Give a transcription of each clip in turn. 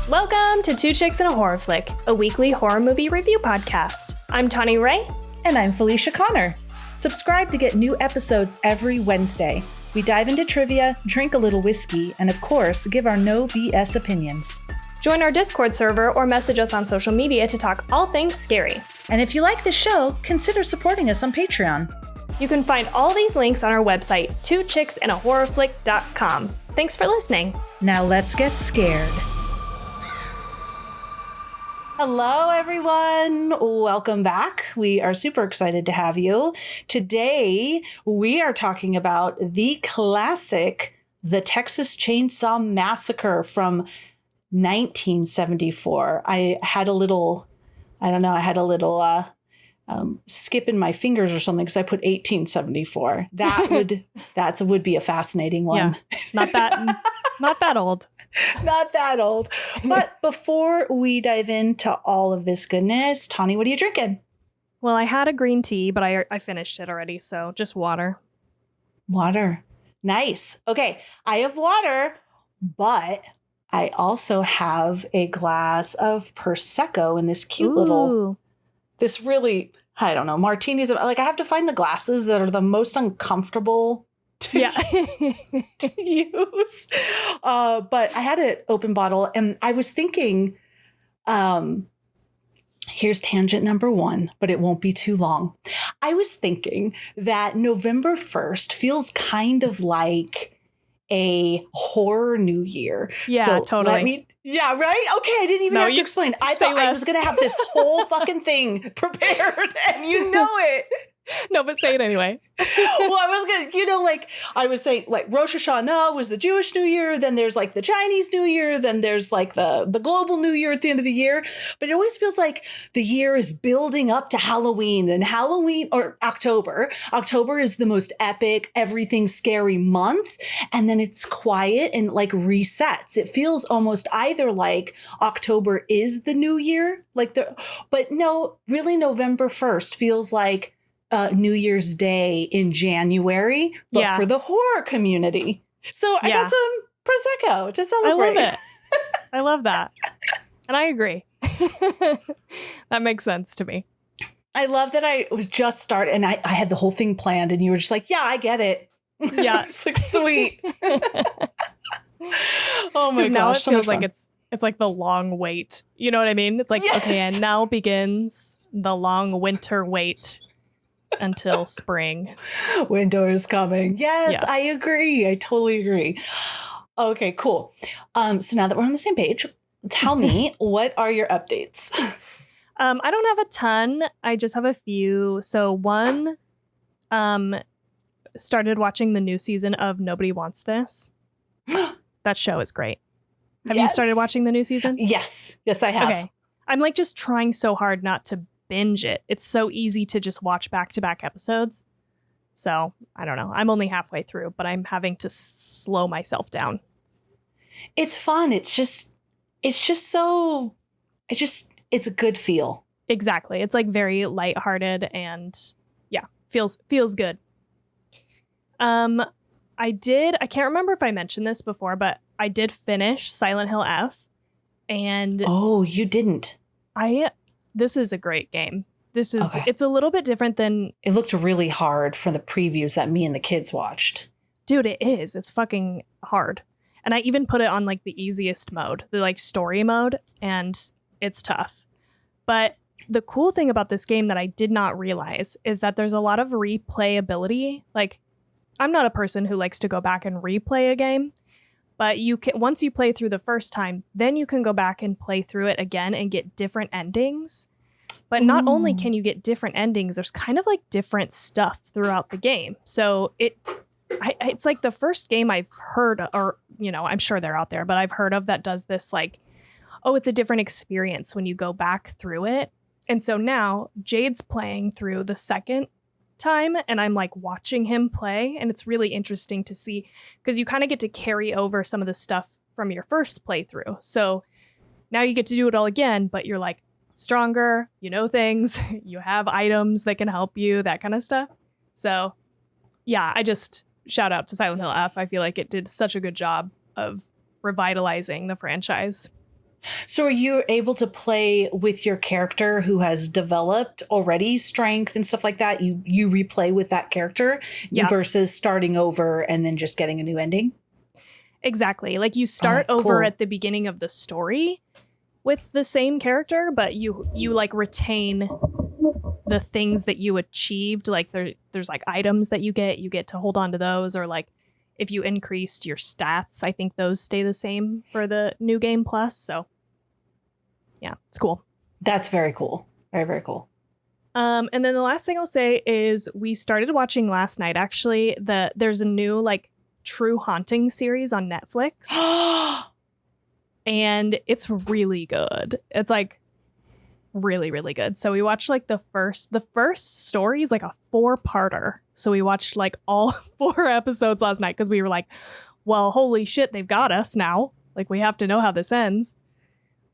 Welcome to Two Chicks and a Horror Flick, a weekly horror movie review podcast. I'm Tawny Ray. And I'm Felicia Connor. Subscribe to get new episodes every Wednesday. We dive into trivia, drink a little whiskey, and of course, give our no BS opinions. Join our Discord server or message us on social media to talk all things scary. And if you like the show, consider supporting us on Patreon. You can find all these links on our website, twochicksandahorrorflick.com. Thanks for listening. Now let's get scared. Hello, everyone. Welcome back. We are super excited to have you. Today, we are talking about the classic, The Texas Chainsaw Massacre from 1974. I had a little skip in my fingers or something because I put 1874. That would be a fascinating one. Yeah, not that old. Not that old. But before we dive into all of this goodness, Tawny, what are you drinking? Well, I had a green tea, but I finished it already, so just water. Water. Nice. Okay, I have water, but I also have a glass of Prosecco in this cute this really, I don't know, martinis. Like, I have to find the glasses that are the most uncomfortable to use. But I had an open bottle and I was thinking, here's tangent number one, but it won't be too long. I was thinking that November 1st feels kind of like a horror new year. Yeah, so totally. Yeah, right? Okay, I didn't even have to explain. I thought I was going to have this whole fucking thing prepared, and you know it. No, but say it anyway. Well, I was going to, I was saying, Rosh Hashanah was the Jewish New Year, then there's, the Chinese New Year, then there's, the global New Year at the end of the year. But it always feels like the year is building up to Halloween, and October. October is the most epic, everything scary month, and then it's quiet and, resets. It feels almost either like October is the New Year, but no, really November 1st feels like New Year's Day in January, but for the horror community. So I got some Prosecco to celebrate. I love it. I love that. And I agree. That makes sense to me. I love that I was just started and I had the whole thing planned and you were just like, yeah, I get it. Yeah. It's sweet. Oh my gosh. Now it feels like it's like the long wait. You know what I mean? It's like, okay, and now begins the long winter wait. Until spring. Winter is coming. Yes, I agree. I totally agree. Okay, cool. So now that we're on the same page, tell me, what are your updates? I don't have a ton. I just have a few. So one, started watching the new season of Nobody Wants This. That show is great. Have you started watching the new season? Yes. Yes, I have. Okay. I'm just trying so hard not to binge it. It's so easy to just watch back-to-back episodes. So I don't know. I'm only halfway through, but I'm having to slow myself down. It's fun. It's a good feel. Exactly. It's very lighthearted and feels good. I can't remember if I mentioned this before, but I did finish Silent Hill F. And oh, you didn't. This is a great game. It's a little bit different than... It looked really hard from the previews that me and the kids watched. Dude, it is. It's fucking hard. And I even put it on the easiest mode, the story mode, and it's tough. But the cool thing about this game that I did not realize is that there's a lot of replayability. I'm not a person who likes to go back and replay a game, but you can, once you play through the first time, then you can go back and play through it again and get different endings. But not only can you get different endings, there's kind of different stuff throughout the game. So it's the first game I've heard, or, I'm sure they're out there, but I've heard of that does this it's a different experience when you go back through it. And so now Jade's playing through the second time and I'm watching him play, and it's really interesting to see because you kind of get to carry over some of the stuff from your first playthrough. So now you get to do it all again, but you're stronger, things, you have items that can help you, that kind of stuff. So yeah, I just shout out to Silent Hill F. I feel like it did such a good job of revitalizing the franchise. So are you able to play with your character who has developed already strength and stuff like that? You replay with that character versus starting over and then just getting a new ending? Exactly. Like you start over at the beginning of the story with the same character, but you like retain the things that you achieved. Like there's like items that you get to hold on to those, or like if you increased your stats, I think those stay the same for the new game plus. So yeah, it's cool. That's very cool. Very, very cool. And then the last thing I'll say is we started watching last night. Actually, there's a new like true haunting series on Netflix. And it's really good. It's like really, really good. So we watched like the first story is like a 4-parter. So we watched like all 4 episodes last night because we were like, well, holy shit, they've got us now. Like we have to know how this ends.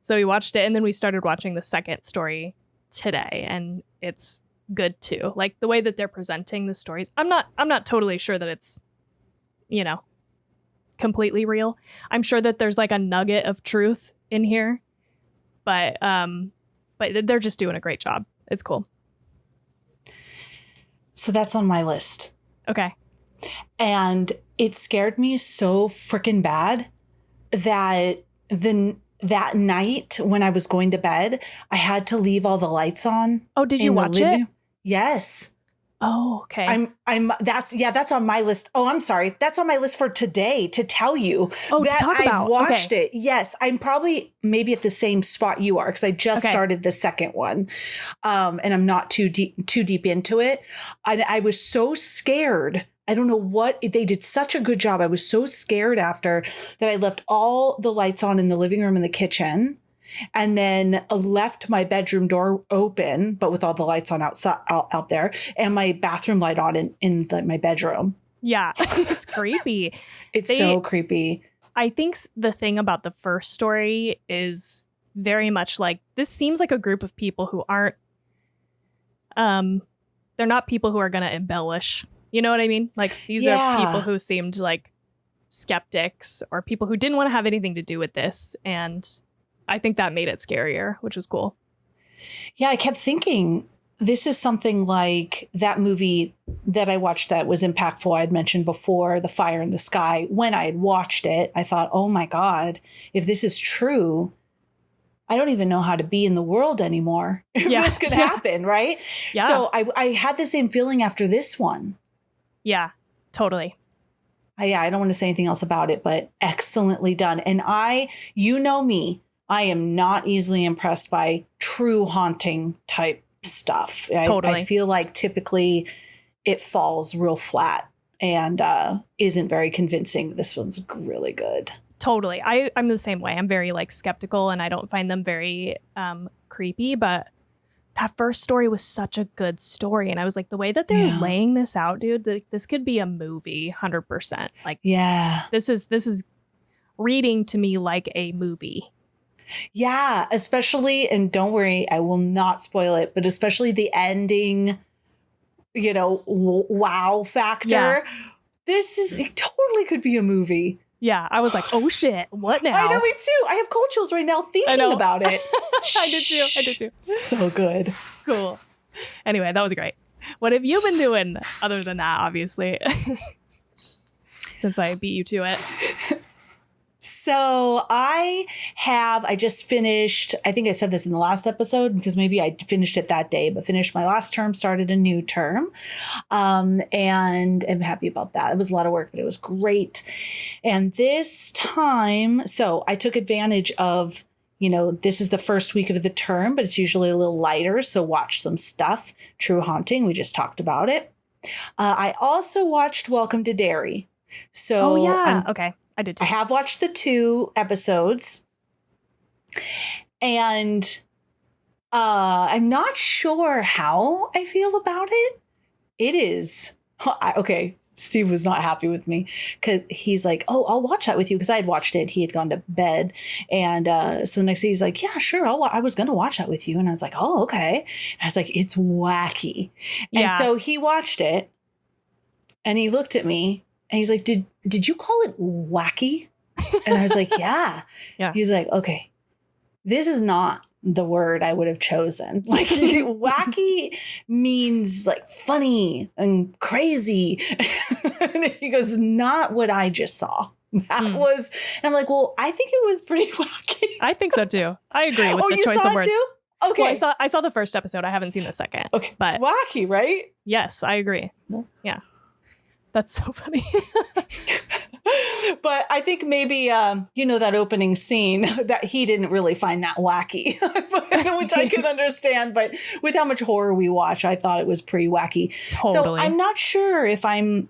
So we watched it, and then we started watching the second story today, and it's good too. Like the way that they're presenting the stories. I'm not totally sure that it's, completely real. I'm sure that there's like a nugget of truth in here, but they're just doing a great job. It's cool. So that's on my list. Okay. And it scared me so freaking bad that that night when I was going to bed, I had to leave all the lights on. Oh, did you watch it? Yes. Oh, okay. That's on my list. Oh, I'm sorry. That's on my list for today to tell you that to talk about. I've watched it. Yes. I'm probably maybe at the same spot you are because I just started the second one. And I'm not too deep into it. I was so scared. I don't know what they did such a good job. I was so scared after that I left all the lights on in the living room and the kitchen, and then left my bedroom door open, but with all the lights on outside out there, and my bathroom light on in my bedroom. Yeah, it's creepy. It's so creepy. I think the thing about the first story is very much like this seems like a group of people who aren't. They're not people who are going to embellish. You know what I mean? Like these are people who seemed like skeptics or people who didn't want to have anything to do with this. And I think that made it scarier, which was cool. Yeah, I kept thinking this is something like that movie that I watched that was impactful. I'd mentioned before, The Fire in the Sky. When I had watched it, I thought, oh my God, if this is true, I don't even know how to be in the world anymore. If this could happen, right? Yeah. So I had the same feeling after this one. Yeah, totally. I don't want to say anything else about it, but excellently done. And you know me, I am not easily impressed by true haunting type stuff. Totally. I feel like typically it falls real flat and isn't very convincing. This one's really good. Totally. I'm the same way. I'm very like skeptical and I don't find them very creepy, but that first story was such a good story. And I was like, the way that they're laying this out, dude, this could be a movie 100%. Like, this is reading to me like a movie. Yeah, especially, and don't worry, I will not spoil it, but especially the ending, wow factor. Yeah. It totally could be a movie. Yeah, I was like, oh shit, what now? I know, me too. I have cold chills right now thinking about it. I did too. So good. Cool. Anyway, that was great. What have you been doing other than that, obviously? Since I beat you to it. So I just finished, I think I said this in the last episode because maybe I finished it that day, but finished my last term, started a new term. And I'm happy about that. It was a lot of work, but it was great. And this time, so I took advantage of, this is the first week of the term, but it's usually a little lighter. So watch some stuff. True Haunting, we just talked about it. I also watched Welcome to Derry. So okay. I did too. I have watched the 2 episodes and I'm not sure how I feel about it. It is. Okay. Steve was not happy with me because he's like, oh, I'll watch that with you because I had watched it. He had gone to bed. And so the next day he's like, yeah, sure. I was going to watch that with you. And I was like, oh, okay. And I was like, it's wacky. And so he watched it and he looked at me. And he's like, did you call it wacky? And I was like, yeah. Yeah. He's like, okay, this is not the word I would have chosen. Like wacky means like funny and crazy. And he goes, not what I just saw. That was, and I'm like, well, I think it was pretty wacky. I think so too. I agree with the choice of words. Too? Okay. Well, I saw the first episode. I haven't seen the second. Okay. But wacky, right? Yes, I agree. Yeah. That's so funny. But I think maybe, that opening scene that he didn't really find that wacky, which I can understand. But with how much horror we watch, I thought it was pretty wacky. Totally. So I'm not sure if I'm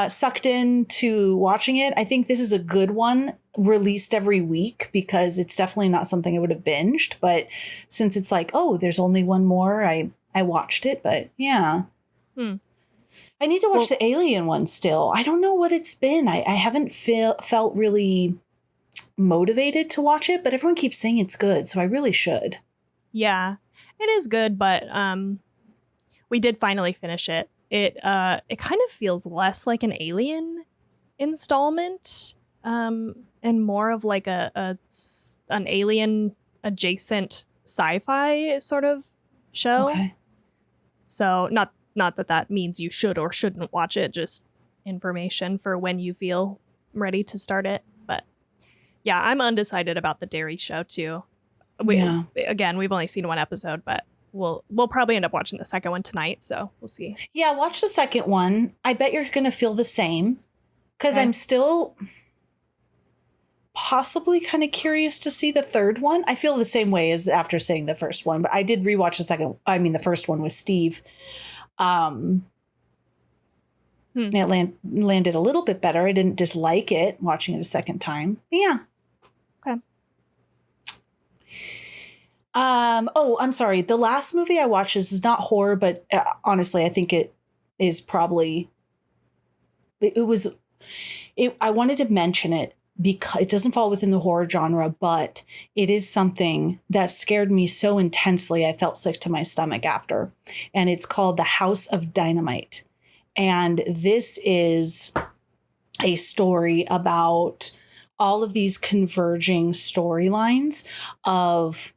sucked into watching it. I think this is a good one released every week because it's definitely not something I would have binged. But since it's like, oh, there's only one more, I watched it. But yeah. I need to watch the Alien one still. I don't know what it's been. I haven't felt really motivated to watch it, but everyone keeps saying it's good, so I really should. Yeah, it is good, but we did finally finish it. It kind of feels less like an Alien installment and more of like an Alien adjacent sci-fi sort of show. Okay. So not that means you should or shouldn't watch it, just information for when you feel ready to start it. But yeah, I'm undecided about the Dairy Show too. Again, we've only seen one episode, but we'll probably end up watching the second one tonight, so we'll see. Yeah, watch the second one. I bet you're going to feel the same because I'm still possibly kind of curious to see the third one. I feel the same way as after seeing the first one, but I did rewatch the first one with Steve. It landed a little bit better. I didn't dislike it watching it a second time. Yeah. Okay. I'm sorry. The last movie I watched is not horror, but honestly, I think it is probably. I wanted to mention it because it doesn't fall within the horror genre, but it is something that scared me so intensely I felt sick to my stomach after. And it's called The House of Dynamite. And this is a story about all of these converging storylines of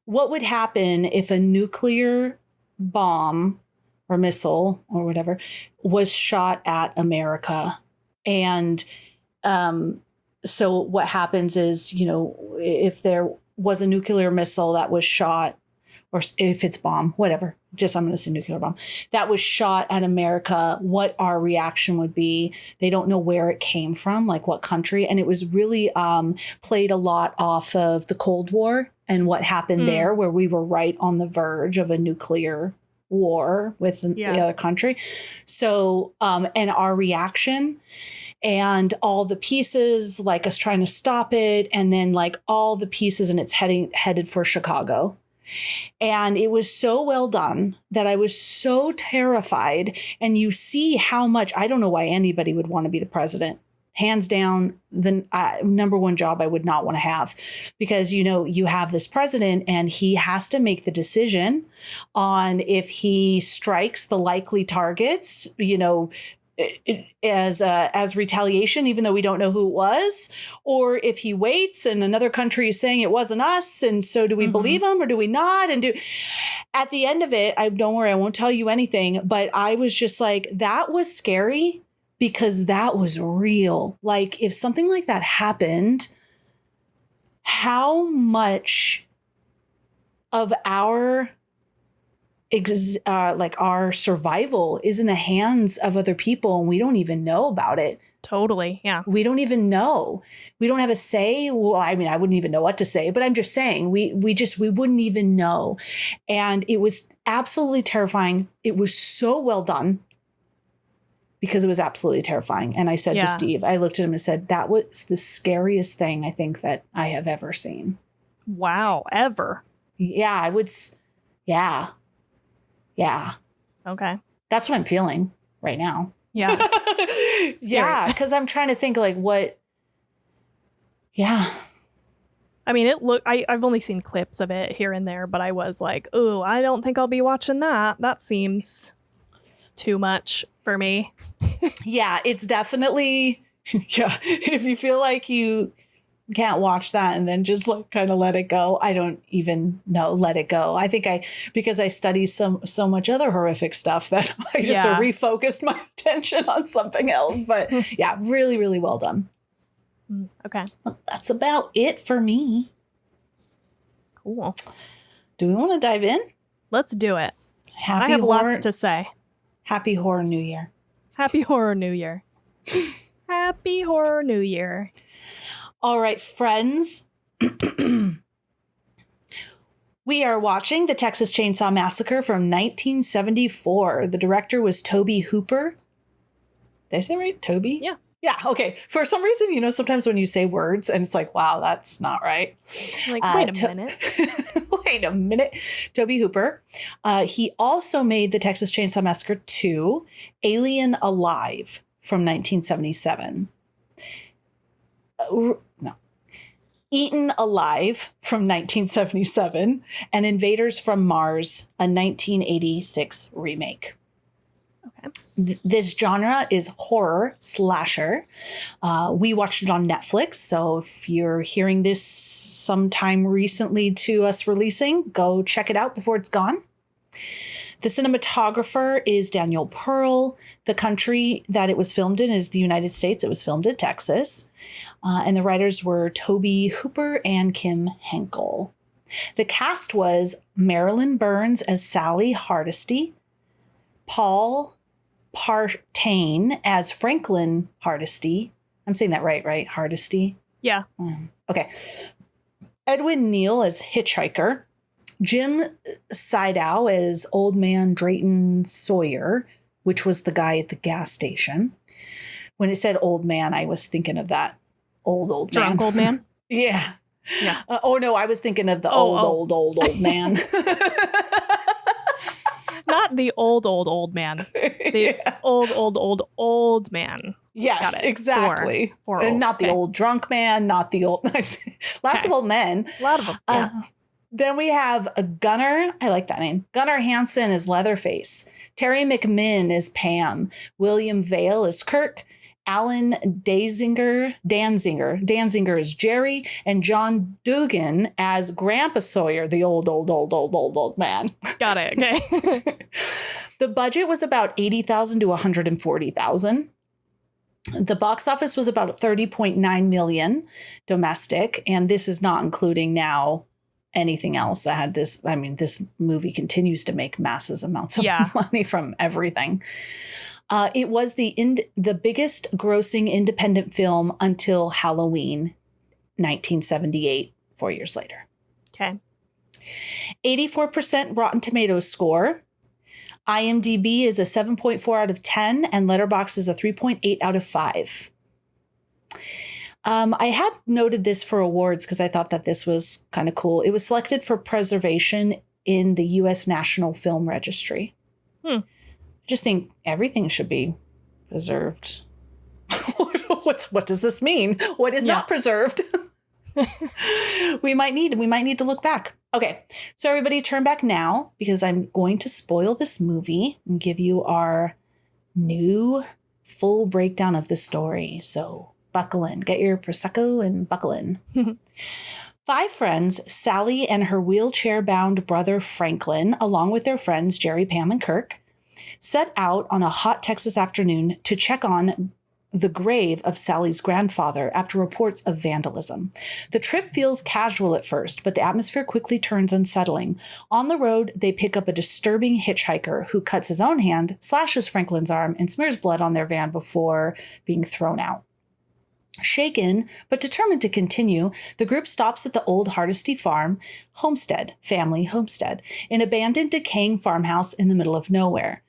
what would happen if a nuclear bomb or missile or whatever was shot at America. And so what happens is, if there was a nuclear missile that was shot, or if it's bomb, whatever, I'm going to say nuclear bomb, that was shot at America, what our reaction would be. They don't know where it came from, like what country. And it was really played a lot off of the Cold War and what happened there, where we were right on the verge of a nuclear war with the other country. So, and our reaction and all the pieces, like us trying to stop it, and then like all the pieces, and it's headed for Chicago. And it was so well done that I was so terrified. And you see how much, I don't know why anybody would want to be the president. Hands down, the number one job I would not want to have, because, you have this president and he has to make the decision on if he strikes the likely targets, as retaliation, even though we don't know who it was, or if he waits and another country is saying it wasn't us. And so do we believe him or do we not? And at the end of it, don't worry, I won't tell you anything, but I was just like, that was scary because that was real. Like if something like that happened, how much of our our survival is in the hands of other people and we don't even know about it. Totally. Yeah. We don't even know. We don't have a say. Well, I mean, I wouldn't even know what to say, but I'm just saying we wouldn't even know. And it was absolutely terrifying. It was so well done because it was absolutely terrifying. And I said to Steve, I looked at him and said, that was the scariest thing I think that I have ever seen. Wow. Ever. Yeah, I would. Yeah. Yeah. Okay. That's what I'm feeling right now. Yeah. Yeah. Because I'm trying to think like what. Yeah. I mean, I've only seen clips of it here and there, but I was like, oh, I don't think I'll be watching that. That seems too much for me. Yeah. It's definitely. Yeah. If you feel like you Can't watch that and then just like kind of let it go. I don't even know, let it go. I think because I study so much other horrific stuff that I just sort of refocused my attention on something else. But yeah, really, really well done. Okay. Well, that's about it for me. Cool. Do we want to dive in? Let's do it. Happy I have horror, lots to say. Happy Horror New Year. Happy Horror New Year. Happy Horror New Year. All right, friends. We are watching the Texas Chainsaw Massacre from 1974. The director was Tobe Hooper. Did I say right? Tobe? Yeah. Yeah, okay. For some reason, sometimes when you say words and it's like, wow, that's not right. Like, wait a minute. Wait a minute. Tobe Hooper. He also made the Texas Chainsaw Massacre 2, Alien Alive from 1977. Eaten Alive from 1977, and Invaders from Mars, a 1986 remake. Okay. This genre is horror slasher. We watched it on Netflix, so if you're hearing this sometime recently to us releasing, go check it out before it's gone. The cinematographer is Daniel Pearl. The country that it was filmed in is the United States. It was filmed in Texas. And the writers were Tobe Hooper and Kim Henkel. The cast was Marilyn Burns as Sally Hardesty, Paul Partain as Franklin Hardesty. I'm saying that right? Hardesty? Yeah. Okay. Edwin Neal as Hitchhiker, Jim Sydow as Old Man Drayton Sawyer, which was the guy at the gas station. When it said old man, I was thinking of that old man. Drunk old man? Yeah. Yeah. Oh, no, I was thinking of the old man. Not the old man. The old man. Yes, exactly. Four and olds. not the old drunk man, not the old... Lots of old men. A lot of them, yeah. Then we have a Gunnar. I like that name. Gunnar Hansen is Leatherface. Terry McMinn is Pam. William Vale is Kirk. Alan Danziger is Jerry, and John Dugan as Grandpa Sawyer, the old man. Got it. Okay. The budget was about $80,000 to $140,000. The box office was about $30.9 million domestic, and this is not including now anything else that had this. I mean, this movie continues to make massive amounts of money from everything. It was the biggest grossing independent film until Halloween, 1978, 4 years later. Okay. 84% Rotten Tomatoes score. IMDb is a 7.4 out of 10, and Letterboxd is a 3.8 out of 5. I had noted this for awards because I thought that this was kind of cool. It was selected for preservation in the U.S. National Film Registry. I just think everything should be preserved. What does this mean? What is not preserved? We might need to look back. Okay, so everybody turn back now because I'm going to spoil this movie and give you our new full breakdown of the story. So buckle in, get your Prosecco and buckle in. 5 friends, Sally and her wheelchair-bound brother Franklin, along with their friends Jerry, Pam, and Kirk, set out on a hot Texas afternoon to check on the grave of Sally's grandfather after reports of vandalism. The trip feels casual at first, but the atmosphere quickly turns unsettling. On the road, they pick up a disturbing hitchhiker who cuts his own hand, slashes Franklin's arm, and smears blood on their van before being thrown out. Shaken, but determined to continue, the group stops at the old Hardesty family homestead, an abandoned, decaying farmhouse in the middle of nowhere.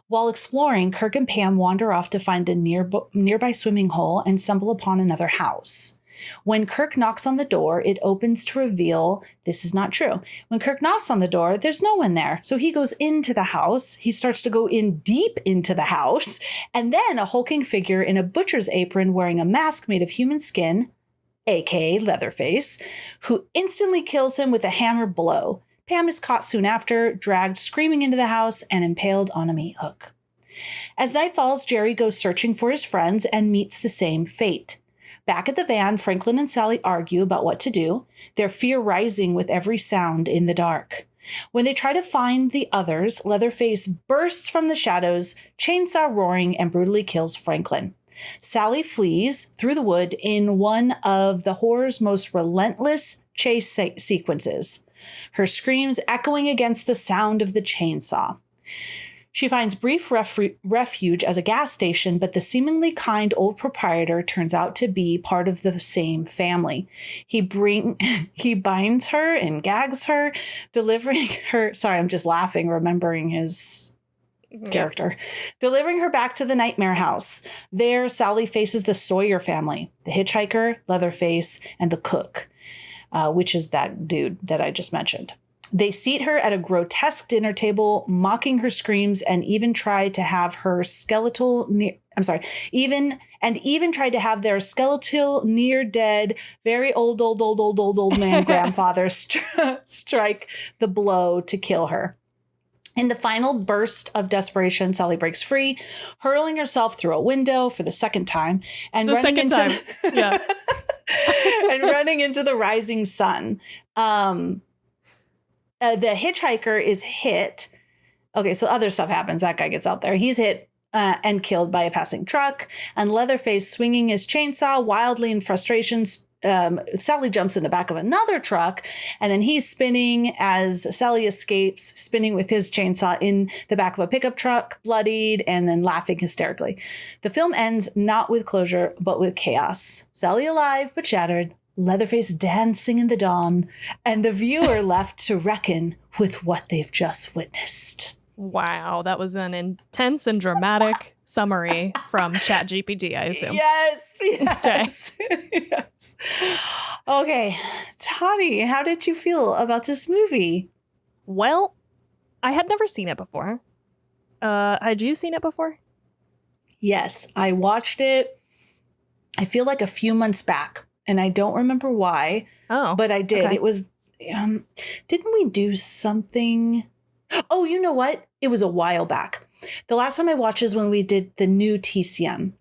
While exploring, Kirk and Pam wander off to find a nearby swimming hole and stumble upon another house. When Kirk knocks on the door, it opens to reveal this is not true. When Kirk knocks on the door, there's no one there. So he goes into the house. He starts to go in deep into the house. And then a hulking figure in a butcher's apron wearing a mask made of human skin, aka Leatherface, who instantly kills him with a hammer blow. Pam is caught soon after, dragged screaming into the house, and impaled on a meat hook. As night falls, Jerry goes searching for his friends and meets the same fate. Back at the van, Franklin and Sally argue about what to do, their fear rising with every sound in the dark. When they try to find the others, Leatherface bursts from the shadows, chainsaw roaring, and brutally kills Franklin. Sally flees through the wood in one of the horror's most relentless chase sequences, her screams echoing against the sound of the chainsaw. She finds brief refuge at a gas station, but the seemingly kind old proprietor turns out to be part of the same family. He binds her and gags her, delivering her... Sorry, I'm just laughing, remembering his character. Delivering her back to the nightmare house. There, Sally faces the Sawyer family, the hitchhiker, Leatherface, and the cook, which is that dude that I just mentioned. They seat her at a grotesque dinner table, mocking her screams, and even tried to have her skeletal even tried to have their skeletal, near dead, very old man grandfather strike the blow to kill her. In the final burst of desperation, Sally breaks free, hurling herself through a window for the second time and running into the rising sun. The hitchhiker is hit. Okay, so other stuff happens. That guy gets out there. He's hit and killed by a passing truck. And Leatherface swinging his chainsaw wildly in frustration. Sally jumps in the back of another truck, and then he's spinning as Sally escapes, spinning with his chainsaw in the back of a pickup truck, bloodied, and then laughing hysterically. The film ends not with closure, but with chaos. Sally alive but shattered, Leatherface dancing in the dawn, and the viewer left to reckon with what they've just witnessed. Wow, that was an intense and dramatic summary from ChatGPT, I assume. Yes. Okay. Yes. Okay, Tani, how did you feel about this movie? Well, I had never seen it before. Had you seen it before? Yes, I watched it, I feel like a few months back. And I don't remember why, but I did. Okay. It was, didn't we do something? Oh, you know what? It was a while back. The last time I watched is when we did the new TCM.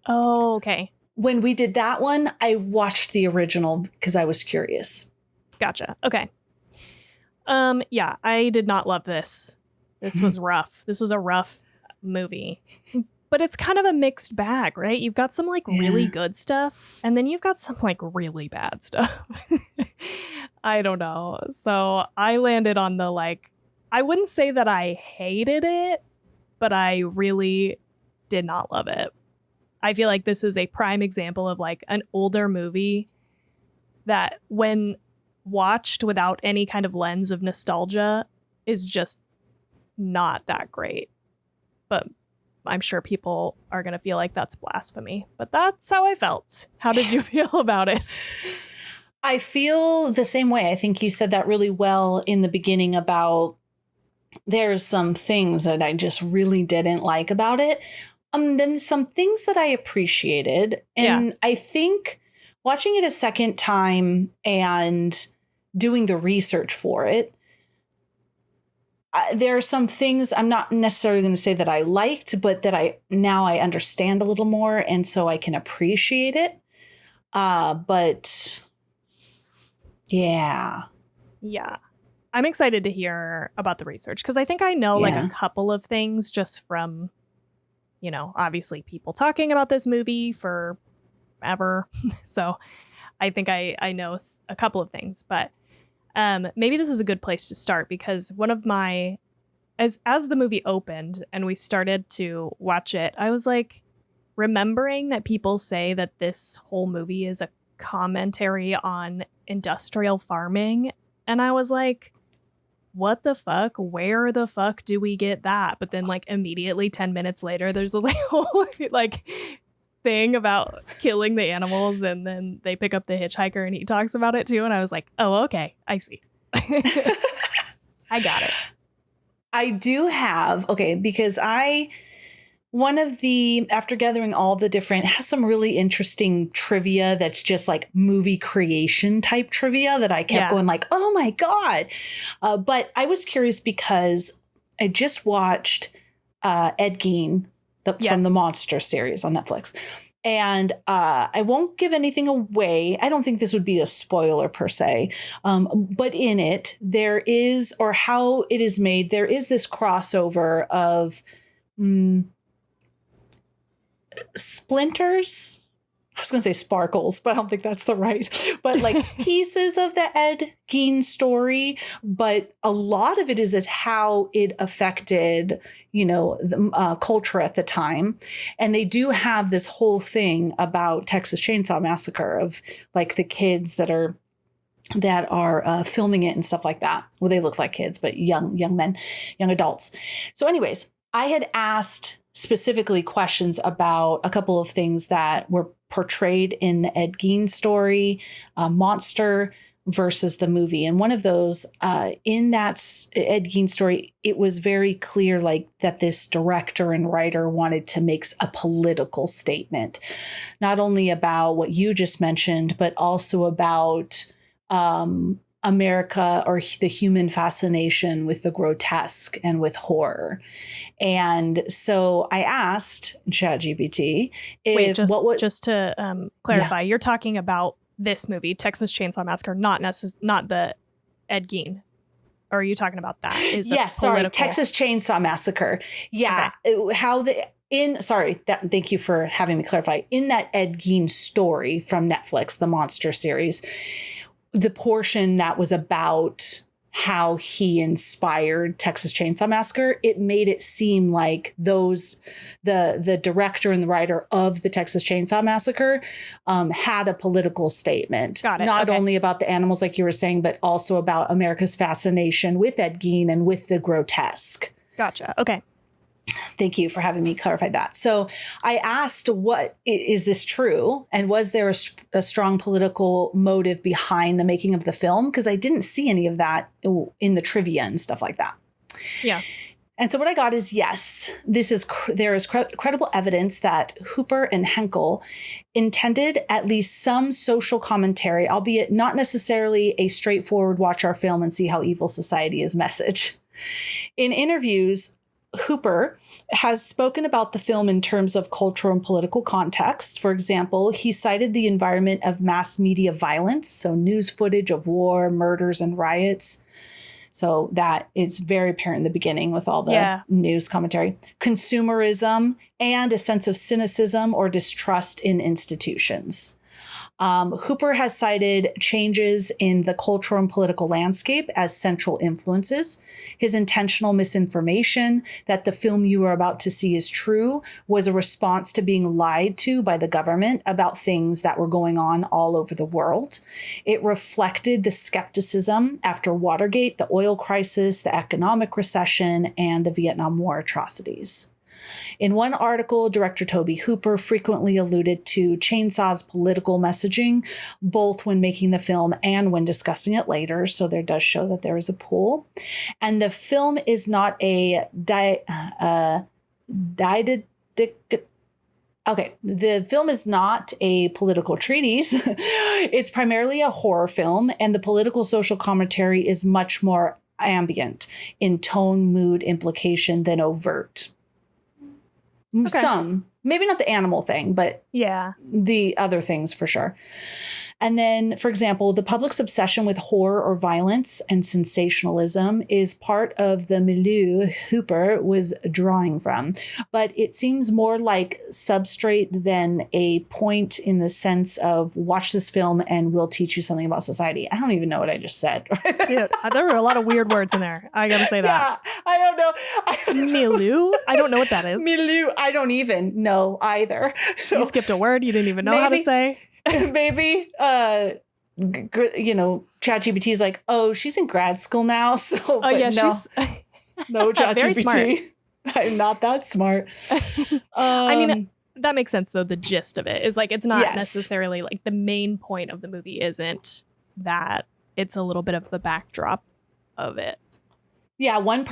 Oh, okay. When we did that one, I watched the original because I was curious. Gotcha. Okay. Yeah, I did not love this. This was rough. This was a rough movie. But it's kind of a mixed bag, right? You've got some like really good stuff, and then you've got some like really bad stuff. I don't know. So I landed on the I wouldn't say that I hated it, but I really did not love it. I feel like this is a prime example of like an older movie that when watched without any kind of lens of nostalgia is just not that great. But I'm sure people are going to feel like that's blasphemy, but that's how I felt. How did you feel about it? I feel the same way. I think you said that really well in the beginning about there's some things that I just really didn't like about it. Then some things that I appreciated. And I think watching it a second time and doing the research for it, there are some things I'm not necessarily going to say that I liked, but that I understand a little more, and so I can appreciate it. But yeah. I'm excited to hear about the research because I think I know like a couple of things just from, obviously people talking about this movie forever. So I think I know a couple of things, but maybe this is a good place to start because one of my, as the movie opened and we started to watch it, I was like remembering that people say that this whole movie is a commentary on industrial farming. And I was like, what the fuck? Where the fuck do we get that? But then like immediately 10 minutes later, there's this like whole like thing about killing the animals, and then they pick up the hitchhiker and he talks about it too, and I was like, oh, okay, I see. I got it. I do have, because after gathering all the different, has some really interesting trivia that's just like movie creation type trivia that I kept going like, oh my God. But I was curious because I just watched Ed Gein from the Monster series on Netflix. And I won't give anything away. I don't think this would be a spoiler per se. But in it, there is, or how it is made, there is this crossover of splinters. I was going to say sparkles, but I don't think that's the right. But like pieces of the Ed Gein story. But a lot of it is at how it affected, the culture at the time. And they do have this whole thing about Texas Chainsaw Massacre of like the kids that are filming it and stuff like that. Well, they look like kids, but young men, young adults. So anyways, I had asked specifically questions about a couple of things that were portrayed in the Ed Gein story, Monster versus the movie. And one of those, in that Ed Gein story, it was very clear like that this director and writer wanted to make a political statement, not only about what you just mentioned, but also about America or the human fascination with the grotesque and with horror. And so I asked ChatGPT Wait, just to clarify, you're talking about this movie, Texas Chainsaw Massacre, not the Ed Gein. Or are you talking about that? Yes, sorry, Texas Chainsaw Massacre. Yeah, okay. Thank you for having me clarify. In that Ed Gein story from Netflix, the Monster series, the portion that was about how he inspired Texas Chainsaw Massacre, it made it seem like the director and the writer of the Texas Chainsaw Massacre had a political statement. Got it. Not only about the animals, like you were saying, but also about America's fascination with Ed Gein and with the grotesque. Gotcha. Okay. Thank you for having me clarify that. So I asked, is this true? And was there a strong political motive behind the making of the film? Because I didn't see any of that in the trivia and stuff like that. Yeah. And so what I got is, yes, there is credible evidence that Hooper and Henkel intended at least some social commentary, albeit not necessarily a straightforward watch our film and see how evil society is message. In interviews, Hooper has spoken about the film in terms of cultural and political context. For example, he cited the environment of mass media violence, so news footage of war, murders, and riots. So that is very apparent in the beginning with all the news commentary. Consumerism and a sense of cynicism or distrust in institutions. Hooper has cited changes in the cultural and political landscape as central influences. His intentional misinformation that the film you are about to see is true was a response to being lied to by the government about things that were going on all over the world. It reflected the skepticism after Watergate, the oil crisis, the economic recession, and the Vietnam War atrocities. In one article, director Tobe Hooper frequently alluded to Chainsaw's political messaging, both when making the film and when discussing it later. So there does show that there is a pull. And the film is not the film is not a political treatise. It's primarily a horror film, and the political social commentary is much more ambient in tone, mood, implication than overt. Okay. Some, maybe not the animal thing, but the other things for sure. And then, for example, the public's obsession with horror or violence and sensationalism is part of the milieu Hooper was drawing from. But it seems more like substrate than a point in the sense of watch this film and we'll teach you something about society. I don't even know what I just said. Dude, there were a lot of weird words in there. I gotta say that. Yeah, I don't know. Milieu? I don't know what that is. Milieu. I don't even know either. So you skipped a word you didn't even know how to say. Maybe, ChatGPT is like, oh, she's in grad school now. So, she's no ChatGPT. I'm not that smart. I mean, that makes sense, though. The gist of it is like, it's not necessarily like the main point of the movie isn't that. It's a little bit of the backdrop of it. Yeah. One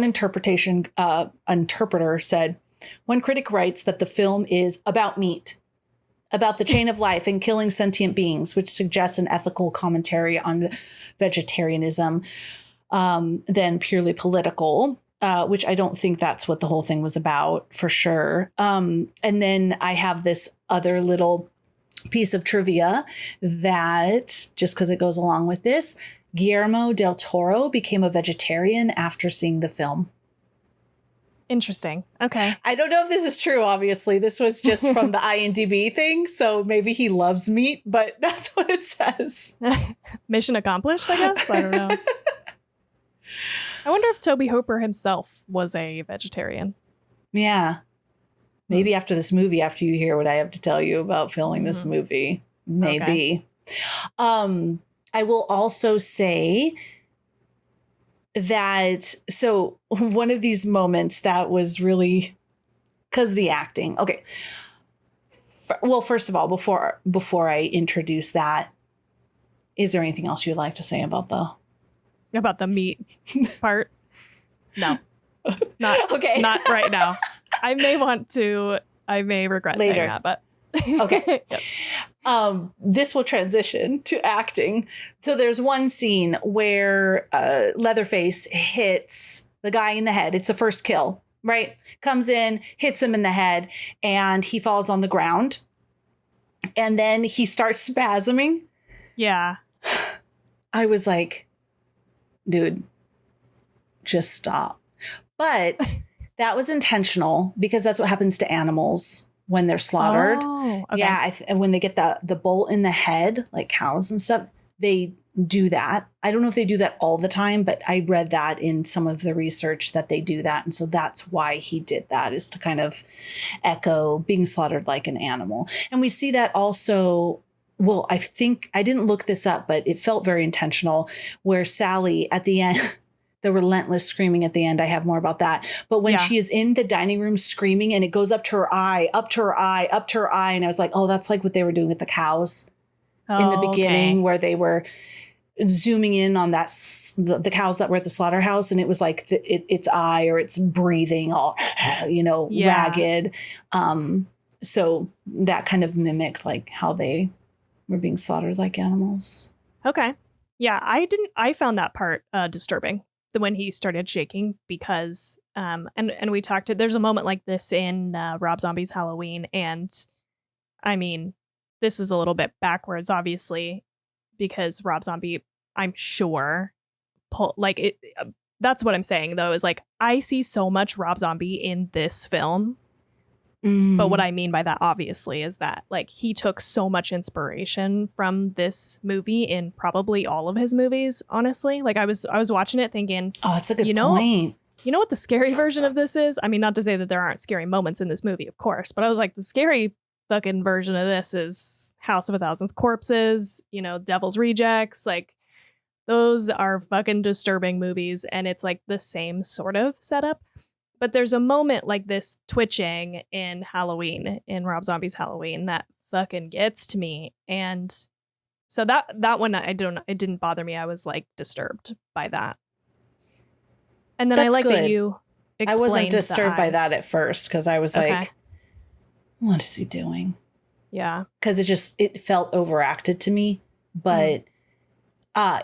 interpreter said, one critic writes that the film is about meat, about the chain of life and killing sentient beings, which suggests an ethical commentary on vegetarianism than purely political, which I don't think that's what the whole thing was about, for sure. And then I have this other little piece of trivia that, just because it goes along with this, Guillermo del Toro became a vegetarian after seeing the film. Interesting. Okay. I don't know if this is true, obviously. This was just from the IMDb thing, so maybe he loves meat, but that's what it says. Mission accomplished, I guess? I don't know. I wonder if Toby Hooper himself was a vegetarian. Yeah. Maybe after this movie, after you hear what I have to tell you about filming this movie. Maybe. Okay. I will also say that, so one of these moments that was really, because the acting. Okay. Well, first of all, before I introduce that, is there anything else you'd like to say about the meat part? No. Not okay. Not right now. I may regret later. saying that, but okay. Yes. This will transition to acting. So there's one scene where Leatherface hits the guy in the head. It's the first kill, right? Comes in, hits him in the head, and he falls on the ground. And then he starts spasming. Yeah. I was like, dude, just stop. But that was intentional because that's what happens to animals when they're slaughtered. Oh, okay. Yeah. And when they get the bolt in the head, like cows and stuff, they do that. I don't know if they do that all the time, but I read that in some of the research that they do that. And so that's why he did that, is to kind of echo being slaughtered like an animal. And we see that also. Well, I think I didn't look this up, but it felt very intentional, where Sally at the end, the relentless screaming at the end. I have more about that. But when she is in the dining room screaming and it goes up to her eye, up to her eye, up to her eye. And I was like, oh, that's like what they were doing with the cows in the beginning, where they were zooming in on that the cows that were at the slaughterhouse. And it was like its eye, or it's breathing all, ragged. So that kind of mimicked like how they were being slaughtered like animals. Okay. Yeah, I found that part disturbing, when he started shaking, because and we talked, there's a moment like this in Rob Zombie's Halloween, and I mean, this is a little bit backwards, obviously, because Rob Zombie, I'm sure, that's what I'm saying, though, is like, I see so much Rob Zombie in this film. But what I mean by that, obviously, is that like he took so much inspiration from this movie in probably all of his movies, honestly. Like I was watching it thinking, oh, that's a good point. You know what the scary version of this is? I mean, not to say that there aren't scary moments in this movie, of course, but I was like, the scary fucking version of this is House of a Thousand Corpses, Devil's Rejects. Like those are fucking disturbing movies. And it's like the same sort of setup. But there's a moment like this twitching in Halloween, in Rob Zombie's Halloween, that fucking gets to me. And so that one, it didn't bother me. I was like disturbed by that. And then that's I like good. That you explained. I wasn't disturbed by that at first, because I was like, what is he doing? Yeah. Because it felt overacted to me. But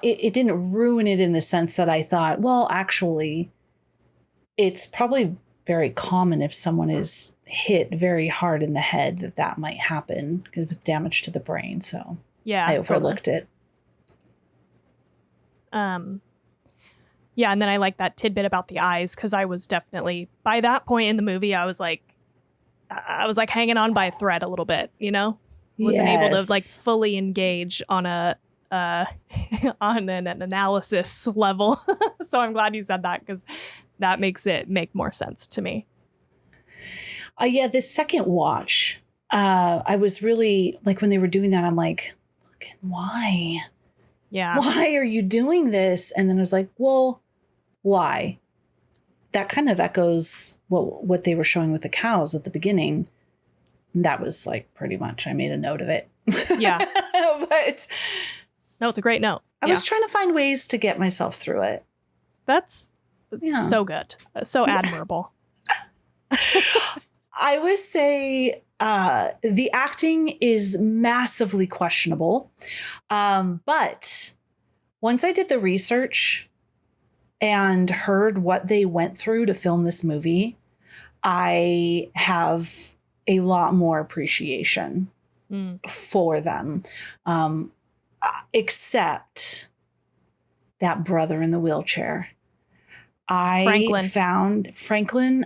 it didn't ruin it in the sense that I thought, well, actually, it's probably very common if someone is hit very hard in the head that might happen with damage to the brain. So yeah, I overlooked it. Yeah, and then I like that tidbit about the eyes, because I was definitely, by that point in the movie, I was like hanging on by a thread a little bit, wasn't able to like fully engage on on an analysis level. So I'm glad you said that, because that makes it make more sense to me. Yeah, this second watch, I was really like, when they were doing that, I'm like, fucking why? Yeah. Why are you doing this? And then I was like, well, why? That kind of echoes what they were showing with the cows at the beginning. That was like pretty much, I made a note of it. Yeah. But no, it's a great note. I was trying to find ways to get myself through it. That's so good. So admirable. I would say the acting is massively questionable. But once I did the research and heard what they went through to film this movie, I have a lot more appreciation for them. Except that brother in the wheelchair. Franklin,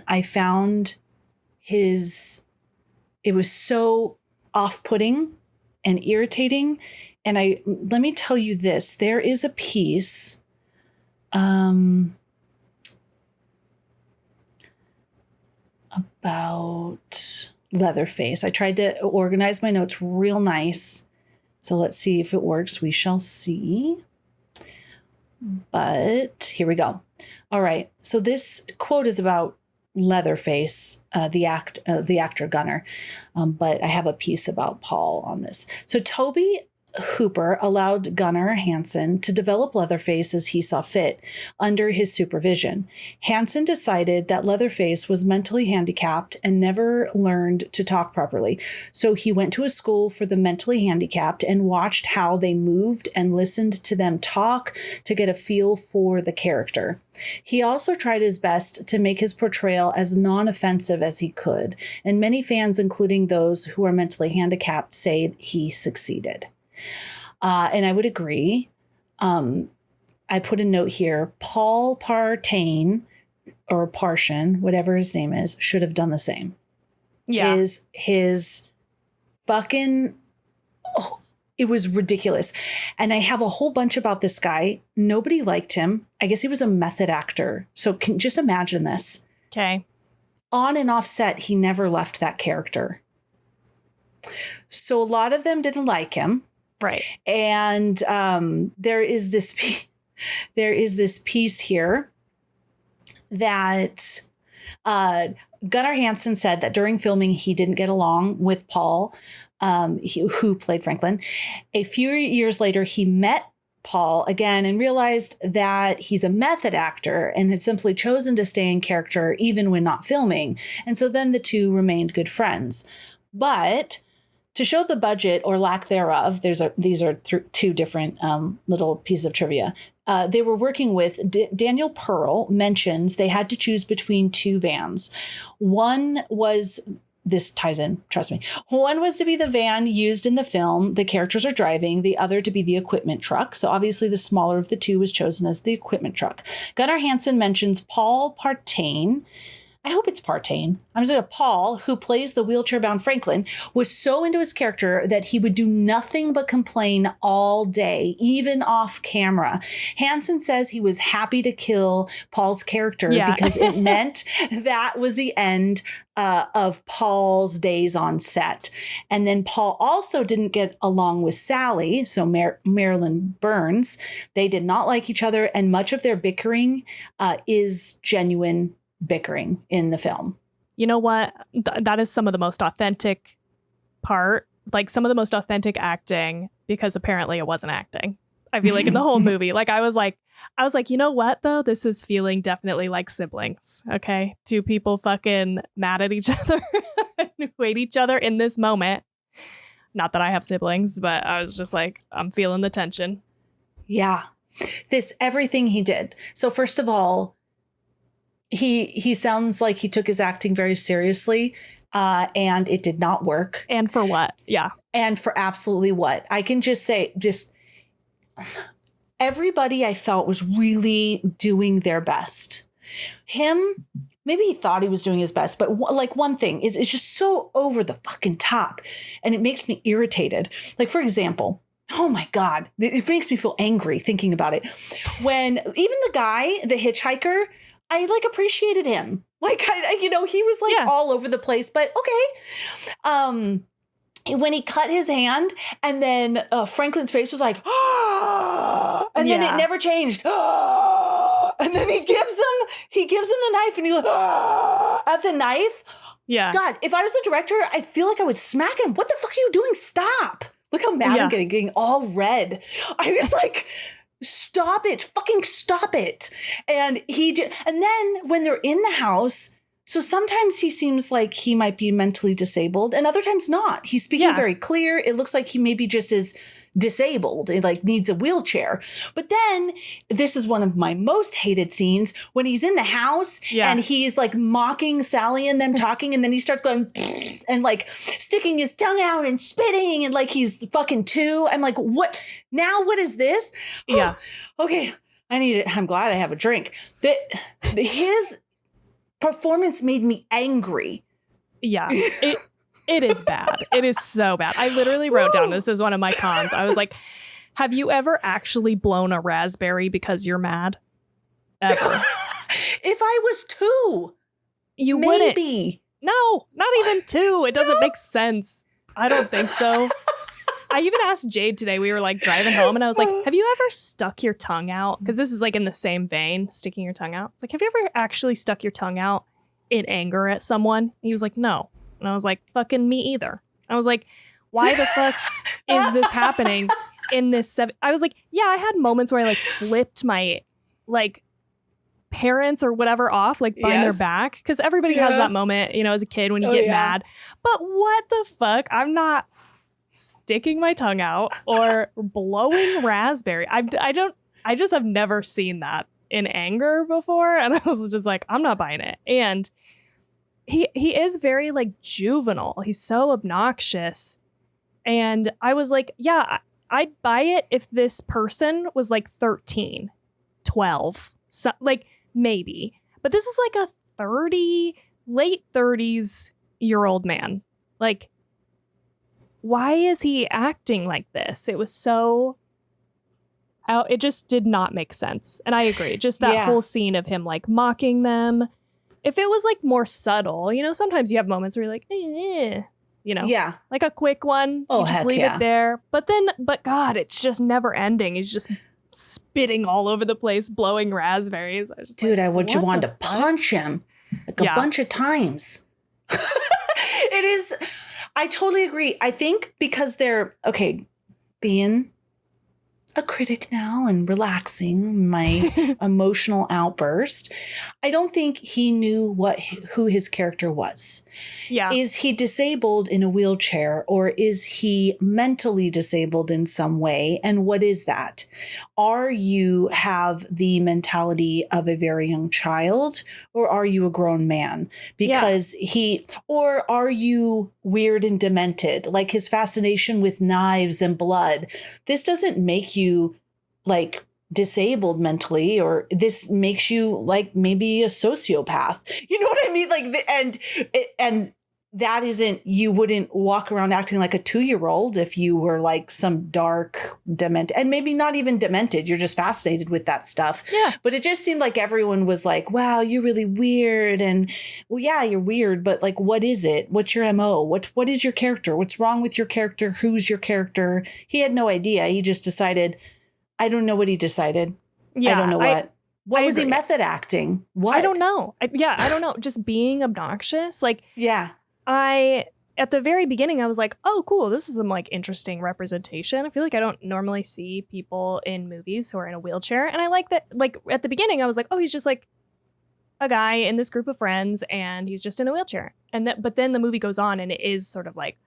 I found his, it was so off-putting and irritating. And let me tell you this, there is a piece, about Leatherface. I tried to organize my notes real nice. So let's see if it works. We shall see. But here we go. All right. So this quote is about Leatherface, the actor Gunnar. But I have a piece about Paul on this. So Toby Hooper allowed Gunnar Hansen to develop Leatherface as he saw fit under his supervision. Hansen decided that Leatherface was mentally handicapped and never learned to talk properly. So he went to a school for the mentally handicapped and watched how they moved and listened to them talk to get a feel for the character. He also tried his best to make his portrayal as non-offensive as he could, and many fans, including those who are mentally handicapped, say he succeeded. And I would agree. I put a note here. Paul Partain or Parshin, whatever his name is, should have done the same. Yeah. His fucking, it was ridiculous. And I have a whole bunch about this guy. Nobody liked him. I guess he was a method actor. So just imagine this. Okay. On and off set, he never left that character. So a lot of them didn't like him. Right. And there is this piece here that Gunnar Hansen said that during filming he didn't get along with Paul, who played Franklin. A few years later, he met Paul again and realized that he's a method actor and had simply chosen to stay in character even when not filming. And so then the two remained good friends. But to show the budget or lack thereof, these are two different little pieces of trivia. They were working with Daniel Pearl mentions they had to choose between two vans. One was, this ties in, trust me. One was to be the van used in the film the characters are driving, the other to be the equipment truck. So obviously the smaller of the two was chosen as the equipment truck. Gunnar Hansen mentions Paul Partain. I hope it's Partain. I'm just going to Paul, who plays the wheelchair-bound Franklin, was so into his character that he would do nothing but complain all day, even off camera. Hansen says he was happy to kill Paul's character because it meant that was the end of Paul's days on set. And then Paul also didn't get along with Sally, so Marilyn Burns. They did not like each other, and much of their bickering is genuine bickering in the film. You know what? That is some of the most authentic part, like some of the most authentic acting, because apparently it wasn't acting. I feel like in the whole movie, like I was like, you know what though? This is feeling definitely like siblings. Okay. Two people fucking mad at each other and who hate each other in this moment. Not that I have siblings, but I was just like, I'm feeling the tension. Yeah. Everything he did. So first of all, he sounds like he took his acting very seriously, and it did not work. And for what? Yeah. And for absolutely what? I can just say, everybody I felt was really doing their best. Him, maybe he thought he was doing his best, but like one thing is it's just so over the fucking top, and it makes me irritated. Like, for example, oh my God, it makes me feel angry thinking about it. When even the guy, the hitchhiker, I like appreciated him. Like, he was like all over the place, but okay. When he cut his hand and then Franklin's face was like, and then it never changed. And then he gives him the knife and he's like, at the knife. Yeah. God, if I was the director, I feel like I would smack him. What the fuck are you doing? Stop. Look how mad I'm getting all red. I was like, stop it, fucking stop it. And and then when they're in the house, so sometimes he seems like he might be mentally disabled and other times not. He's speaking very clear. It looks like he maybe just is disabled. It like needs a wheelchair. But then this is one of my most hated scenes when he's in the house and he's like mocking Sally and them talking. And then he starts going and like sticking his tongue out and spitting and like he's fucking 2. I'm like, what now? What is this? Yeah. Okay. I need it. I'm glad I have a drink. His performance made me angry. Yeah. It is bad. It is so bad. I literally wrote down, this is one of my cons. I was like, have you ever actually blown a raspberry because you're mad? Ever. If I was 2, you maybe. Wouldn't. No, not even 2. It doesn't make sense. I don't think so. I even asked Jade today. We were like driving home and I was like, have you ever stuck your tongue out? Because this is like in the same vein, sticking your tongue out. It's like, have you ever actually stuck your tongue out in anger at someone? And he was like, no. And I was like, fucking me either. I was like, why the fuck is this happening in this? I was like, yeah, I had moments where I like flipped my like parents or whatever off, like behind their back. Because everybody has that moment, you know, as a kid when you get mad. But what the fuck? I'm not sticking my tongue out or blowing raspberry. I just have never seen that in anger before. And I was just like, I'm not buying it. And he is very like juvenile. He's so obnoxious. And I was like, yeah, I'd buy it if this person was like 13, 12, so, like maybe. But this is like a late 30s year old man. Like, why is he acting like this? It was so it just did not make sense. And I agree. Just that whole scene of him like mocking them. If it was like more subtle, you know, sometimes you have moments where you're like, you know, like a quick one, you just leave it there. But God, it's just never ending. He's just spitting all over the place, blowing raspberries. I would you want to punch him like a bunch of times. It is. I totally agree. I think because they're being a critic now and relaxing my emotional outburst. I don't think he knew who his character was. Yeah. Is he disabled in a wheelchair or is he mentally disabled in some way? And what is that? Are you have the mentality of a very young child or are you a grown man? Because or are you weird and demented? Like his fascination with knives and blood. This doesn't make you like disabled mentally, or this makes you like maybe a sociopath. You know what I mean? Like, and that isn't, you wouldn't walk around acting like a 2-year-old if you were like some dark demented, and maybe not even demented. You're just fascinated with that stuff. Yeah. But it just seemed like everyone was like, wow, you're really weird. And well, yeah, you're weird, but like, what is it? What's your MO? What is your character? What's wrong with your character? Who's your character? He had no idea. He just decided, I don't know what he decided. Yeah, I don't know what. What was agree. he method acting? What? I don't know. I don't know. Just being obnoxious. Like, at the very beginning, I was like, oh, cool. This is some like interesting representation. I feel like I don't normally see people in movies who are in a wheelchair. And I like that. Like at the beginning, I was like, oh, he's just like a guy in this group of friends and he's just in a wheelchair. But then the movie goes on and it is sort of like,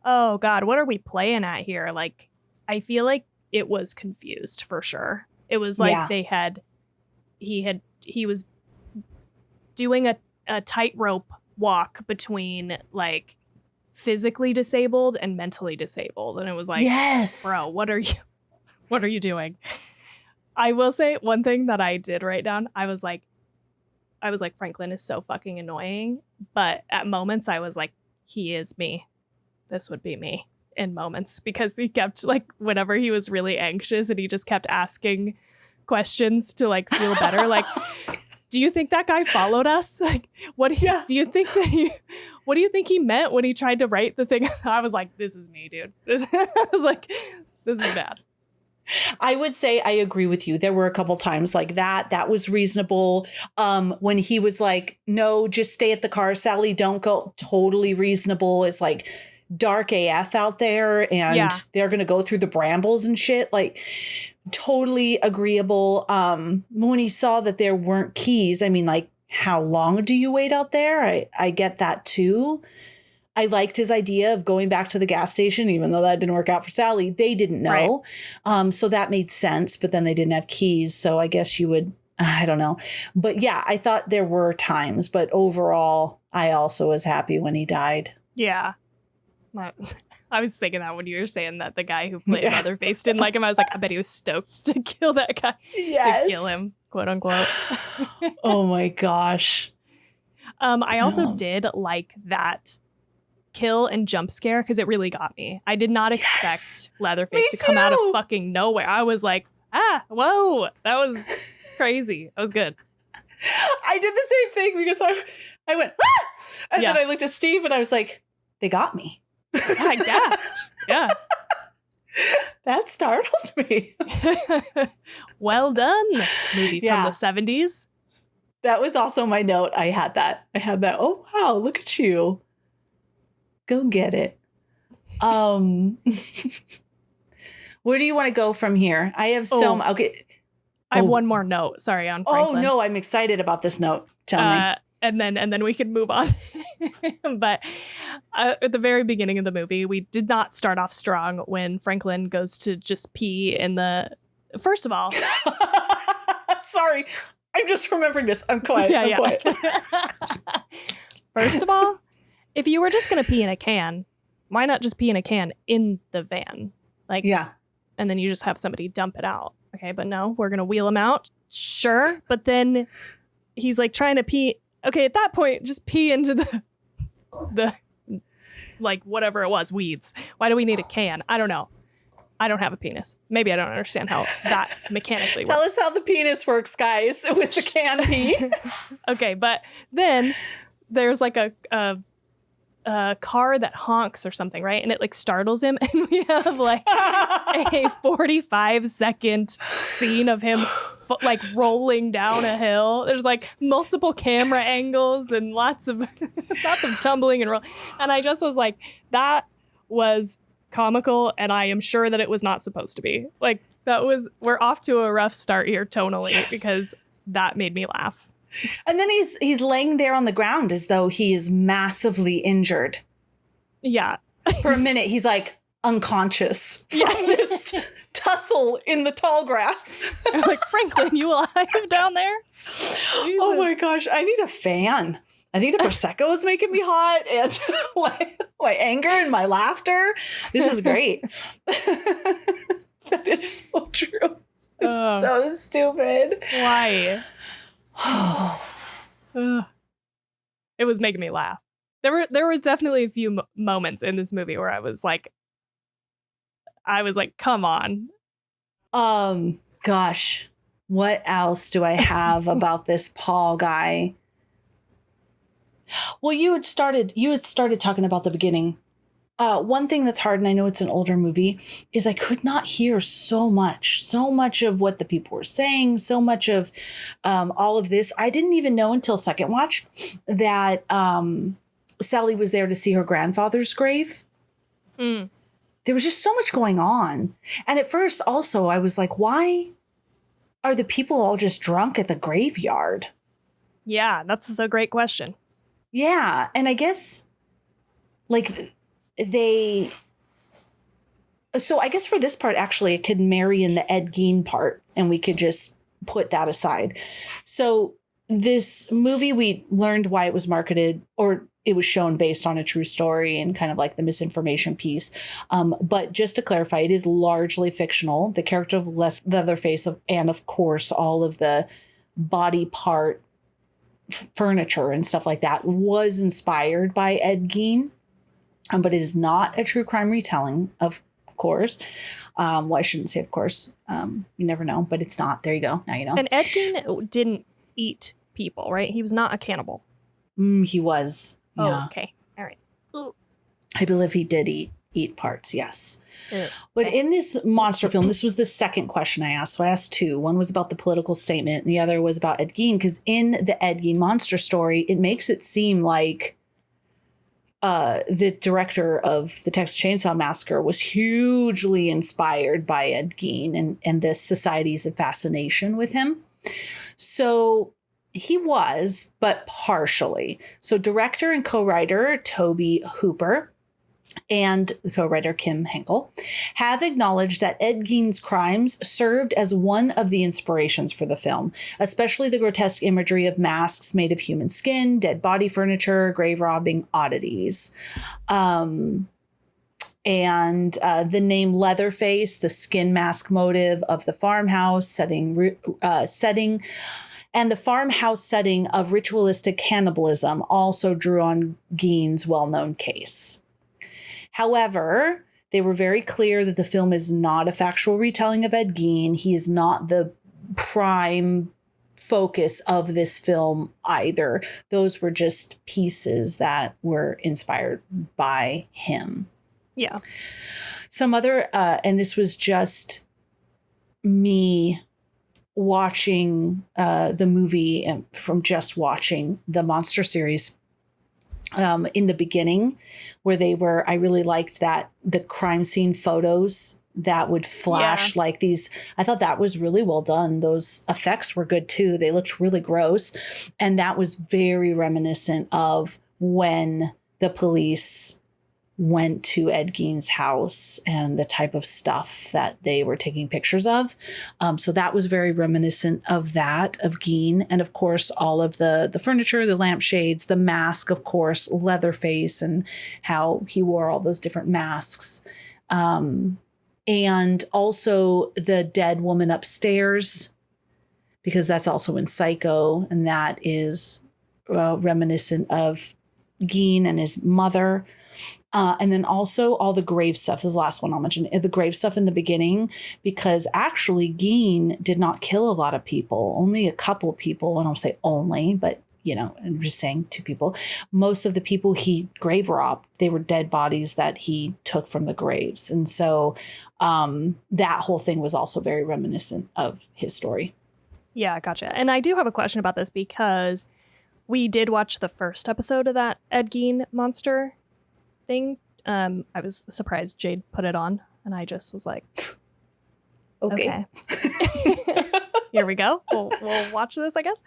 oh God, what are we playing at here? Like, I feel like it was confused for sure. It was like he was doing a tightrope walk between like physically disabled and mentally disabled. And it was like, yes, bro, what are you doing? I will say one thing that I did write down. I was like, Franklin is so fucking annoying. But at moments I was like, he is me. This would be me in moments, because he kept like, whenever he was really anxious and he just kept asking questions to like feel better. Like, do you think that guy followed us? Like, do you think he meant when he tried to write the thing? I was like, this is me, dude. I was like, this is bad. I would say I agree with you. There were a couple times like that. That was reasonable. When he was like, no, just stay at the car, Sally, don't go. Totally reasonable. It's like dark AF out there and they're going to go through the brambles and shit. Like, totally agreeable. When he saw that there weren't keys, I mean, like, how long do you wait out there? I get that too. I liked his idea of going back to the gas station, even though that didn't work out for Sally. They didn't know. Right. So that made sense, but then they didn't have keys. So I guess you would, I don't know. But yeah, I thought there were times, but overall, I also was happy when he died. Yeah. I was thinking that when you were saying that the guy who played Leatherface didn't like him, I was like, I bet he was stoked to kill that guy. Yes. To kill him, quote unquote. Oh my gosh. I also did like that kill and jump scare because it really got me. I did not expect Leatherface to come out of fucking nowhere. I was like, whoa, that was crazy. That was good. I did the same thing because I went, and then I looked at Steve and I was like, they got me. I gasped. Yeah. That startled me. Well done, movie from the 70s. That was also my note. I had that. Oh, wow. Look at you. Go get it. Where do you want to go from here? I have okay. I have one more note. Sorry, on Franklin. Oh, no. I'm excited about this note. Tell me. And then we can move on. But at the very beginning of the movie, we did not start off strong when Franklin goes to just pee in the... First of all... Sorry. I'm just remembering this. I'm quiet. I'm quiet. First of all, if you were just going to pee in a can, why not just pee in a can in the van? Like, yeah. And then you just have somebody dump it out. Okay, but no, we're going to wheel him out. Sure. But then he's like trying to pee. Okay, at that point, just pee into the like whatever it was, weeds. Why do we need a can? I don't know. I don't have a penis. Maybe I don't understand how that mechanically works. Tell us how the penis works, guys, with the can pee. Okay, but then there's like a car that honks or something, right? And it like startles him, and we have like a 45-second scene of him like rolling down a hill. There's like multiple camera angles and lots of tumbling and roll. And I just was like, that was comical, and I am sure that it was not supposed to be. Like, we're off to a rough start here tonally, because that made me laugh. And then he's laying there on the ground as though he is massively injured. Yeah. For a minute, he's like unconscious from this tussle in the tall grass. I'm like, Franklin, you alive down there? Jesus. Oh my gosh, I need a fan. I think the Prosecco is making me hot, and my anger and my laughter. This is great. That is so true. So stupid. Why? It was making me laugh. There were definitely a few moments in this movie where I was like, come on. Gosh, what else do I have about this Paul guy? Well, you had started talking about the beginning. One thing that's hard, and I know it's an older movie, is I could not hear so much of what the people were saying, so much of all of this. I didn't even know until second watch that Sally was there to see her grandfather's grave. There was just so much going on. And at first also I was like, why are the people all just drunk at the graveyard? Yeah, that's a great question. Yeah. And I guess like so I guess for this part, actually, it could marry in the Ed Gein part, and we could just put that aside. So this movie, we learned why it was marketed, or it was shown based on a true story and kind of like the misinformation piece. But just to clarify, it is largely fictional. The character of Leatherface and of course, all of the body part furniture and stuff like that was inspired by Ed Gein. But it is not a true crime retelling, of course. Well, I shouldn't say of course. You never know, but it's not. There you go. Now you know. And Ed Gein didn't eat people, right? He was not a cannibal. He was. Yeah. Oh, okay. All right. Ooh. I believe he did eat parts, yes. Okay. But in this monster film, this was the second question I asked. So I asked two. One was about the political statement, and the other was about Ed Gein, because in the Ed Gein monster story, it makes it seem like the director of the Texas Chainsaw Massacre was hugely inspired by Ed Gein and the society's fascination with him. So He was, but partially. So director and co-writer Toby Hooper and the co-writer Kim Henkel have acknowledged that Ed Gein's crimes served as one of the inspirations for the film, especially the grotesque imagery of masks made of human skin, dead body furniture, grave robbing oddities. And the name Leatherface, the skin mask motive of the farmhouse setting, and the farmhouse setting of ritualistic cannibalism also drew on Gein's well-known case. However, they were very clear that the film is not a factual retelling of Ed Gein. He is not the prime focus of this film either. Those were just pieces that were inspired by him. Yeah. Some other, and this was just me watching the movie from just watching the Monster series. In the beginning, where I really liked that the crime scene photos that would flash like these. I thought that was really well done. Those effects were good too. They looked really gross. And that was very reminiscent of when the police went to Ed Gein's house and the type of stuff that they were taking pictures of. So that was very reminiscent of that, of Gein. And of course, all of the furniture, the lampshades, the mask, of course, Leatherface, and how he wore all those different masks. And also the dead woman upstairs, because that's also in Psycho. And that is reminiscent of Gein and his mother. And then also all the grave stuff is the last one I'll mention. The grave stuff in the beginning, because actually Gein did not kill a lot of people, only a couple of people. And I'll say only, but I'm just saying 2 people. Most of the people he grave robbed, they were dead bodies that he took from the graves. And so that whole thing was also very reminiscent of his story. Yeah, gotcha. And I do have a question about this because we did watch the first episode of that Ed Gein monster thing. I was surprised Jade put it on, and I just was like, okay. Here we go. We'll watch this, I guess.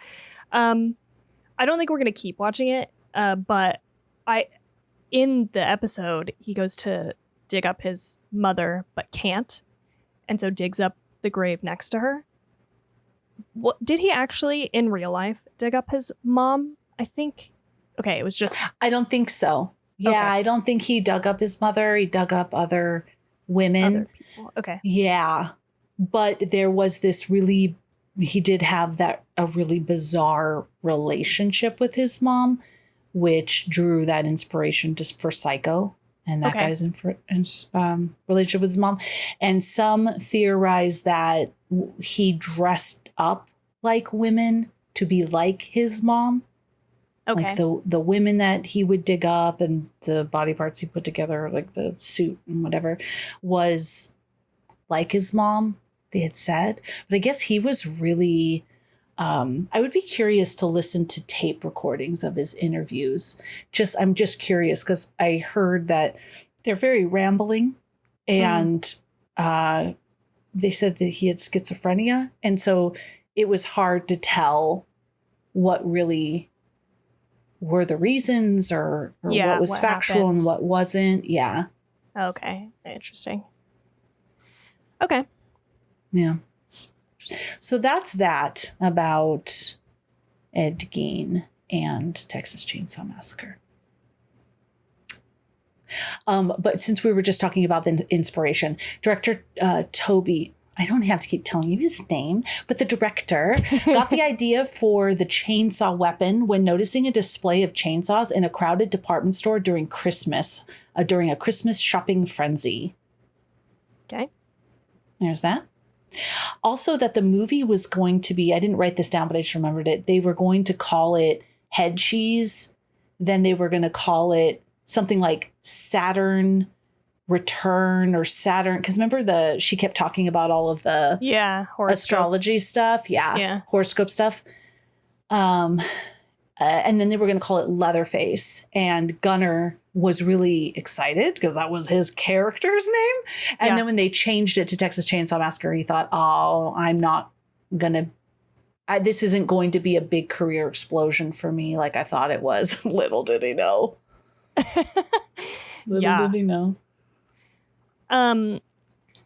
I don't think we're gonna keep watching it, but in the episode he goes to dig up his mother but can't, and so digs up the grave next to her. What did he actually in real life dig up his mom? I think it was just I don't think so. Yeah, okay. I don't think he dug up his mother. He dug up other women. Other people. Okay. Yeah. But there was this he did have a really bizarre relationship with his mom, which drew that inspiration just for Psycho and that guy's relationship with his mom. And some theorize that he dressed up like women to be like his mom. Okay. Like the women that he would dig up and the body parts he put together, like the suit and whatever, was like his mom, they had said. But I guess he was really, I would be curious to listen to tape recordings of his interviews. I'm just curious because I heard that they're very rambling and they said that he had schizophrenia. And so it was hard to tell what really were the reasons or what was factual happened and what wasn't. Yeah. Okay. Interesting. Okay. Yeah. So that's that about Ed Gein and Texas Chainsaw Massacre. But since we were just talking about the inspiration, director Toby, I don't have to keep telling you his name, but the director got the idea for the chainsaw weapon when noticing a display of chainsaws in a crowded department store during Christmas, during a Christmas shopping frenzy. Okay. There's that. Also that the movie was going to be, I didn't write this down, but I just remembered it. They were going to call it Head Cheese. Then they were going to call it something like Saturn Return or Saturn, because remember she kept talking about all of the astrology stuff, horoscope stuff, and then they were going to call it Leatherface, and Gunnar was really excited because that was his character's name, and then when they changed it to Texas Chainsaw Massacre, he thought, oh, I'm not gonna this isn't going to be a big career explosion for me like I thought it was. Little did he know. Little did he know.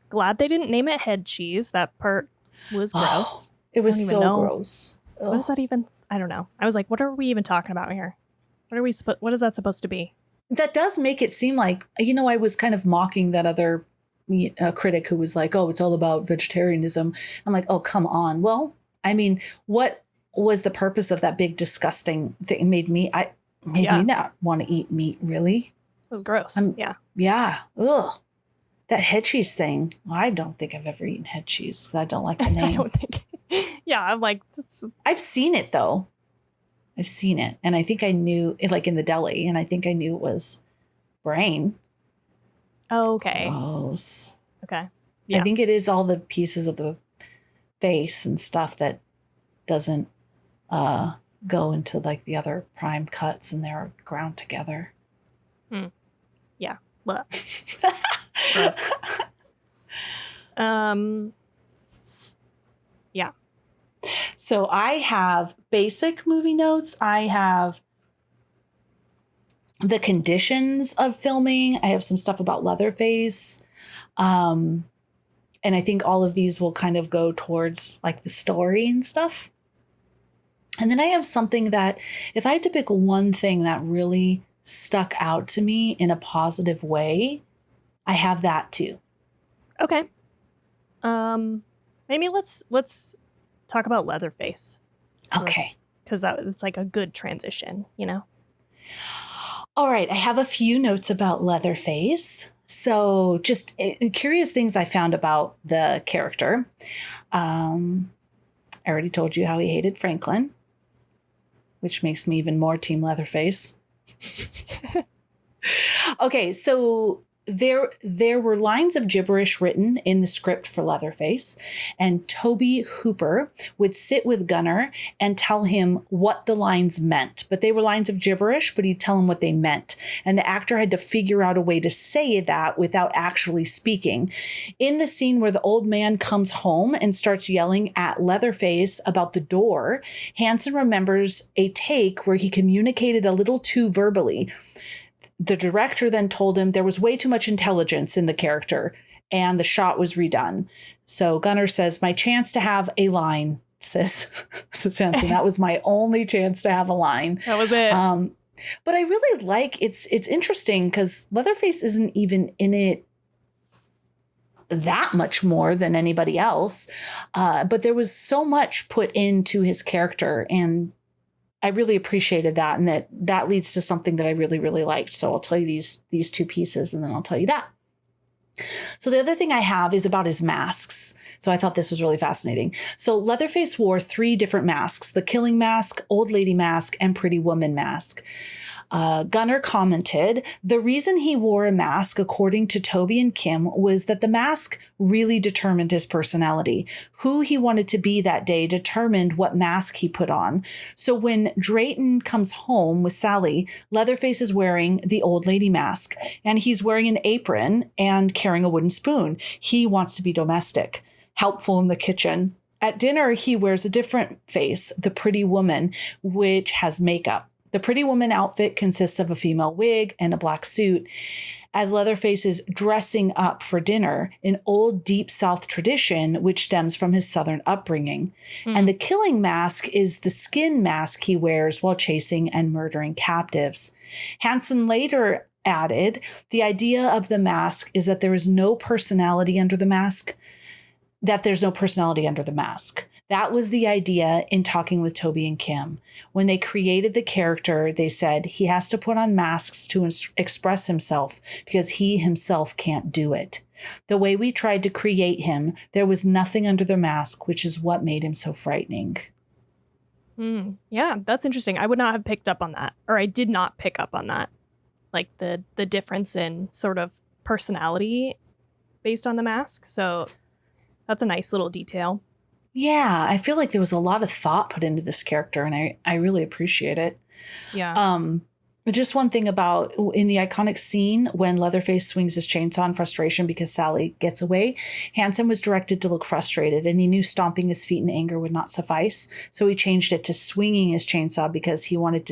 Glad they didn't name it head cheese. That part was gross. It was so gross. Ugh. What is that even? I don't know. I was like, what are we even talking about here? What is that supposed to be? That does make it seem like, I was kind of mocking that other critic who was like, oh, it's all about vegetarianism. I'm like, oh, come on. Well, I mean, what was the purpose of that big disgusting thing? It made me not want to eat meat, really. It was gross. Yeah. Ugh. That head cheese thing. I don't think I've ever eaten head cheese. I don't like the name. I don't think. Yeah, I'm like, I've seen it though. I've seen it, and I think I knew it, like in the deli, and I think I knew it was brain. Oh, okay. Gross. Okay. Yeah. I think it is all the pieces of the face and stuff that doesn't go into like the other prime cuts, and they're ground together. Yeah. Well. Gross. Yeah. So I have basic movie notes. I have the conditions of filming. I have some stuff about Leatherface. And I think all of these will kind of go towards like the story and stuff. And then I have something that if I had to pick one thing that really stuck out to me in a positive way, I have that too. Okay. Maybe let's talk about Leatherface. Okay. Because it's like a good transition, All right. I have a few notes about Leatherface. So just curious things I found about the character. I already told you how he hated Franklin, which makes me even more Team Leatherface. Okay, so there were lines of gibberish written in the script for Leatherface, and Toby Hooper would sit with Gunnar and tell him what the lines meant. But they were lines of gibberish, but he'd tell him what they meant. And the actor had to figure out a way to say that without actually speaking. In the scene where the old man comes home and starts yelling at Leatherface about the door, Hansen remembers a take where he communicated a little too verbally. The director then told him there was way too much intelligence in the character, and the shot was redone. So Gunnar says, my chance to have a line, says Hansen. That was my only chance to have a line. That was it. But I really like, it's interesting because Leatherface isn't even in it that much more than anybody else. But there was so much put into his character, and I really appreciated that, and that leads to something that I really, really liked. So I'll tell you these two pieces, and then I'll tell you that. So the other thing I have is about his masks. So I thought this was really fascinating. So Leatherface wore 3 different masks: the killing mask, old lady mask, and pretty woman mask. Gunnar commented, the reason he wore a mask, according to Toby and Kim, was that the mask really determined his personality. Who he wanted to be that day determined what mask he put on. So when Drayton comes home with Sally, Leatherface is wearing the old lady mask, and he's wearing an apron and carrying a wooden spoon. He wants to be domestic, helpful in the kitchen. At dinner, he wears a different face, the pretty woman, which has makeup. The pretty woman outfit consists of a female wig and a black suit, as Leatherface is dressing up for dinner, an old Deep South tradition which stems from his Southern upbringing. And the killing mask is the skin mask he wears while chasing and murdering captives. Hansen later added, the idea of the mask is that there is no personality under the mask, that there's no personality under the mask. That was the idea in talking with Toby and Kim. When they created the character, they said he has to put on masks to express himself because he himself can't do it. The way we tried to create him, there was nothing under the mask, which is what made him so frightening. Yeah, that's interesting. I would not have picked up on that, or I did not pick up on that. Like the difference in sort of personality based on the mask. So that's a nice little detail. Yeah, I feel like there was a lot of thought put into this character, and I really appreciate it. Yeah. Just one thing about in the iconic scene when Leatherface swings his chainsaw in frustration because Sally gets away, Hansen was directed to look frustrated, and he knew stomping his feet in anger would not suffice. So he changed it to swinging his chainsaw because he wanted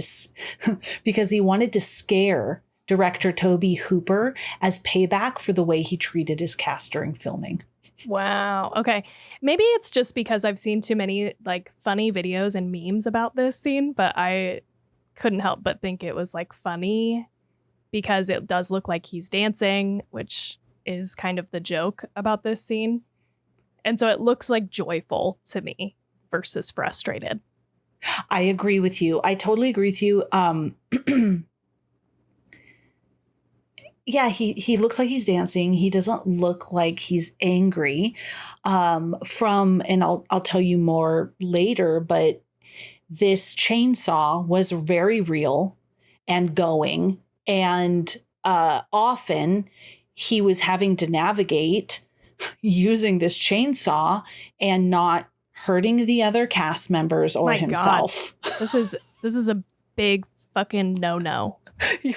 to scare director Toby Hooper as payback for the way he treated his cast during filming. Wow. Okay. Maybe it's just because I've seen too many like funny videos and memes about this scene, but I couldn't help but think it was like funny because it does look like he's dancing, which is kind of the joke about this scene. And so it looks like joyful to me versus frustrated. I agree with you. I totally agree with you. Yeah, he looks like he's dancing. He doesn't look like he's angry. And I'll tell you more later, but this chainsaw was very real and going, and often he was having to navigate using this chainsaw and not hurting the other cast members or himself. God. This is a big fucking no.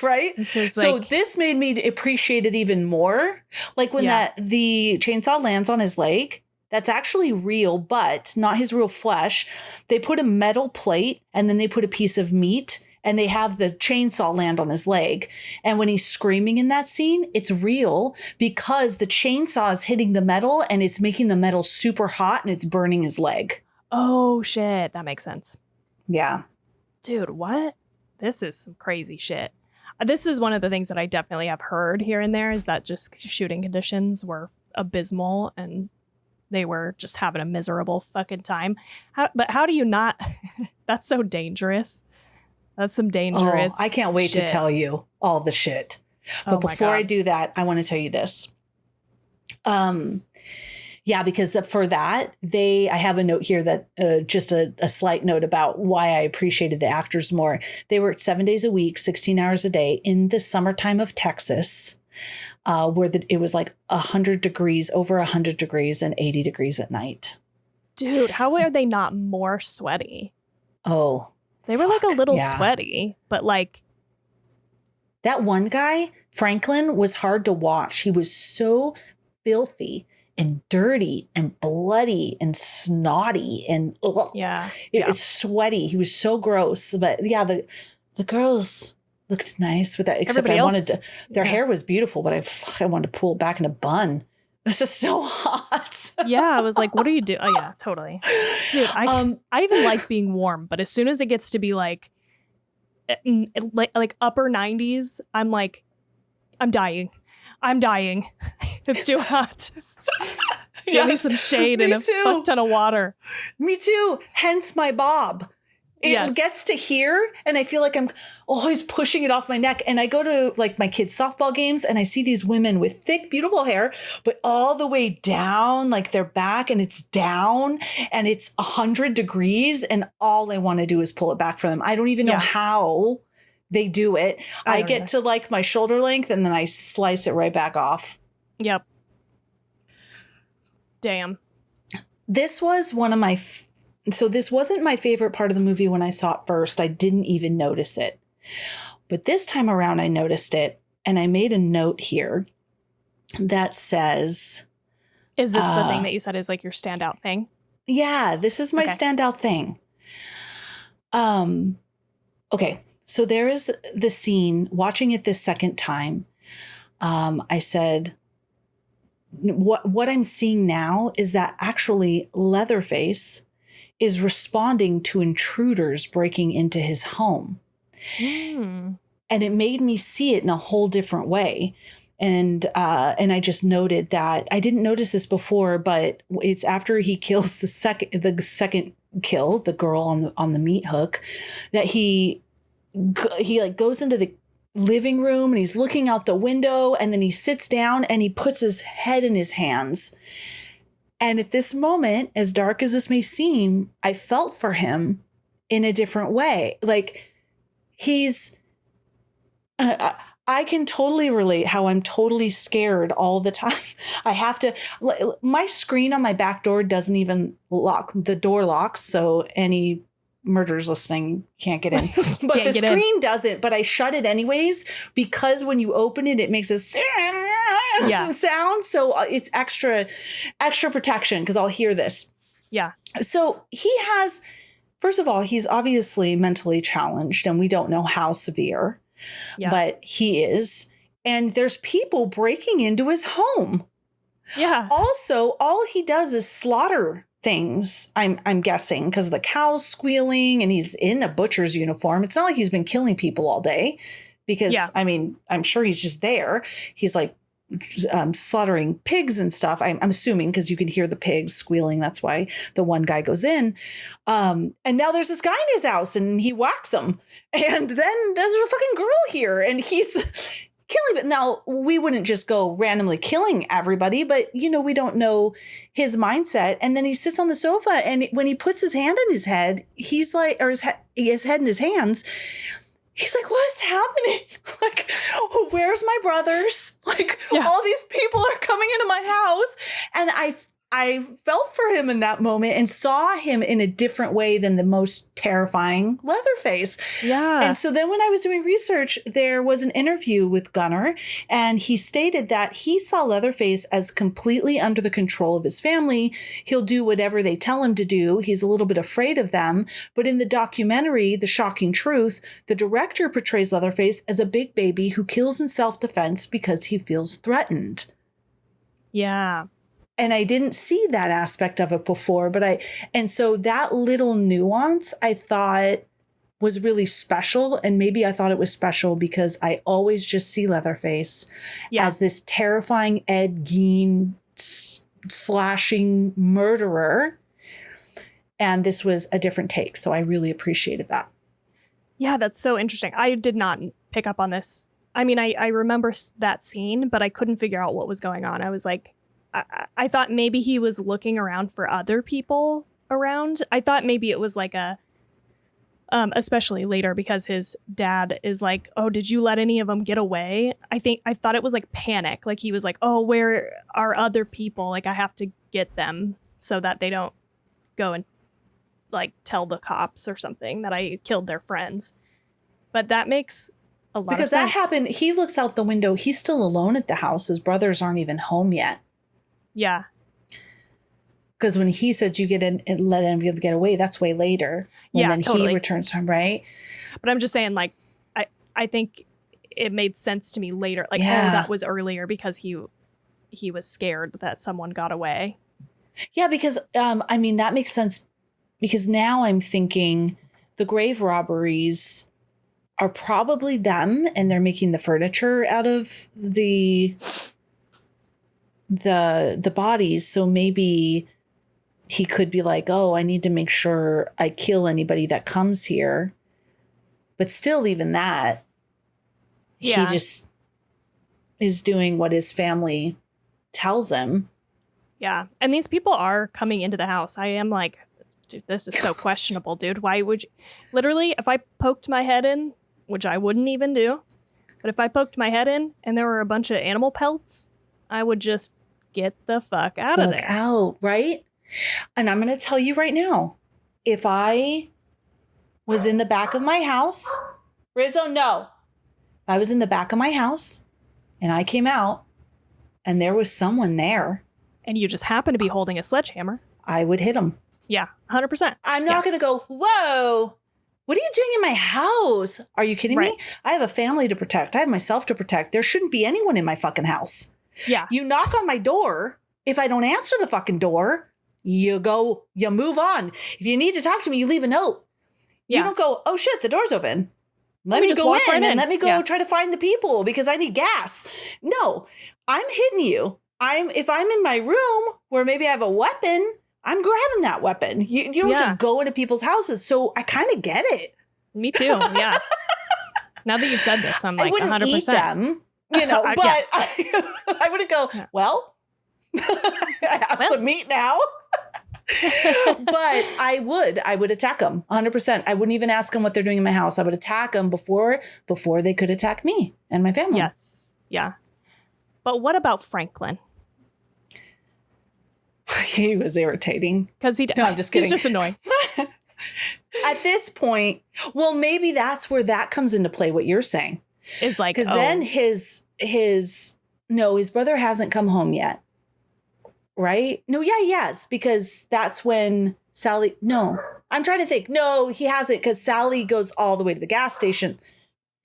Right? So this made me appreciate it even more. Like when the chainsaw lands on his leg, that's actually real, but not his real flesh. They put a metal plate and then they put a piece of meat and they have the chainsaw land on his leg. And when he's screaming in that scene, it's real because the chainsaw is hitting the metal and it's making the metal super hot and it's burning his leg. Oh, shit. That makes sense. Yeah. Dude, what? This is some crazy shit. This is one of the things that I definitely have heard here and there is that just shooting conditions were abysmal and they were just having a miserable fucking time. But how do you not? That's so dangerous. That's some dangerous I can't wait shit to tell you all the shit. But before I do that, I want to tell you this. Yeah, because for that, I have a note here that just a slight note about why I appreciated the actors more. They worked 7 days a week, 16 hours a day in the summertime of Texas, where it was like 100 degrees, over 100 degrees and 80 degrees at night. Dude, how are they not more sweaty? Oh, they were like a little sweaty, but like. That one guy, Franklin, was hard to watch. He was so filthy and dirty and bloody and snotty and it's sweaty. He was so gross. But yeah, the girls looked nice with that. Except their hair was beautiful, but I wanted to pull it back in a bun. It was just so hot. Yeah, I was like, what are you doing? Oh yeah, totally. Dude, I even like being warm, but as soon as it gets to be like upper 90s, I'm like, I'm dying. It's too hot. Give me some shade and a fuck ton of water. Me too. Hence my bob. It gets to here and I feel like I'm always pushing it off my neck. And I go to like my kids' softball games and I see these women with thick, beautiful hair, but all the way down, like their back, and it's down and it's 100 degrees. And all I want to do is pull it back for them. I don't even know how they do it. I get to like my shoulder length and then I slice it right back off. Yep. Damn. This was one of my... So this wasn't my favorite part of the movie when I saw it first. I didn't even notice it. But this time around, I noticed it. And I made a note here that says... Is this the thing that you said is like your standout thing? Yeah, this is my standout thing. Okay, so there is the scene, watching it this second time, I said... What I'm seeing now is that actually Leatherface is responding to intruders breaking into his home. And it made me see it in a whole different way. And I just noted that I didn't notice this before, but it's after he kills the second kill, the girl on the meat hook, that he like goes into the living room and he's looking out the window and then he sits down and he puts his head in his hands. And at this moment, as dark as this may seem, I felt for him in a different way. Like he's, I can totally relate how I'm totally scared all the time. I have to, my screen on my back door doesn't even lock. The door locks. So any murderers listening can't get in. But Can't the get in. screen doesn't, but I shut it anyways because when you open it, it makes a sound. So it's extra protection because I'll hear this. Yeah. So he has, first of all, he's obviously mentally challenged and we don't know how severe, but he is. And there's people breaking into his home. Yeah. Also, all he does is slaughter things, I'm guessing, because of the cows squealing and he's in a butcher's uniform. It's not like he's been killing people all day because, I mean, I'm sure he's just there. He's like slaughtering pigs and stuff. I'm assuming because you can hear the pigs squealing. That's why the one guy goes in. And now there's this guy in his house and he whacks him. And then there's a fucking girl here and he's killing it. Now, we wouldn't just go randomly killing everybody, but, you know, we don't know his mindset. And then he sits on the sofa and when he puts his hand in his head, he's like, or his head in his hands, he's like, what's happening? Like, where's my brothers? Like, all these people are coming into my house. And I felt for him in that moment and saw him in a different way than the most terrifying Leatherface. Yeah. And so then when I was doing research, there was an interview with Gunnar, and he stated that he saw Leatherface as completely under the control of his family. He'll do whatever they tell him to do. He's a little bit afraid of them. But in the documentary, The Shocking Truth, the director portrays Leatherface as a big baby who kills in self-defense because he feels threatened. Yeah. And I didn't see that aspect of it before, and so that little nuance I thought was really special. And maybe I thought it was special because I always just see Leatherface as this terrifying Ed Gein slashing murderer. And this was a different take. So I really appreciated that. Yeah, that's so interesting. I did not pick up on this. I mean, I remember that scene, but I couldn't figure out what was going on. I was like, I thought maybe he was looking around for other people around. I thought maybe it was like especially later because his dad is like, oh, did you let any of them get away? I thought it was like panic. Like he was like, oh, where are other people? Like I have to get them so that they don't go and like tell the cops or something that I killed their friends. But that makes a lot of sense. Because that happened. He looks out the window. He's still alone at the house. His brothers aren't even home yet. Yeah. Because when he said you get in and let them get away, that's way later. When then totally. He returns home, right? But I'm just saying, like, I think it made sense to me later. Like, oh, that was earlier because he was scared that someone got away. Yeah, because I mean that makes sense because now I'm thinking the grave robberies are probably them, and they're making the furniture out of the bodies. So maybe he could be like, oh, I need to make sure I kill anybody that comes here. But still, even that, he just is doing what his family tells him. Yeah. And these people are coming into the house. I am like, dude, this is so questionable, dude. Why would you? Literally, if I poked my head in, which I wouldn't even do, but if I poked my head in and there were a bunch of animal pelts, I would just get the fuck out of there. Out, right? And I'm going to tell you right now, if I was in the back of my house, Rizzo, no. If I was in the back of my house and I came out and there was someone there. And you just happen to be holding a sledgehammer. I would hit him. Yeah, 100%. I'm not going to go, whoa, what are you doing in my house? Are you kidding me? I have a family to protect. I have myself to protect. There shouldn't be anyone in my fucking house. Yeah. You knock on my door. If I don't answer the fucking door, you move on. If you need to talk to me, you leave a note. Yeah. You don't go, oh shit, the door's open. Let me go in and let me go try to find the people because I need gas. No, I'm hitting you. If I'm in my room where maybe I have a weapon, I'm grabbing that weapon. You don't just go into people's houses. So I kind of get it. Me tue. Yeah. Now that you've said this, I'm like 100%. Eat them, but I wouldn't go, well, I have some meat now. But I would attack them 100%. I wouldn't even ask them what they're doing in my house. I would attack them before they could attack me and my family. Yes. Yeah. But what about Franklin? He was irritating. Because no, I'm just kidding. He's just annoying. At this point, well, maybe that's where that comes into play, what you're saying. Is like, Because then his brother hasn't come home yet. Right? No, yeah, he has. Because that's when Sally, no, I'm trying to think. No, he hasn't, because Sally goes all the way to the gas station.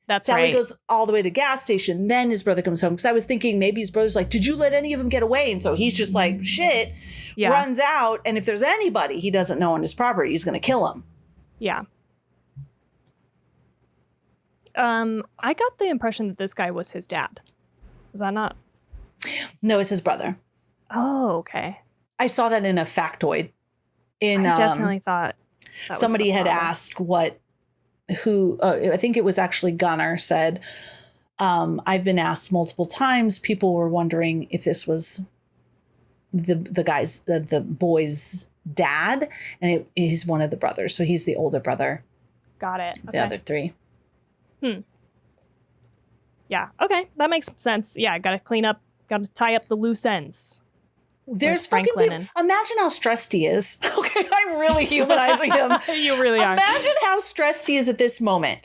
That's Sally right. goes all the way to the gas station. Then his brother comes home. Because I was thinking maybe his brother's like, did you let any of them get away? And so he's just like, shit, runs out. And if there's anybody he doesn't know on his property, he's going to kill him. Yeah. I got the impression that this guy was his dad. Is that not? No, it's his brother. Oh, okay. I saw that in a factoid. I definitely thought that somebody was had asked who I think it was actually Gunnar said, I've been asked multiple times. People were wondering if this was the boy's dad, and he's one of the brothers. So he's the older brother. Got it. The other three. Yeah. Okay. That makes sense. Yeah. Got to tie up the loose ends. There's fucking imagine how stressed he is. Okay, I'm really humanizing him. You really are. Imagine how stressed he is at this moment.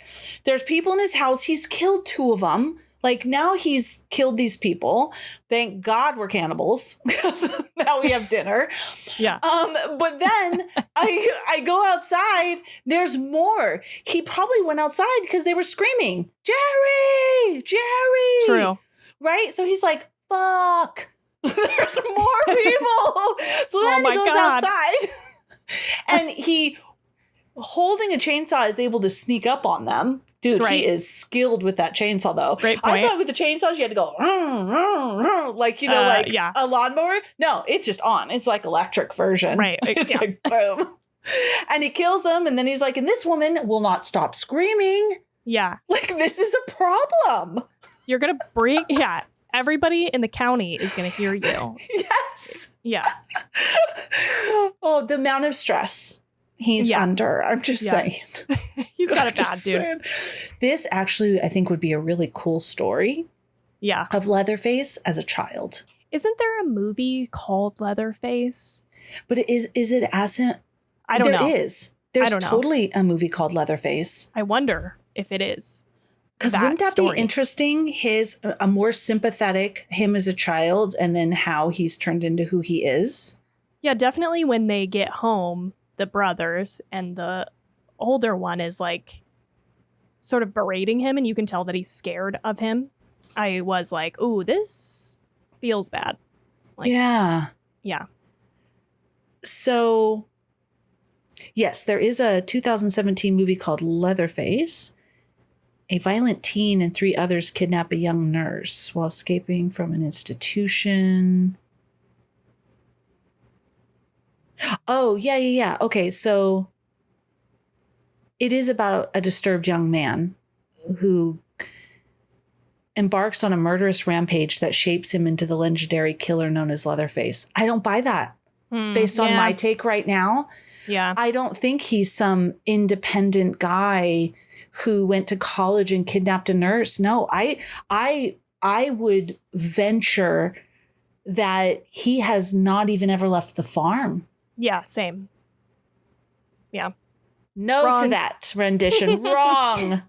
There's people in his house. He's killed 2 of them. Like, now he's killed these people. Thank God we're cannibals, because now we have dinner. Yeah. But then I go outside. There's more. He probably went outside because they were screaming, Jerry, Jerry. True. Right? So he's like, fuck. There's more people. So then he goes outside, and he, holding a chainsaw, is able to sneak up on them. Dude, He is skilled with that chainsaw, though. Great point. I thought with the chainsaws you had to go like, a lawnmower. No, it's just on. It's like electric version. Right. It's like boom. And he kills them, and then he's like, and this woman will not stop screaming. Yeah. Like, this is a problem. You're gonna bring everybody in the county is going to hear you. Yes. Yeah. Oh, the amount of stress he's under. I'm just saying. He's got it bad, dude. This actually, I think, would be a really cool story. Yeah. Of Leatherface as a child. Isn't there a movie called Leatherface? But is it as a... I don't know. There is. There's totally a movie called Leatherface. I wonder if it is. Because wouldn't that be interesting? A more sympathetic him as a child, and then how he's turned into who he is. Yeah, definitely. When they get home, the brothers, and the older one is like sort of berating him, and you can tell that he's scared of him. I was like, "Ooh, this feels bad." Like, yeah. So, yes, there is a 2017 movie called Leatherface. A violent teen and 3 others kidnap a young nurse while escaping from an institution. Oh, yeah. Okay, so it is about a disturbed young man who embarks on a murderous rampage that shapes him into the legendary killer known as Leatherface. I don't buy that. Based on my take right now. Yeah. I don't think he's some independent guy who went to college and kidnapped a nurse. No, I would venture that he has not even ever left the farm. Yeah, same. Yeah. No Wrong. to that rendition. Wrong.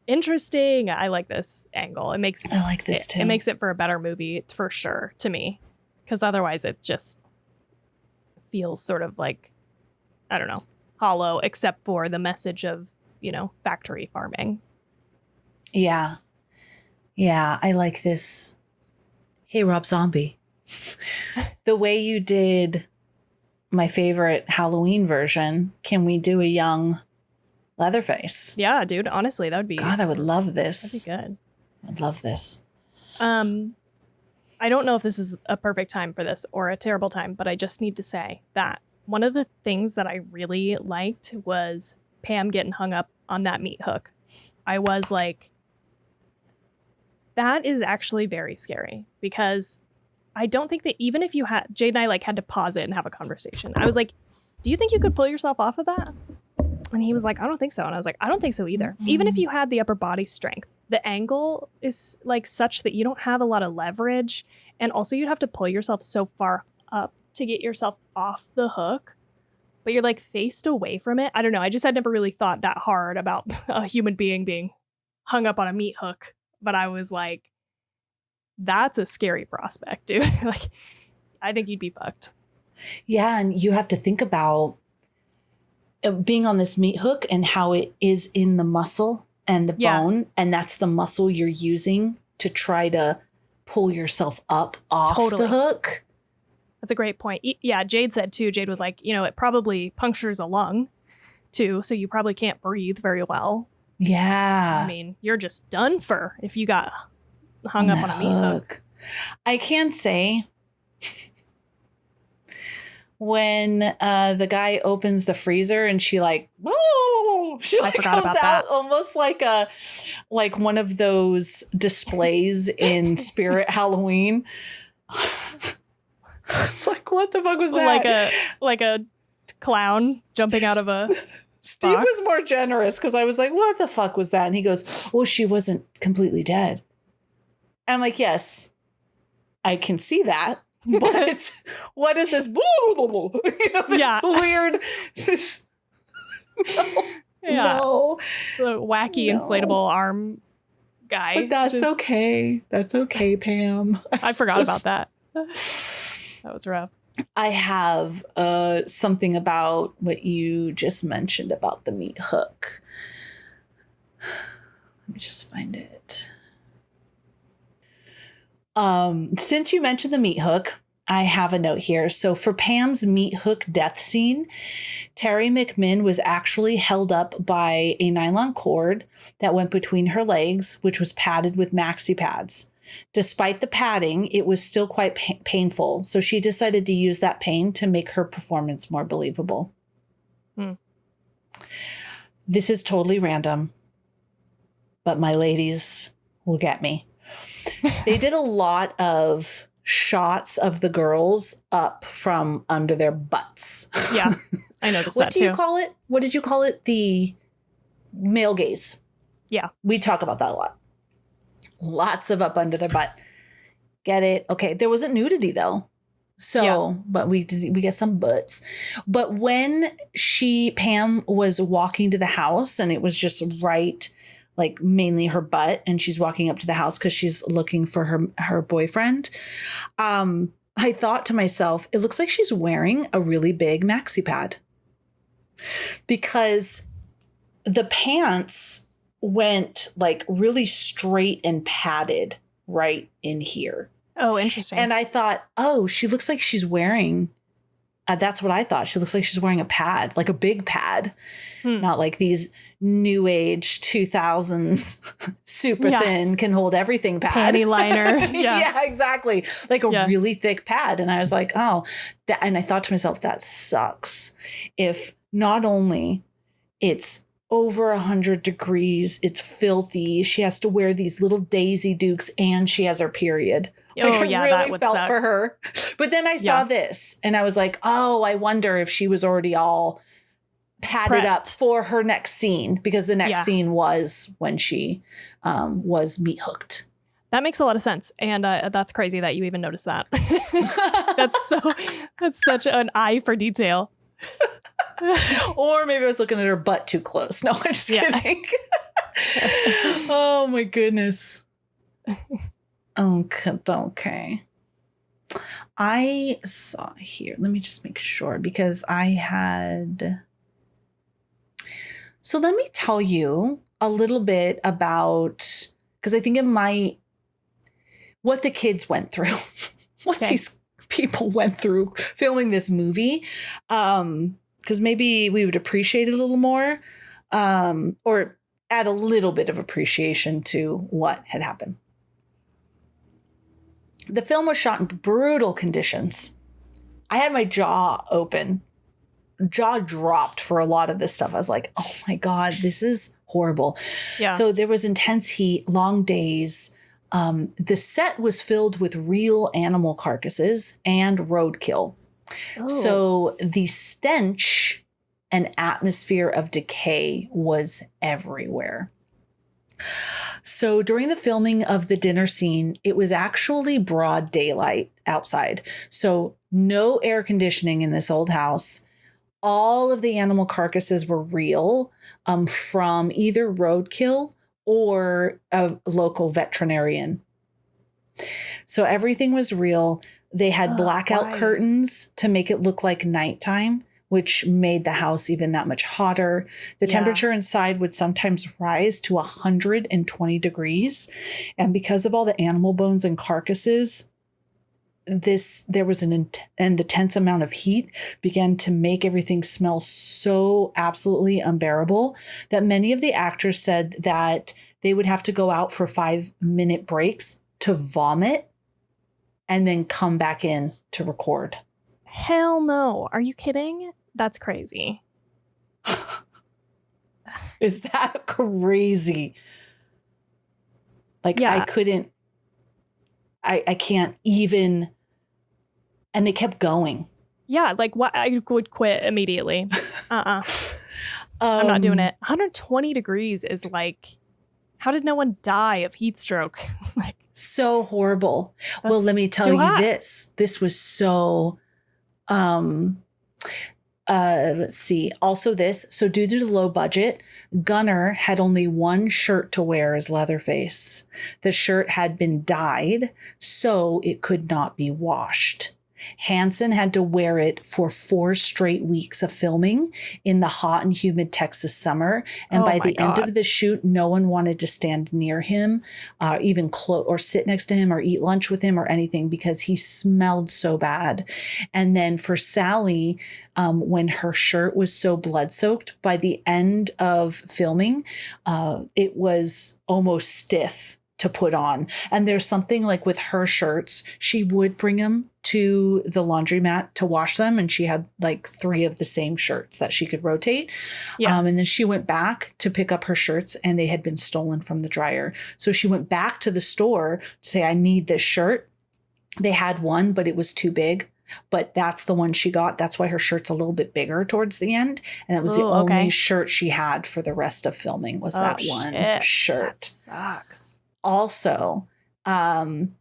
Interesting. I like this angle. I like this too. It makes it for a better movie for sure to me, because otherwise it just feels sort of like, I don't know, hollow, except for the message of, factory farming. Yeah. I like this. Hey, Rob Zombie, the way you did my favorite Halloween version, can we do a young Leatherface? Yeah, dude. Honestly, that would be... God, I would love this. That'd be good. I'd love this. I don't know if this is a perfect time for this or a terrible time, but I just need to say that one of the things that I really liked was Pam getting hung up on that meat hook. I was like, that is actually very scary, because I don't think that even if you had... Jade and I had to pause it and have a conversation. I was like, do you think you could pull yourself off of that? And he was like, I don't think so. And I was like, I don't think so either. Even if you had the upper body strength, the angle is such that you don't have a lot of leverage. And also you'd have to pull yourself so far up to get yourself off the hook, but you're like faced away from it. I don't know. I just had never really thought that hard about a human being hung up on a meat hook. But I was like, that's a scary prospect, dude. Like, I think you'd be fucked. Yeah. And you have to think about being on this meat hook and how it is in the muscle and the bone. And that's the muscle you're using to try to pull yourself up off the hook. That's a great point. Yeah, Jade said too. Jade was like, it probably punctures a lung too, so you probably can't breathe very well. Yeah. I mean, you're just done for if you got hung up on a meat hook. I can say when the guy opens the freezer and she like comes out almost like one of those displays in Spirit Halloween. It's like, what the fuck was that? Like a clown jumping out of a Steve box. was more generous because I was like, what the fuck was that? And he goes, oh, she wasn't completely dead. I'm like, yes, I can see that. But what is this? This weird. This. No. The wacky inflatable arm guy. But that's okay. That's okay, Pam. I forgot about that. That was rough. I have something about what you just mentioned about the meat hook. Let me just find it. Since you mentioned the meat hook, I have a note here. So for Pam's meat hook death scene, Terry McMinn was actually held up by a nylon cord that went between her legs, which was padded with maxi pads. Despite the padding, it was still quite painful. So she decided to use that pain to make her performance more believable. This is totally random, but my ladies will get me. They did a lot of shots of the girls up from under their butts. Yeah, I noticed that too. What do you call it? What did you call it? The male gaze. Yeah. We talk about that a lot. Lots of up under their butt. Get it? Okay. There wasn't nudity though. So, but we get some butts. But when Pam was walking to the house and it was just right, like mainly her butt, and she's walking up to the house because she's looking for her boyfriend. I thought to myself, it looks like she's wearing a really big maxi pad because the pants went like really straight and padded right in here. Oh, interesting. And I thought, oh, she looks like she's wearing, that's what I thought. She looks like she's wearing a pad, like a big pad, not like these new age 2000s super thin, can hold everything pad. Panty liner. Yeah, exactly. Like a really thick pad. And I was like, oh, and I thought to myself, that sucks. If not only it's over 100 degrees, it's filthy, she has to wear these little Daisy Dukes and she has her period. Oh, like, yeah, I really that would felt suck. for her. But then I saw this and I was like, oh, I wonder if she was already all padded up for her next scene, because the next scene was when she was meat hooked. That makes a lot of sense. And that's crazy that you even noticed that. That's such an eye for detail. Or maybe I was looking at her butt too close. No, I'm just kidding. Oh my goodness. Okay. I saw here. Let me just make sure because I had. So let me tell you a little bit about, because I think it might, what the kids went through, what these people went through filming this movie. Because maybe we would appreciate it a little more, or add a little bit of appreciation to what had happened. The film was shot in brutal conditions. I had my jaw dropped for a lot of this stuff. I was like, oh my God, this is horrible. Yeah. So there was intense heat, long days. The set was filled with real animal carcasses and roadkill. Oh. So the stench and atmosphere of decay was everywhere. So during the filming of the dinner scene, it was actually broad daylight outside. So no air conditioning in this old house. All of the animal carcasses were real, from either roadkill or a local veterinarian. So everything was real. They had blackout curtains to make it look like nighttime, which made the house even that much hotter. The temperature inside would sometimes rise to 120 degrees. And because of all the animal bones and carcasses, there was and the tense amount of heat began to make everything smell so absolutely unbearable that many of the actors said that they would have to go out for 5-minute breaks to vomit and then come back in to record. Hell no. Are you kidding? That's crazy. Is that crazy? Like, yeah. I can't even. And they kept going. Yeah, like what? I would quit immediately. I'm not doing it. 120 degrees is like, how did no one die of heat stroke? Like, so horrible. Well, let me tell you this. This was so let's see. Also this. So due to the low budget, Gunnar had only one shirt to wear as Leatherface. The shirt had been dyed, so it could not be washed. Hansen had to wear it for 4 straight weeks of filming in the hot and humid Texas summer. And by the end of the shoot, no one wanted to stand near him, even or sit next to him or eat lunch with him or anything, because he smelled so bad. And then for Sally, when her shirt was so blood soaked, by the end of filming, it was almost stiff to put on. And there's something like with her shirts, she would bring them to the laundromat to wash them, and she had like 3 of the same shirts that she could rotate. And then she went back to pick up her shirts and they had been stolen from the dryer. So she went back to the store to say, I need this shirt. They had one, but it was too big. But that's the one she got. That's why her shirt's a little bit bigger towards the end. And that was the only shirt she had for the rest of filming was that one shirt. That sucks. Also, one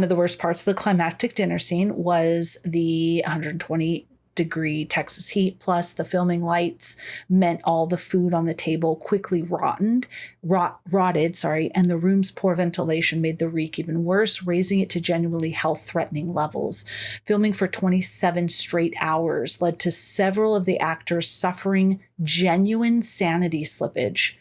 of the worst parts of the climactic dinner scene was the 120-degree Texas heat, plus the filming lights meant all the food on the table quickly rotted, and the room's poor ventilation made the reek even worse, raising it to genuinely health-threatening levels. Filming for 27 straight hours led to several of the actors suffering genuine sanity slippage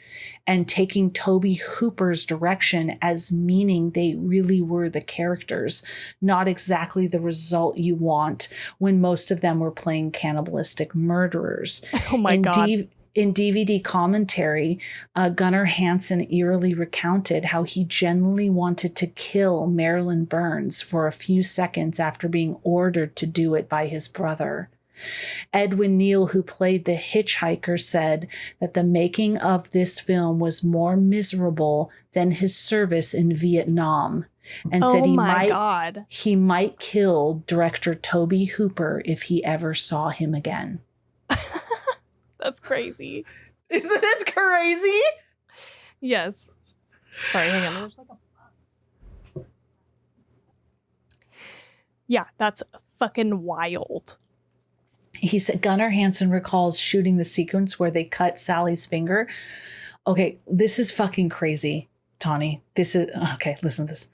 and taking Tobe Hooper's direction as meaning they really were the characters, not exactly the result you want when most of them were playing cannibalistic murderers. Oh my God. In DVD commentary, Gunnar Hansen eerily recounted how he genuinely wanted to kill Marilyn Burns for a few seconds after being ordered to do it by his brother. Edwin Neal, who played the hitchhiker, said that the making of this film was more miserable than his service in Vietnam, and said he might kill director Tobe Hooper if he ever saw him again. That's crazy. Isn't this crazy? Yes. Sorry, hang on. Yeah, that's fucking wild. He said Gunnar Hansen recalls shooting the sequence where they cut Sally's finger. Okay, this is fucking crazy, Tawny. Okay, listen to this.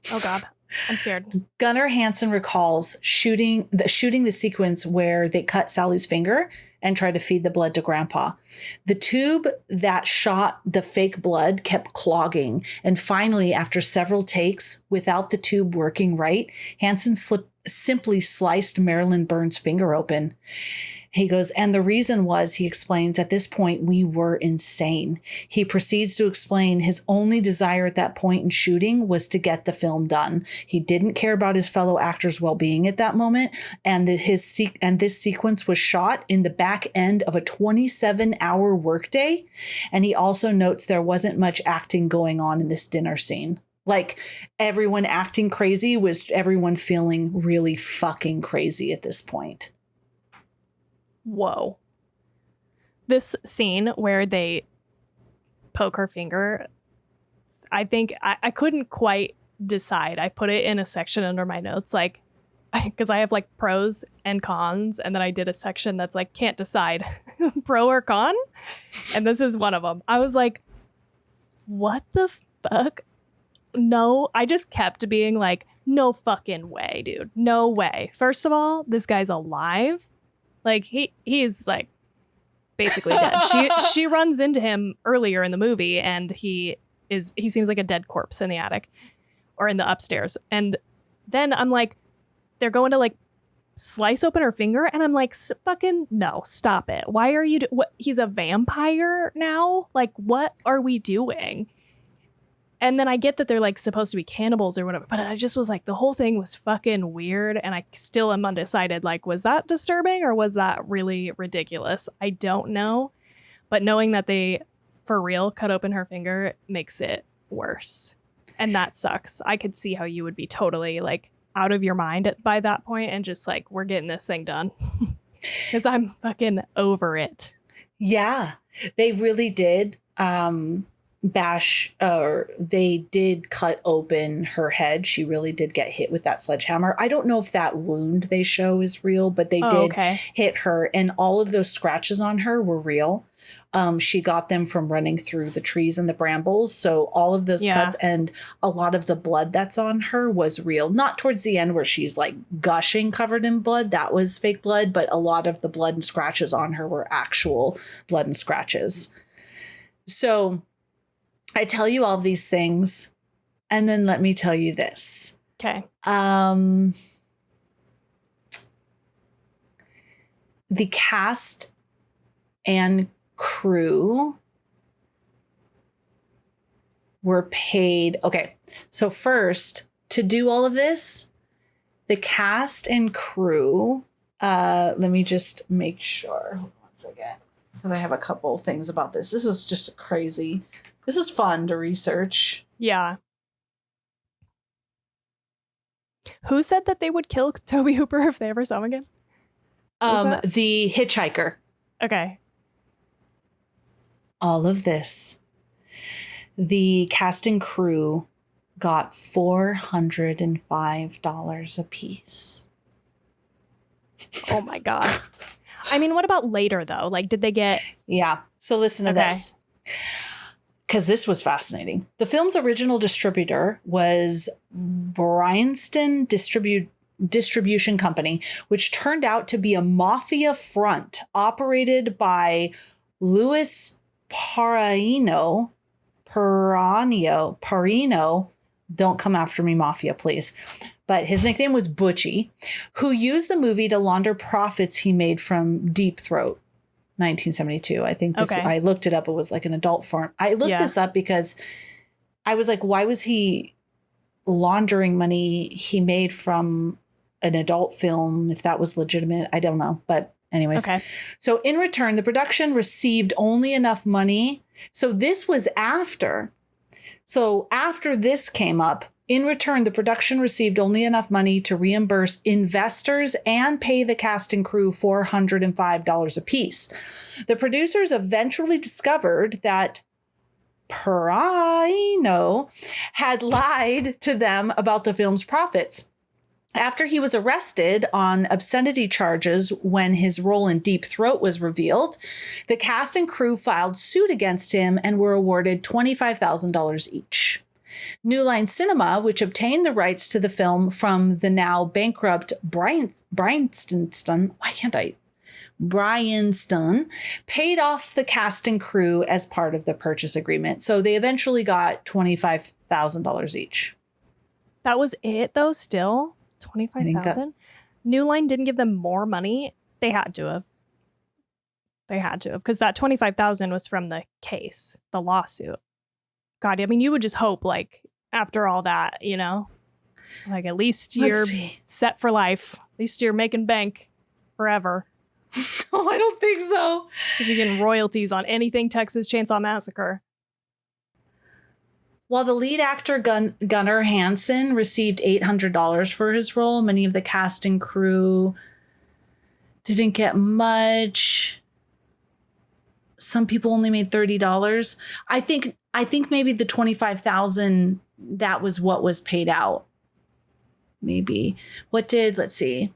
Oh God, I'm scared. Gunnar Hansen recalls shooting the sequence where they cut Sally's finger and tried to feed the blood to Grandpa. The tube that shot the fake blood kept clogging, and finally, after several takes without the tube working right, Hansen simply sliced Marilyn Burns' finger open. He goes, and the reason was, he explains, at this point, we were insane. He proceeds to explain his only desire at that point in shooting was to get the film done. He didn't care about his fellow actors' well-being at that moment, and this sequence was shot in the back end of a 27-hour workday. And he also notes there wasn't much acting going on in this dinner scene. Like, everyone acting crazy was everyone feeling really fucking crazy at this point. Whoa. This scene where they poke her finger, I think I couldn't quite decide. I put it in a section under my notes, like, because I have like pros and cons, and then I did a section that's like can't decide pro or con, and this is one of them. I was like, what the fuck? No, I just kept being like, no fucking way, dude. No way. First of all, this guy's alive. Like he's like basically dead. She runs into him earlier in the movie, and he seems like a dead corpse in the attic or in the upstairs. And then I'm like, they're going to like slice open her finger, and I'm like, fucking no, stop it. Why are you what? He's a vampire now? Like, what are we doing? And then I get that they're like supposed to be cannibals or whatever, but I just was like, the whole thing was fucking weird, and I still am undecided. Like, was that disturbing or was that really ridiculous? I don't know, but knowing that they for real cut open her finger makes it worse, and that sucks. I could see how you would be totally like out of your mind by that point and just like, we're getting this thing done because I'm fucking over it. Yeah, they really did. They did cut open her head. She really did get hit with that sledgehammer. I don't know if that wound they show is real, but they did hit her, and all of those scratches on her were real. She got them from running through the trees and the brambles. So all of those cuts and a lot of the blood that's on her was real. Not towards the end where she's like gushing covered in blood. That was fake blood, but a lot of the blood and scratches on her were actual blood and scratches. So I tell you all these things, and then let me tell you this. Okay. The cast and crew were paid. Okay. So first, to do all of this, the cast and crew, let me just make sure. Hold on one second. Because I have a couple things about this. This is just crazy. This is fun to research. Yeah. Who said that they would kill Tobe Hooper if they ever saw him again? The hitchhiker. Okay. All of this. The cast and crew got $405 a piece. Oh my God. I mean, what about later though? Like, did they get... Yeah. So listen to this. Because this was fascinating. The film's original distributor was Bryanston Distribution Company, which turned out to be a mafia front operated by Louis Parino. Don't come after me, mafia, please. But his nickname was Butchie, who used the movie to launder profits he made from Deep Throat. 1972. I think this, I looked it up. It was like an adult form. I looked this up because I was like, why was he laundering money he made from an adult film? If that was legitimate, I don't know. But anyways, so in return, the production received only enough money. So this was after. So after this came up, in return, the production received only enough money to reimburse investors and pay the cast and crew $405 apiece. The producers eventually discovered that Parino had lied to them about the film's profits. After he was arrested on obscenity charges when his role in Deep Throat was revealed, the cast and crew filed suit against him and were awarded $25,000 each. New Line Cinema, which obtained the rights to the film from the now bankrupt Bryanston, paid off the cast and crew as part of the purchase agreement. So they eventually got $25,000 each. That was it, though, still? $25,000? New Line didn't give them more money? They had to have. Because that $25,000 was from the case, the lawsuit. God, I mean, you would just hope, like, after all that, you know? Like, at least you're set for life. At least you're making bank forever. No, I don't think so. Because you're getting royalties on anything Texas Chainsaw Massacre. While the lead actor Gunnar Hansen received $800 for his role, many of the cast and crew didn't get much. Some people only made $30. I think maybe the $25,000, that was what was paid out. maybe. Let's see.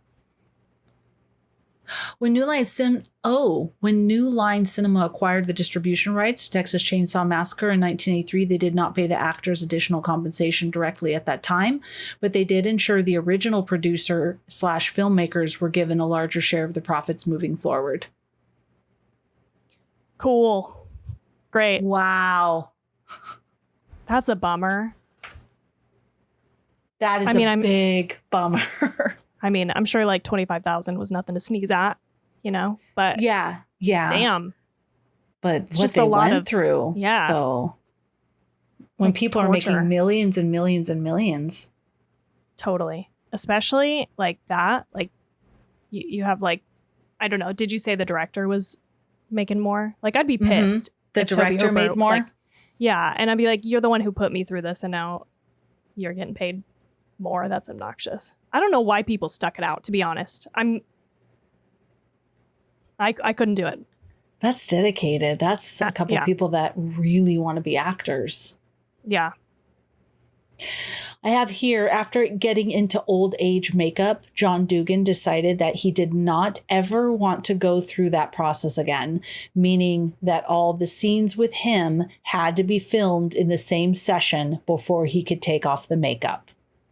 When New Line Cinema acquired the distribution rights to Texas Chainsaw Massacre in 1983, they did not pay the actors additional compensation directly at that time, but they did ensure the original producer / filmmakers were given a larger share of the profits moving forward. Cool. Great. Wow. That's a bummer. That is a big bummer. I mean, I'm sure like 25,000 was nothing to sneeze at, but yeah. Damn. But it's what just they a lot went through, though, when like people torture. are making millions and millions and millions. Totally. Especially like that. Like you have like, I don't know. Did you say the director was making more? Like, I'd be pissed. The if Toby director Hooper, made more? like, yeah. And I'd be like, you're the one who put me through this and now you're getting paid more. That's obnoxious. I don't know why people stuck it out, to be honest. I couldn't do it. That's dedicated. That's a couple people that really want to be actors. Yeah. I have here, after getting into old age makeup, John Dugan decided that he did not ever want to go through that process again, meaning that all the scenes with him had to be filmed in the same session before he could take off the makeup.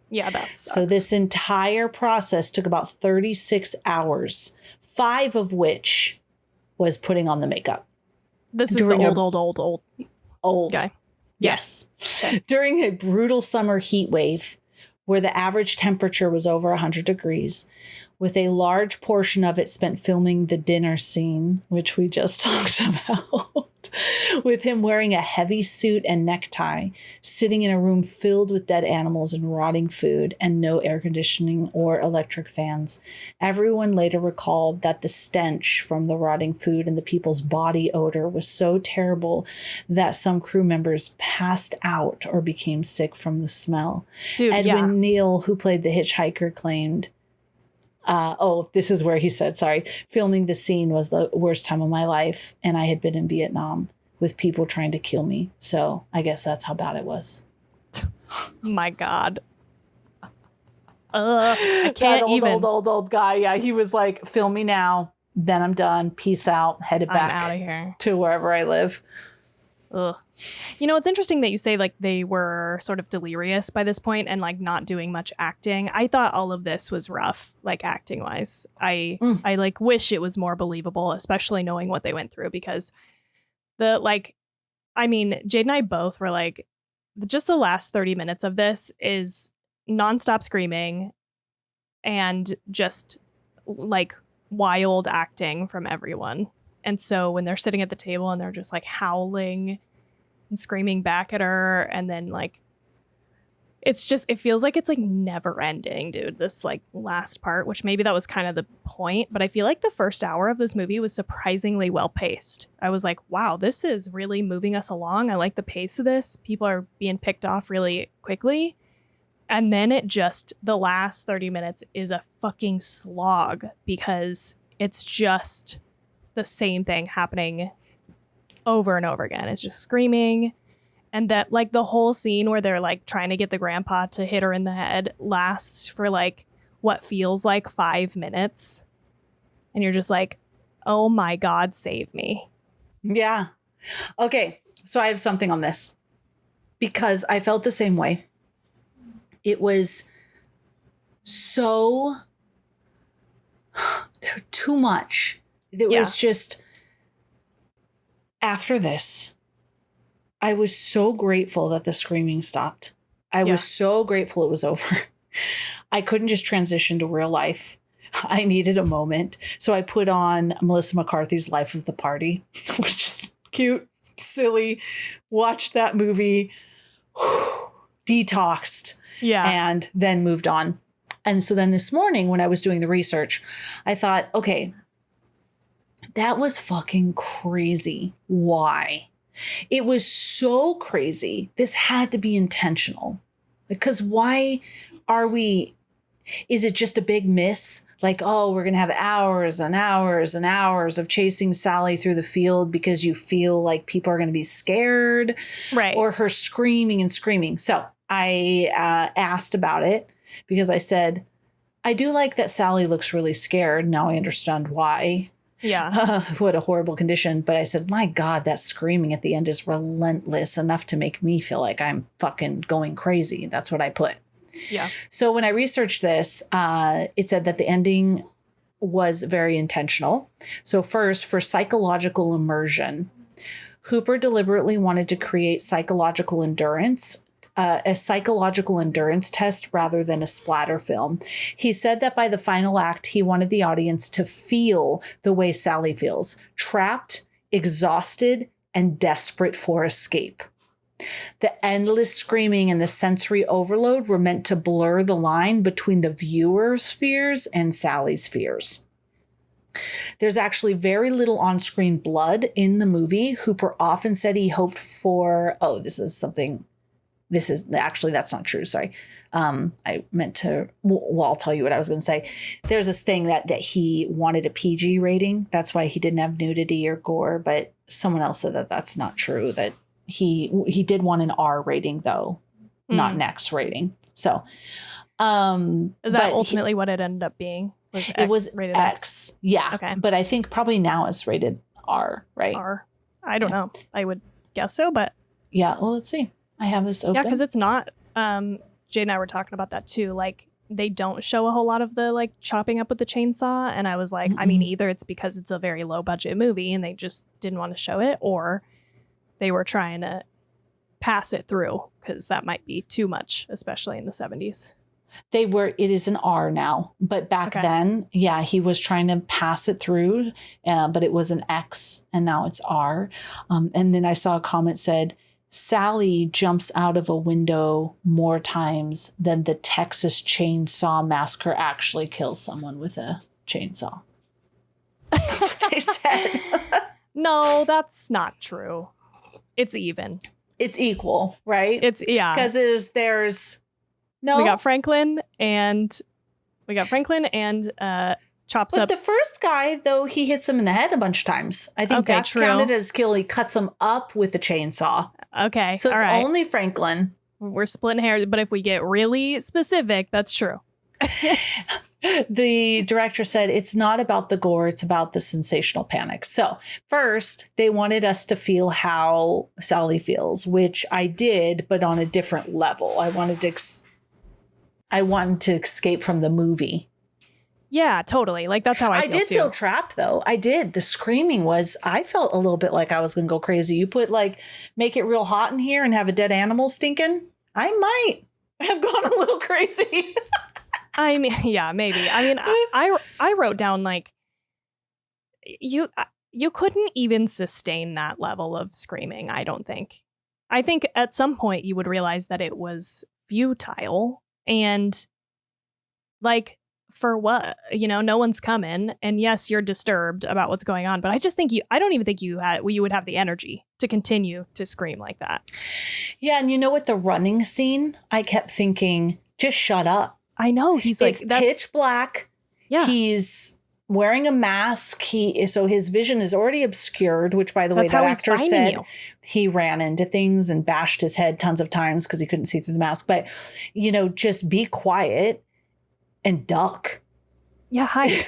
Yeah, that sucks. So this entire process took about 36 hours, 5 of which was putting on the makeup. This is the old guy. Yes. Okay. During a brutal summer heat wave where the average temperature was over 100 degrees, with a large portion of it spent filming the dinner scene, which we just talked about, with him wearing a heavy suit and necktie, sitting in a room filled with dead animals and rotting food, and no air conditioning or electric fans. Everyone later recalled that the stench from the rotting food and the people's body odor was so terrible that some crew members passed out or became sick from the smell. Dude, Edwin Neal, who played the hitchhiker, claimed, this is where he said, filming the scene was the worst time of my life, and I had been in Vietnam with people trying to kill me. So I guess that's how bad it was. My God. I can't old guy. Yeah, he was like, film me now, then I'm done. Peace out. Headed back out of here to wherever I live. Ugh. It's interesting that you say like they were sort of delirious by this point and like not doing much acting. I thought all of this was rough, like acting wise. I like wish it was more believable, especially knowing what they went through, because Jade and I both were like, just the last 30 minutes of this is nonstop screaming and just like wild acting from everyone. And so when they're sitting at the table and they're just like howling and screaming back at her, and then like, it feels like it's like never ending, dude. This like last part, which maybe that was kind of the point, but I feel like the first hour of this movie was surprisingly well paced. I was like, wow, this is really moving us along. I like the pace of this. People are being picked off really quickly. And then the last 30 minutes is a fucking slog, because it's just the same thing happening over and over again. It's just screaming. And that like the whole scene where they're like trying to get the grandpa to hit her in the head lasts for like what feels like 5 minutes. And you're just like, oh my God, save me. Yeah. Okay. So I have something on this because I felt the same way. It was so too much. It was just, after this, I was so grateful that the screaming stopped. I was so grateful it was over. I couldn't just transition to real life. I needed a moment. So I put on Melissa McCarthy's Life of the Party, which is cute, silly. Watched that movie, detoxed, and then moved on. And so then this morning when I was doing the research, I thought, okay, that was fucking crazy. Why? It was so crazy. This had to be intentional. Because why is it just a big miss? Like, oh, we're going to have hours and hours and hours of chasing Sally through the field because you feel like people are going to be scared. Right. Or her screaming and screaming. So I asked about it. because I said, I do like that Sally looks really scared. Now I understand why. Yeah. What a horrible condition. But I said, my God, that screaming at the end is relentless enough to make me feel like I'm fucking going crazy. That's what I put. Yeah. So when I researched this, it said that the ending was very intentional. So first, for psychological immersion, Hooper deliberately wanted to create psychological endurance, a psychological endurance test rather than a splatter film. He said that by the final act, he wanted the audience to feel the way Sally feels, trapped, exhausted, and desperate for escape. The endless screaming and the sensory overload were meant to blur the line between the viewer's fears and Sally's fears. There's actually very little on-screen blood in the movie. Hooper often said he hoped for, that's not true. Sorry. I meant to, well, I'll tell you what I was going to say. There's this thing that he wanted a PG rating. That's why he didn't have nudity or gore, but someone else said that that's not true, that he did want an R rating though, not an X rating. So, is that ultimately what it ended up being? It was rated X. Yeah. Okay. But I think probably now it's rated R, right? R. I don't know. I would guess so, but yeah. Well, let's see. I have this open. Yeah, because it's not. Jay and I were talking about that too. Like, they don't show a whole lot of the like chopping up with the chainsaw, and I was like, I mean, either it's because it's a very low budget movie and they just didn't want to show it, or they were trying to pass it through because that might be too much, especially in the 70s. It is an R now, but back then, yeah, he was trying to pass it through, but it was an X and now it's R. And then I saw a comment said, Sally jumps out of a window more times than the Texas Chainsaw Massacre actually kills someone with a chainsaw. That's what they said. No, that's not true. It's even. It's equal, right? Yeah. Because there's no. We got Franklin and chops up. But the first guy, though, he hits him in the head a bunch of times. I think that's counted as kill. He cuts him up with the chainsaw. Okay. So it's only Franklin. We're splitting hairs, but if we get really specific, that's true. The director said it's not about the gore, it's about the sensational panic. So first, they wanted us to feel how Sally feels, which I did, but on a different level. I wanted to escape from the movie. Yeah, totally. Like, that's how I feel, did feel trapped, though. I did. The screaming I felt a little bit like I was going to go crazy. You make it real hot in here and have a dead animal stinking. I might have gone a little crazy. I mean, yeah, maybe. I mean, I wrote down, like, you couldn't even sustain that level of screaming, I don't think. I think at some point you would realize that it was futile and, like, for what? No one's coming. And yes, you're disturbed about what's going on. But I just think I don't even think you would have the energy to continue to scream like that. Yeah. And with the running scene, I kept thinking, just shut up. I know. He's like, it's pitch black. Yeah. He's wearing a mask. So his vision is already obscured, which, by the way, that actor said he ran into things and bashed his head tons of times because he couldn't see through the mask. But, just be quiet and duck. Yeah, hi.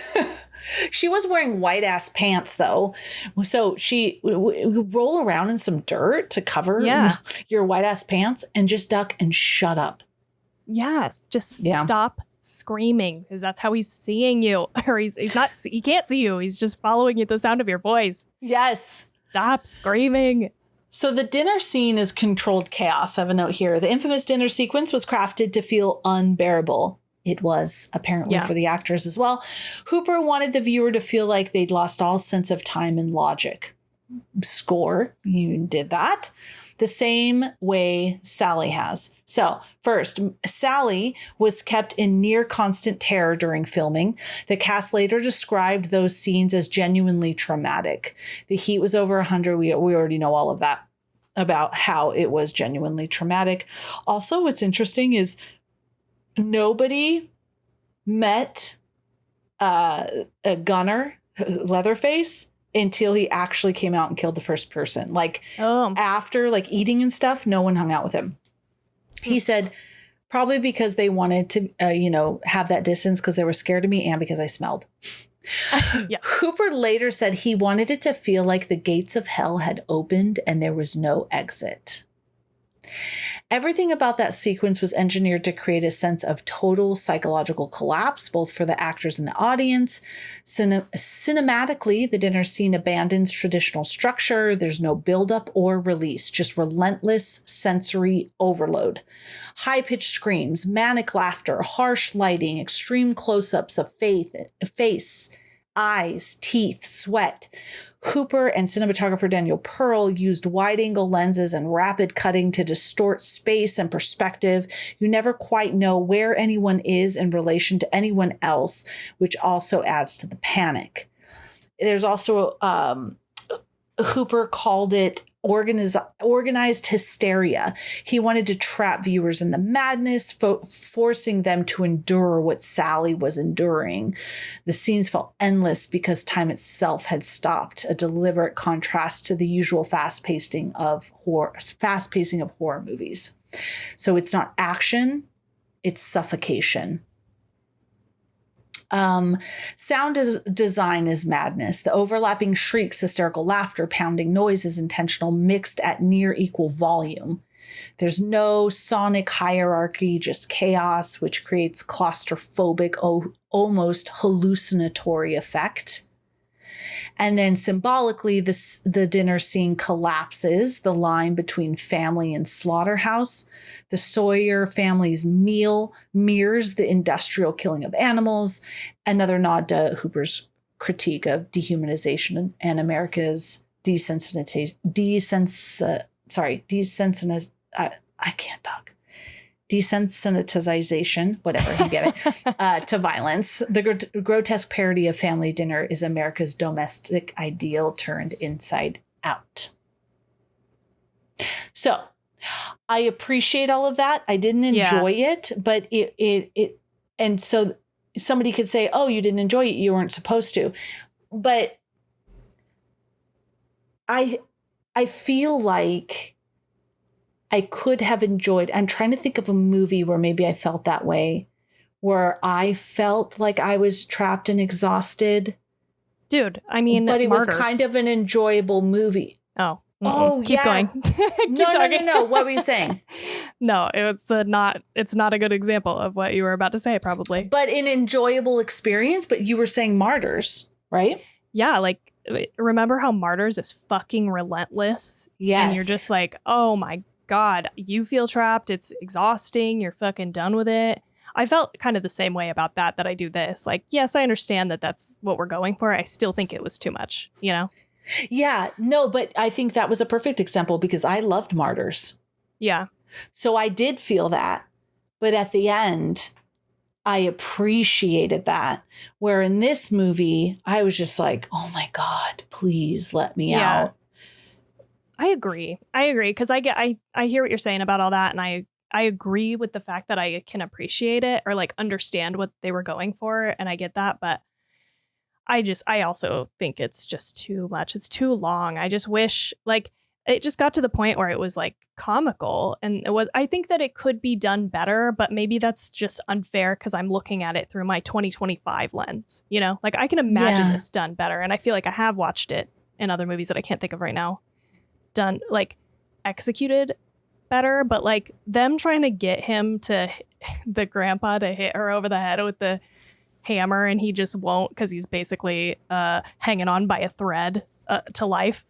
She was wearing white ass pants, though. So she roll around in some dirt to cover your white ass pants and just duck and shut up. Yes, just stop screaming, because that's how he's seeing you. Or he can't see you. He's just following you, the sound of your voice. Yes. Stop screaming. So the dinner scene is controlled chaos. I have a note here. The infamous dinner sequence was crafted to feel unbearable. It was, apparently, for the actors as well. Hooper wanted the viewer to feel like they'd lost all sense of time and logic. Score, you did that. The same way Sally has. So, first, Sally was kept in near constant terror during filming. The cast later described those scenes as genuinely traumatic. The heat was over 100. We already know all of that about how it was genuinely traumatic. Also, what's interesting is nobody met a gunner, Leatherface, until he actually came out and killed the first person. After eating and stuff, no one hung out with him. He said Probably because they wanted to, have that distance because they were scared of me and because I smelled. Yeah. Hooper later said he wanted it to feel like the gates of hell had opened and there was no exit. Everything about that sequence was engineered to create a sense of total psychological collapse, both for the actors and the audience. Cinematically, the dinner scene abandons traditional structure. There's no buildup or release, just relentless sensory overload. High-pitched screams, manic laughter, harsh lighting, extreme close-ups of face, eyes, teeth, sweat. Hooper and cinematographer Daniel Pearl used wide-angle lenses and rapid cutting to distort space and perspective. You never quite know where anyone is in relation to anyone else, which also adds to the panic. There's also, Hooper called it organized hysteria. He wanted to trap viewers in the madness, forcing them to endure what Sally was enduring. The scenes felt endless because time itself had stopped, a deliberate contrast to the usual fast pacing of horror movies. So it's not action, it's suffocation. Sound design is madness. The overlapping shrieks, hysterical laughter, pounding noises, intentional, mixed at near equal volume. There's no sonic hierarchy, just chaos, which creates claustrophobic, almost hallucinatory effect. And then symbolically, the dinner scene collapses the line between family and slaughterhouse. The Sawyer family's meal mirrors the industrial killing of animals. Another nod to Hooper's critique of dehumanization and America's desensitization, whatever, you get it, to violence. The grotesque parody of family dinner is America's domestic ideal turned inside out. So I appreciate all of that. I didn't enjoy it, but it, and so somebody could say, oh, you didn't enjoy it, you weren't supposed to. But I feel like I could have enjoyed. I'm trying to think of a movie where maybe I felt that way, where I felt like I was trapped and exhausted. Dude, I mean, but it Martyrs. was kind of an enjoyable movie. Oh, keep going. No. What were you saying? No, it's not a good example of what you were about to say, probably. But an enjoyable experience. But you were saying Martyrs, right? Yeah, like, remember how Martyrs is fucking relentless? Yes. And you're just like, oh my God, you feel trapped. It's exhausting. You're fucking done with it. I felt kind of the same way about that I do this. Like, yes, I understand that that's what we're going for. I still think it was too much, you know? Yeah, no, but I think that was a perfect example because I loved Martyrs. Yeah. So I did feel that. But at the end, I appreciated that. Where in this movie, I was just like, oh my God, please let me out. I agree because I hear what you're saying about all that, and I agree with the fact that I can appreciate it or like understand what they were going for, and I get that, but I also think it's just too much. It's too long. I just wish like it just got to the point where it was like comical, and I think that it could be done better, but maybe that's just unfair because I'm looking at it through my 2025 lens, you know? Like I can imagine this done better, and I feel like I have watched it in other movies that I can't think of right now. Done like executed better, but like them trying to get him to the grandpa to hit her over the head with the hammer and he just won't because he's basically hanging on by a thread to life,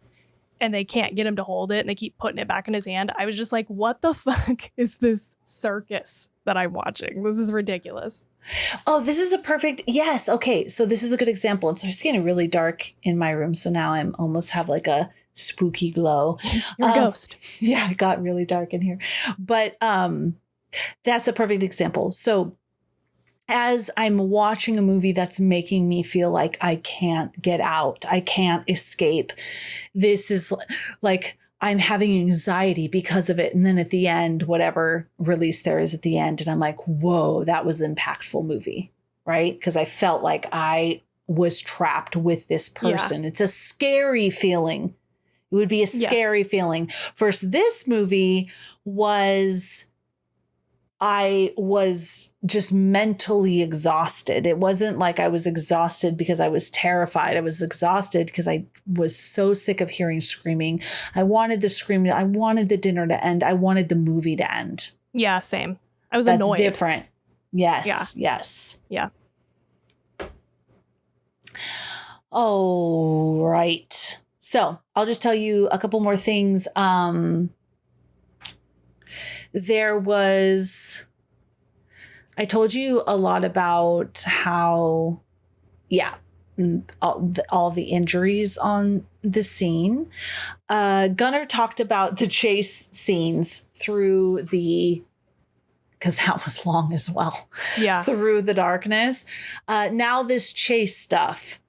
and they can't get him to hold it and they keep putting it back in his hand. I was just like, what the fuck is this circus that I'm watching? This is ridiculous. Oh, this is a perfect, yes. Okay. So this is a good example. And so it's getting really dark in my room. So now I'm almost have like a spooky glow. You're a ghost. Yeah, it got really dark in here. But that's a perfect example. So as I'm watching a movie that's making me feel like I can't get out, I can't escape, this is like I'm having anxiety because of it. And then at the end, whatever release there is at the end, and I'm like, whoa, that was an impactful movie, right? Because I felt like I was trapped with this person. Yeah. It's a scary feeling. It would be a scary feeling. First, this movie was I was just mentally exhausted. It wasn't like I was exhausted because I was terrified. I was exhausted because I was so sick of hearing screaming. I wanted the screaming. I wanted the dinner to end. I wanted the movie to end. Yeah, same. I was That's annoyed. different. Yes. Yeah. Yes. Yeah. Oh, right. So I'll just tell you a couple more things. I told you a lot about how, all the injuries on the scene. Gunnar talked about the chase scenes because that was long as well. Yeah. Through the darkness. Now this chase stuff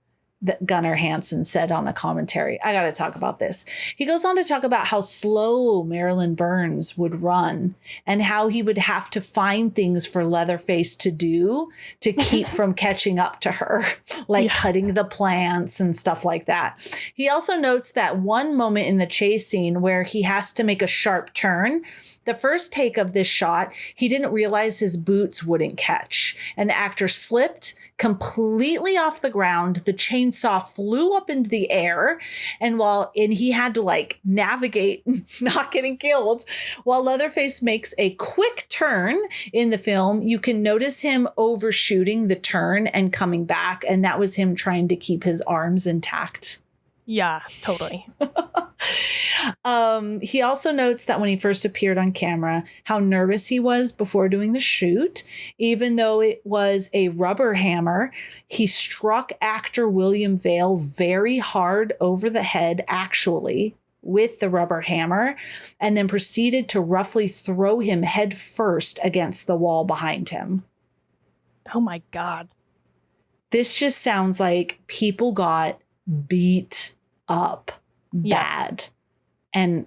that Gunnar Hansen said on a commentary. I got to talk about this. He goes on to talk about how slow Marilyn Burns would run and how he would have to find things for Leatherface to do to keep from catching up to her, like cutting the plants and stuff like that. He also notes that one moment in the chase scene where he has to make a sharp turn. The first take of this shot, he didn't realize his boots wouldn't catch, and the actor slipped completely off the ground. The chainsaw flew up into the air, and he had to like navigate not getting killed. While Leatherface makes a quick turn in the film, you can notice him overshooting the turn and coming back, and that was him trying to keep his arms intact. Yeah, totally. He also notes that when he first appeared on camera, how nervous he was before doing the shoot. Even though it was a rubber hammer, he struck actor William Vail very hard over the head, actually, with the rubber hammer, and then proceeded to roughly throw him head first against the wall behind him. Oh my God. This just sounds like people got beat up bad. And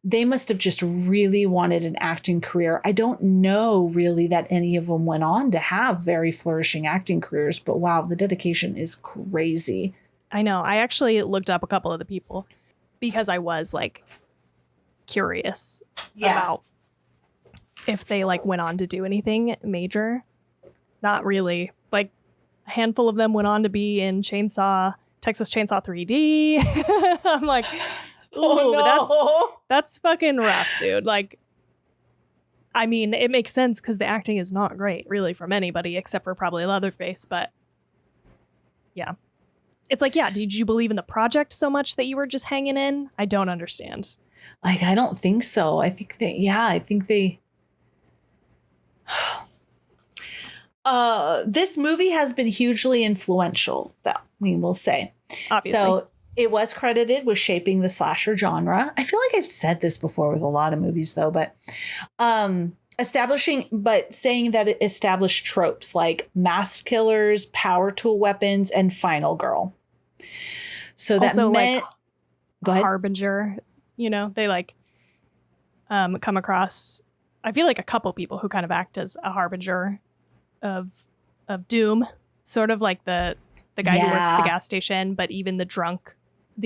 they must have just really wanted an acting career. I don't know really that any of them went on to have very flourishing acting careers, but wow, the dedication is crazy. I know. I actually looked up a couple of the people because I was like curious about if they like went on to do anything major. Not really. Like a handful of them went on to be in Texas Chainsaw 3D. I'm like, ooh, no. that's fucking rough, dude. Like, I mean, it makes sense because the acting is not great, really, from anybody except for probably Leatherface. But yeah, it's like, yeah, did you believe in the project so much that you were just hanging in? I don't understand. Like, I don't think so. I think they. This movie has been hugely influential, though, we will say. Obviously. So it was credited with shaping the slasher genre. I feel like I've said this before with a lot of movies, though, but saying that it established tropes like masked killers, power tool weapons, and final girl. So that also, meant, like, go ahead. Harbinger, they like come across, I feel like a couple people who kind of act as a harbinger of doom, sort of like the guy who works at the gas station, but even the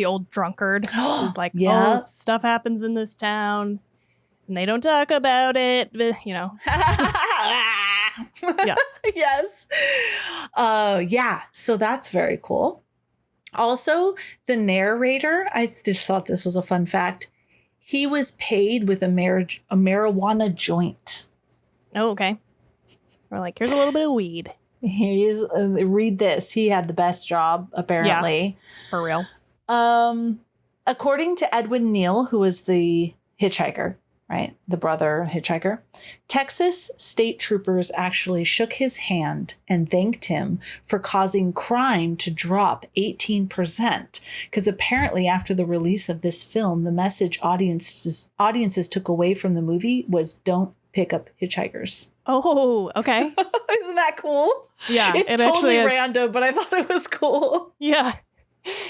old drunkard who's like, oh, stuff happens in this town and they don't talk about it, Yeah. Yes. So that's very cool. Also, the narrator, I just thought this was a fun fact. He was paid with a marijuana joint. Oh, okay. We're like, here's a little bit of weed. Read this. He had the best job, apparently. Yeah, for real. According to Edwin Neal, who was the hitchhiker, right? The brother hitchhiker. Texas state troopers actually shook his hand and thanked him for causing crime to drop 18%. Because apparently after the release of this film, the message audiences took away from the movie was don't pick up hitchhikers. Oh, okay. Isn't that cool? Yeah. It's totally random, but I thought it was cool. Yeah.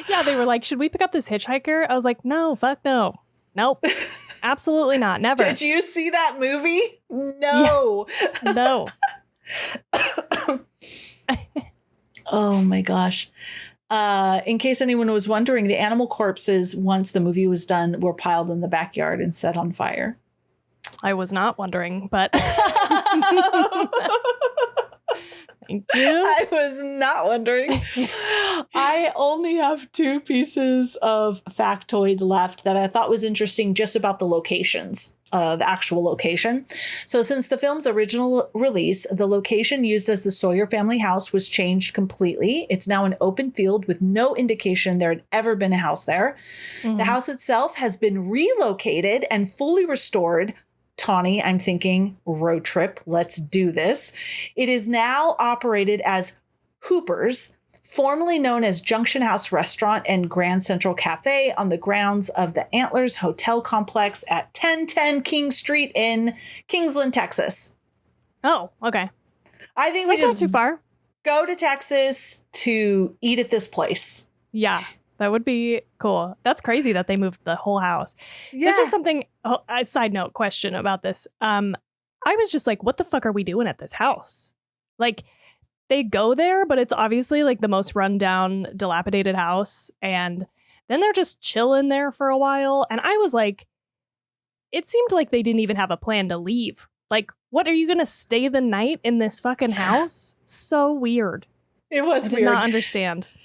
Yeah, they were like, should we pick up this hitchhiker? I was like, no, fuck no. Nope. Absolutely not. Never. Did you see that movie? No. Yeah. No. Oh my gosh. In case anyone was wondering, the animal corpses, once the movie was done, were piled in the backyard and set on fire. I was not wondering, but Thank you. I was not wondering. I only have 2 pieces of factoid left that I thought was interesting just about the locations, the actual location. So since the film's original release, the location used as the Sawyer family house was changed completely. It's now an open field with no indication there had ever been a house there. Mhm. The house itself has been relocated and fully restored. Tawny, I'm thinking road trip. Let's do this. It is now operated as Hooper's, formerly known as Junction House Restaurant and Grand Central Cafe on the grounds of the Antlers Hotel Complex at 1010 King Street in Kingsland, Texas. Oh, okay. I think That's we not just too far. go to Texas to eat at this place. Yeah, that would be cool. That's crazy that they moved the whole house. Yeah. This is something, a side note question about this. I was just like, what the fuck are we doing at this house? Like, they go there, but it's obviously like the most rundown, dilapidated house. And then they're just chilling there for a while. And I was like, it seemed like they didn't even have a plan to leave. Like, what, are you going to stay the night in this fucking house? So weird. It was I did weird. not understand.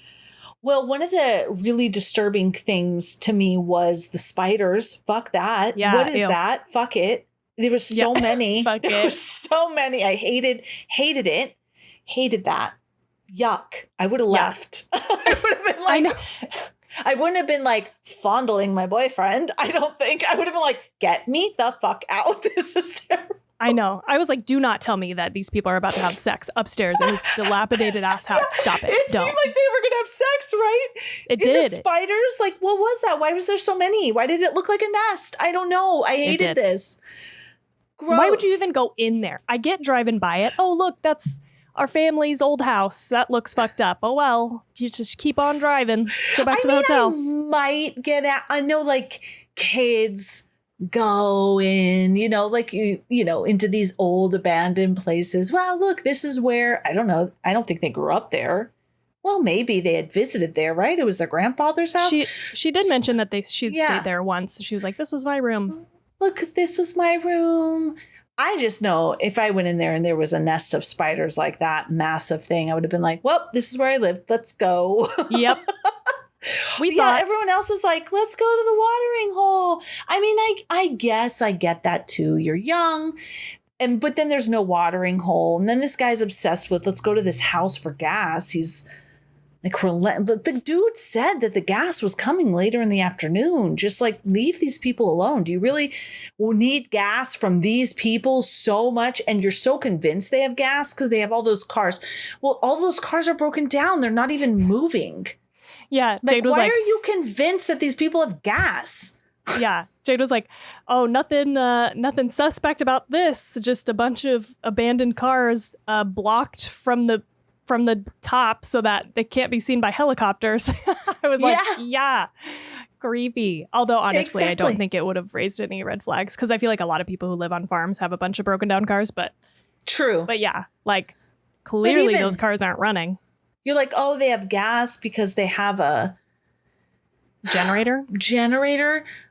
Well, one of the really disturbing things to me was the spiders. Fuck that. Yeah, What is ew. that? Fuck it. There was so many. Fuck There it. was so many. I hated it. Hated that. Yuck. I would have left. I would have been like, I know. I wouldn't have been like fondling my boyfriend. I don't think. I would have been like, get me the fuck out. This is terrible. I know. I was like, do not tell me that these people are about to have sex upstairs in this dilapidated ass house. Stop it. It Don't. seemed like they were going to have sex, right? It And did. the spiders, like, what was that? Why was there so many? Why did it look like a nest? I don't know. I hated did. this. Gross. Why would you even go in there? I get driving by it. Oh, look, that's our family's old house. That looks fucked up. Oh, well, you just keep on driving. Let's go back to the hotel. I might get out. I know, like, kids go in, like, into these old abandoned places. Well, look, this is where, I don't know. I don't think they grew up there. Well, maybe they had visited there, right? It was their grandfather's house. She did mention that she'd Yeah. stayed there once. She was like, this was my room. Look, this was my room. I just know if I went in there and there was a nest of spiders like that, massive thing, I would have been like, well, this is where I live. Let's go. Yep. We saw it. Everyone else was like, let's go to the watering hole. I mean, I guess I get that too. You're young. But then there's no watering hole. And then this guy's obsessed with, let's go to this house for gas. He's like, but the dude said that the gas was coming later in the afternoon. Just like, leave these people alone. Do you really need gas from these people so much? And you're so convinced they have gas because they have all those cars. Well, all those cars are broken down. They're not even moving. Yeah. Like, Jade was why like, are you convinced that these people have gas? yeah. Jade was like, oh, nothing suspect about this. Just a bunch of abandoned cars blocked from the top so that they can't be seen by helicopters. I was like, yeah, creepy. Although honestly, I don't think it would have raised any red flags because I feel like a lot of people who live on farms have a bunch of broken down cars. But true. But yeah, like clearly those cars aren't running. You're like, oh, they have gas because they have a generator.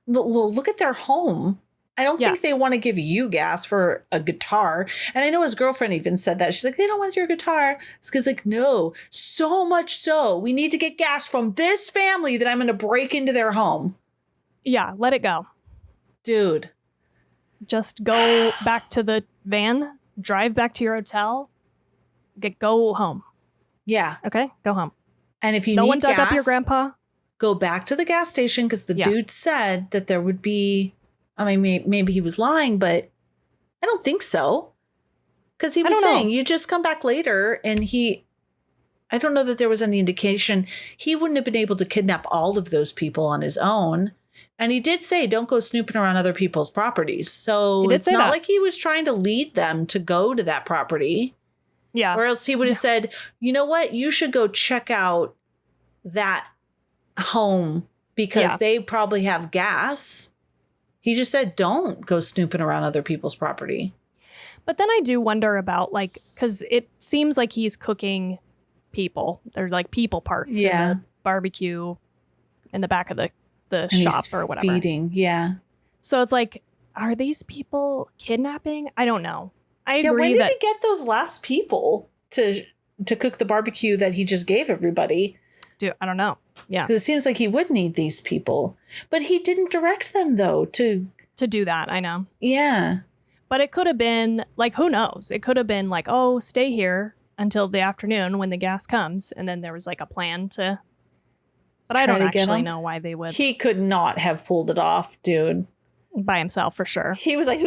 Well, look at their home. I don't think they want to give you gas for a guitar. And I know his girlfriend even said that. She's like, they don't want your guitar. It's because, like, no, so much so. We need to get gas from this family that I'm going to break into their home. Yeah, let it go. Dude. Just go back to the van, drive back to your hotel, go home. Yeah. Okay, go home. And if you no need one dug gas, up your grandpa, go back to the gas station because the dude said that there would be... I mean, maybe he was lying, but I don't think so. Because he was saying, you just come back later. And I don't know that there was any indication. He wouldn't have been able to kidnap all of those people on his own. And he did say, don't go snooping around other people's properties. So it's not like he was trying to lead them to go to that property. Yeah. Or else he would have said, you know what? You should go check out that home because they probably have gas. He just said, don't go snooping around other people's property. But then I do wonder about, like, because it seems like he's cooking people. They're like people parts in the barbecue in the back of the shop or whatever. Feeding, yeah. So it's like, are these people kidnapping? I don't know. I Yeah, when agree did that he get those last people to cook the barbecue that he just gave everybody? dude, I don't know. Yeah. Because it seems like he would need these people. But he didn't direct them, though, to do that, I know. Yeah. But it could have been like, who knows? It could have been like, oh, stay here until the afternoon when the gas comes. And then there was like a plan to. But I don't actually know why they would. He could not have pulled it off, dude. By himself, for sure. He was like,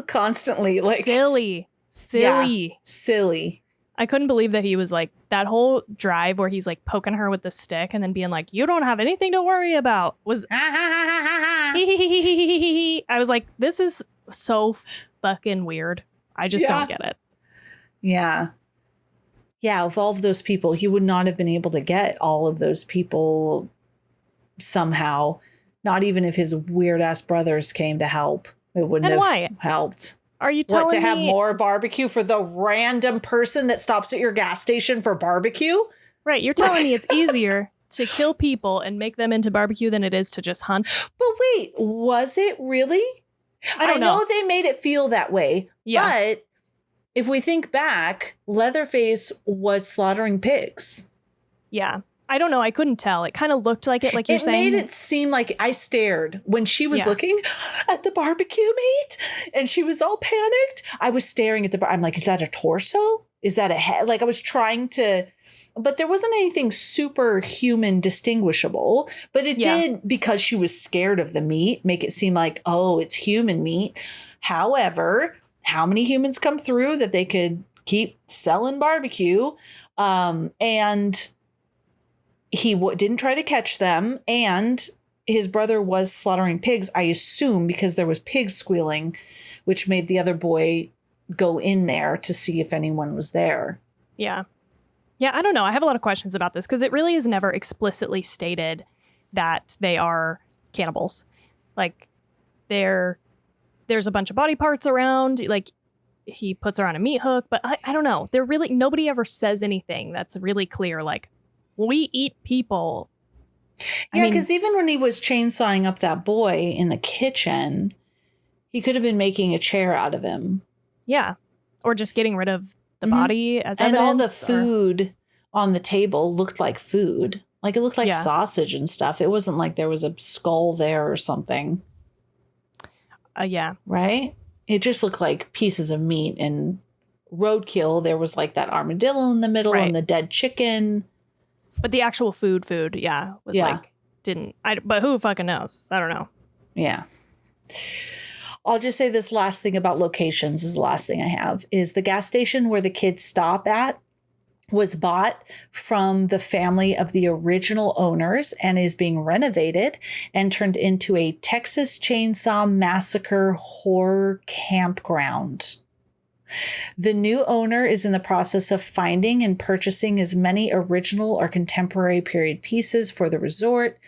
constantly. Like silly. Yeah, silly. I couldn't believe that he was like, that whole drive where he's like poking her with the stick and then being like, you don't have anything to worry about was. I was like, this is so fucking weird. I just don't get it. Yeah. Yeah, of all of those people, he would not have been able to get all of those people somehow. Not even if his weird ass brothers came to help. It wouldn't have helped. Are you telling me to have more barbecue for the random person that stops at your gas station for barbecue? Right. You're telling me it's easier to kill people and make them into barbecue than it is to just hunt. But wait, was it really? I know they made it feel that way. Yeah. But if we think back, Leatherface was slaughtering pigs. Yeah. I don't know. I couldn't tell. It kind of looked like it, like you're saying. It made it seem like I stared when she was looking at the barbecue meat and she was all panicked. I was staring at I'm like, is that a torso? Is that a head? Like I was trying to, but there wasn't anything superhuman distinguishable. But it did, because she was scared of the meat, make it seem like, oh, it's human meat. However, how many humans come through that they could keep selling barbecue? And he didn't try to catch them, and his brother was slaughtering pigs, I assume, because there was pigs squealing, which made the other boy go in there to see if anyone was there. Yeah. Yeah, I don't know. I have a lot of questions about this because it really is never explicitly stated that they are cannibals. Like, there's a bunch of body parts around, like, he puts her on a meat hook, but I don't know. Nobody ever says anything that's really clear, like, we eat people. Yeah, because even when he was chainsawing up that boy in the kitchen, he could have been making a chair out of him. Yeah. Or just getting rid of the body as evidence. And all the food on the table looked like food. Like it looked like sausage and stuff. It wasn't like there was a skull there or something. Yeah. Right? It just looked like pieces of meat. And roadkill, there was like that armadillo in the middle and the dead chicken. But the actual food, was like, but who fucking knows? I don't know. Yeah. I'll just say this last thing about locations is the last thing I have, is the gas station where the kids stop at was bought from the family of the original owners and is being renovated and turned into a Texas Chainsaw Massacre horror campground. The new owner is in the process of finding and purchasing as many original or contemporary period pieces for the resort.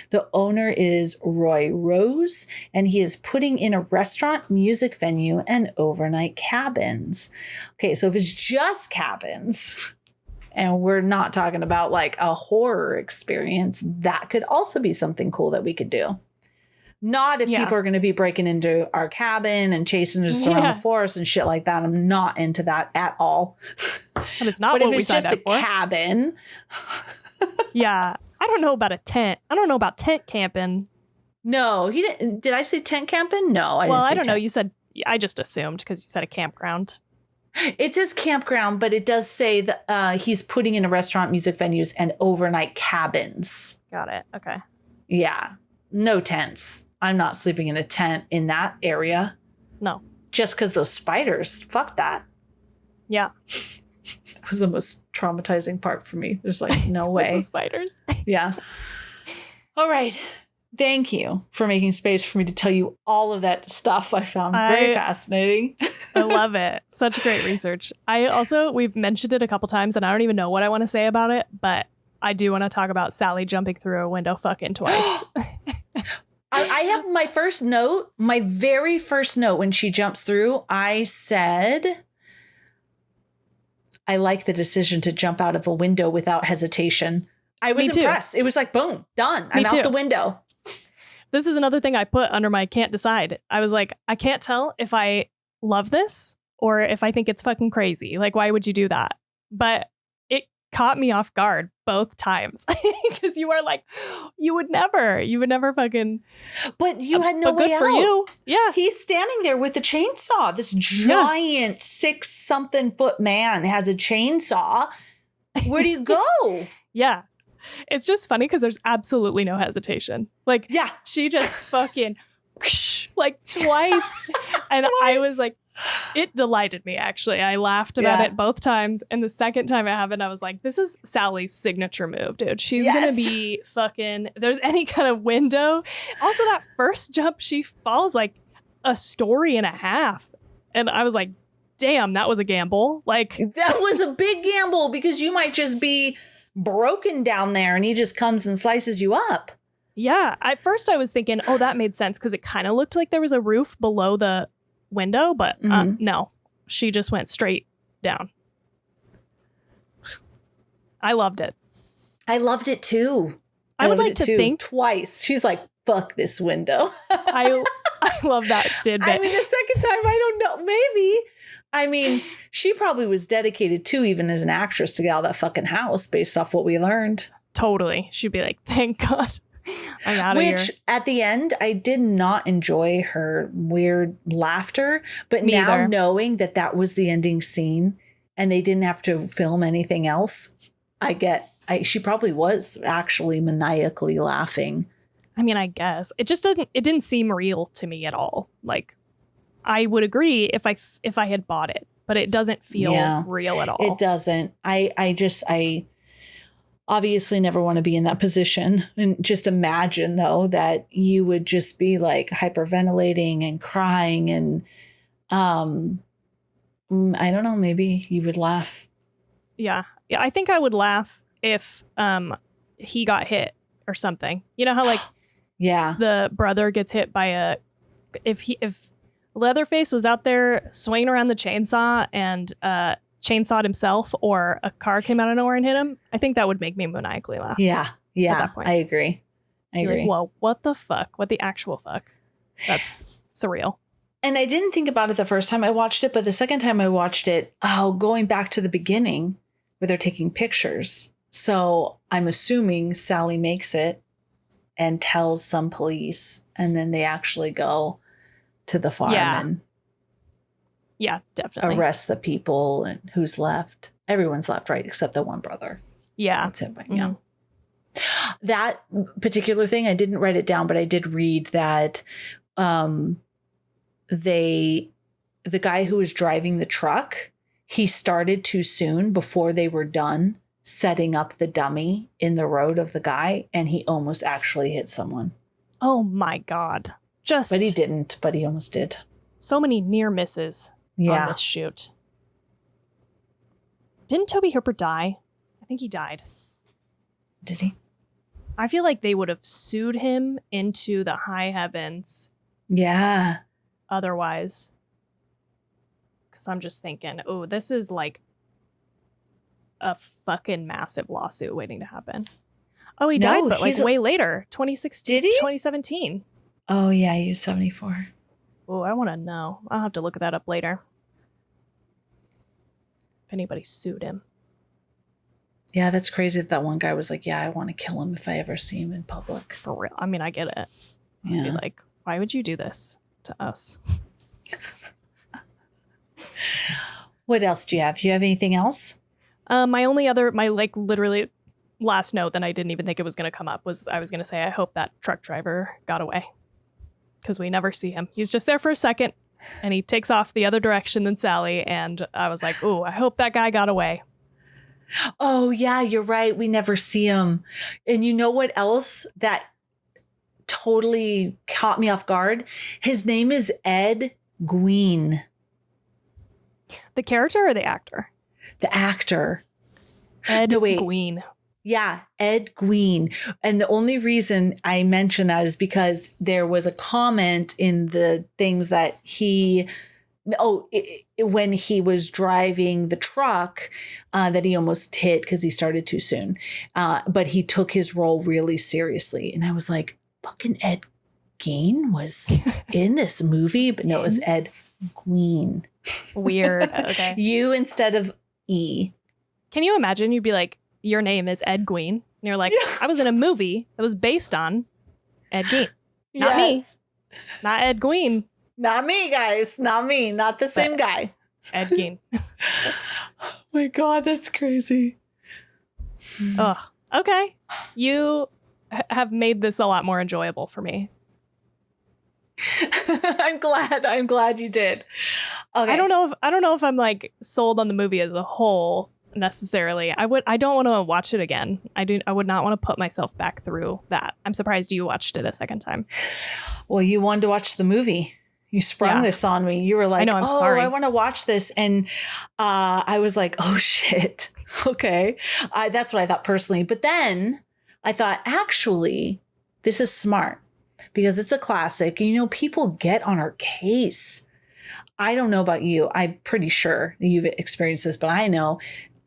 The owner is Roy Rose, and he is putting in a restaurant, music venue, and overnight cabins. Okay, so if it's just cabins, and we're not talking about like a horror experience, that could also be something cool that we could do. Not if people are going to be breaking into our cabin and chasing us around the forest and shit like that. I'm not into that at all. But it's not what we signed up for. But if it's just a cabin. Yeah. I don't know about a tent. I don't know about tent camping. No, he didn't. Did I say tent camping? No, I didn't say Well, I don't know. You said, I just assumed because you said a campground. It says campground, but it does say that he's putting in a restaurant, music venues, and overnight cabins. Got it. Okay. Yeah. No tents. I'm not sleeping in a tent in that area. No. Just because those spiders. Fuck that. Yeah. That was the most traumatizing part for me. There's like no way. The spiders. Yeah. All right. Thank you for making space for me to tell you all of that stuff I found very fascinating. I love it. Such great research. We've mentioned it a couple times and I don't even know what I want to say about it, but I do want to talk about Sally jumping through a window fucking twice. I have my very first note when she jumps through, I said, I like the decision to jump out of a window without hesitation. I was impressed. It was like, boom, done. I'm out the window. This is another thing I put under my can't decide. I was like, I can't tell if I love this or if I think it's fucking crazy. Like, why would you do that? But it caught me off guard both times because you are like, you would never fucking. But you had no but way good for out. you. Yeah. He's standing there with a chainsaw. This giant 6-something foot man has a chainsaw. Where do you go? Yeah. It's just funny because there's absolutely no hesitation. Like, Yeah. she just fucking like twice. And I was like, it delighted me, actually. I laughed about it both times. And the second time it happened, I was like, this is Sally's signature move, dude. She's going to be fucking, there's any kind of window. Also, that first jump, she falls like a story and a half. And I was like, damn, that was a gamble. Like, that was a big gamble because you might just be broken down there and he just comes and slices you up. Yeah. At first I was thinking, oh, that made sense because it kind of looked like there was a roof below the window, but no, she just went straight down. I loved it. I loved it too. I would like to think twice. She's like, fuck this window. I love that tidbit. I mean, the second time, I don't know. Maybe. I mean, she probably was dedicated too, even as an actress, to get out of that fucking house based off what we learned. Totally. She'd be like, thank God I'm out of here. Which at the end, I did not enjoy her weird laughter. But Me now either. knowing that that was the ending scene and they didn't have to film anything else, she probably was actually maniacally laughing. I mean, I guess it didn't seem real to me at all. Like, I would agree if I had bought it, but it doesn't feel real at all. It doesn't. I obviously never want to be in that position. And just imagine, though, that you would just be like hyperventilating and crying. And I don't know, maybe you would laugh. Yeah. Yeah. I think I would laugh if he got hit or something. You know how like the brother gets hit by if Leatherface was out there swinging around the chainsaw and chainsawed himself, or a car came out of nowhere and hit him, I think that would make me maniacally laugh. Yeah. Yeah. At that point. I agree. Like, well, what the fuck? What the actual fuck? That's surreal. And I didn't think about it the first time I watched it, but the second time I watched it, going back to the beginning where they're taking pictures. So I'm assuming Sally makes it and tells some police, and then they actually go to the farm and definitely arrest the people and who's left. Everyone's left, right? Except the one brother. Yeah. That's it. But that particular thing, I didn't write it down, but I did read that the guy who was driving the truck, he started too soon before they were done setting up the dummy in the road of the guy, and he almost actually hit someone. Oh my God. But he didn't, but he almost did. So many near misses on this shoot. Didn't Toby Hooper die? I think he died. Did he? I feel like they would have sued him into the high heavens. Yeah. Otherwise. Because I'm just thinking, oh, this is like a fucking massive lawsuit waiting to happen. Oh, he died, but like way later. 2016. Did he? 2017. Oh, yeah, he was 74. Oh, I want to know. I'll have to look that up later. If anybody sued him. Yeah, that's crazy that one guy was like, yeah, I want to kill him if I ever see him in public. For real. I mean, I get it. Yeah. I'd be like, why would you do this to us? What else do you have? Do you have anything else? My like literally last note that I didn't even think it was going to come up was I was going to say, I hope that truck driver got away. Because we never see him. He's just there for a second and he takes off the other direction than Sally. And I was like, ooh, I hope that guy got away. Oh, yeah, you're right. We never see him. And you know what else that totally caught me off guard? His name is Ed Gein. The character or the actor? The actor. Ed Gein. Yeah, Ed Gein. And the only reason I mention that is because there was a comment in the things that when he was driving the truck that he almost hit because he started too soon. But he took his role really seriously. And I was like, fucking Ed Gein was in this movie. But no, it was Ed Gein. Weird. Okay. U instead of E. Can you imagine? You'd be like, your name is Ed Gein. And you're like, I was in a movie that was based on Ed Gein. Not me. Not Ed Gein. Not me, guys. Not me. Not the same guy. Ed Gein. Oh my God, that's crazy. Oh, okay. You have made this a lot more enjoyable for me. I'm glad you did. Okay. I don't know if I'm like sold on the movie as a whole necessarily. I don't want to watch it again. I would not want to put myself back through that. I'm surprised you watched it a second time. Well, you wanted to watch the movie. You sprung this on me. You were like, I know, I'm sorry. I want to watch this. And I was like, oh, shit. Okay. That's what I thought personally. But then I thought, actually, this is smart because it's a classic. And, you know, people get on our case. I don't know about you. I'm pretty sure that you've experienced this, but I know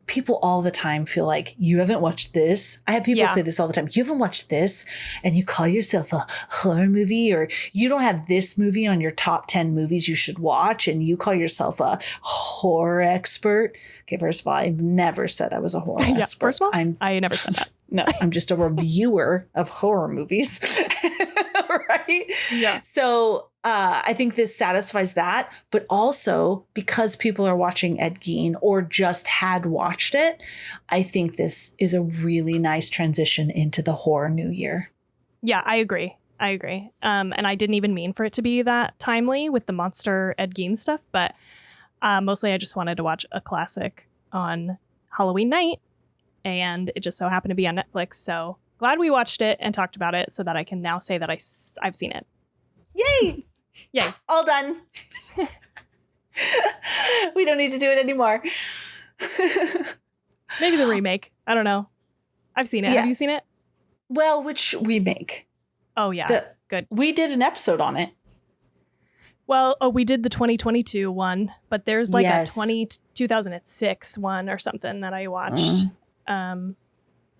people all the time feel like you haven't watched this. I have people say this all the time. You haven't watched this and you call yourself a horror movie, or you don't have this movie on your top 10 movies you should watch and you call yourself a horror expert. Okay, first of all, I've never said I was a horror expert. First of all, I never said that. No, I'm just a reviewer of horror movies. Right? Yeah. So I think this satisfies that. But also because people are watching Ed Gein or just had watched it, I think this is a really nice transition into the horror new year. Yeah, I agree. And I didn't even mean for it to be that timely with the monster Ed Gein stuff. But mostly I just wanted to watch a classic on Halloween night. And it just so happened to be on Netflix. So glad we watched it and talked about it so that I can now say that I've seen it. Yay! Yay. All done. We don't need to do it anymore. Maybe the remake. I don't know. I've seen it. Yeah. Have you seen it? Well, which remake? Oh, yeah. Good. We did an episode on it. Well, we did the 2022 one, but there's like a 2006 one or something that I watched.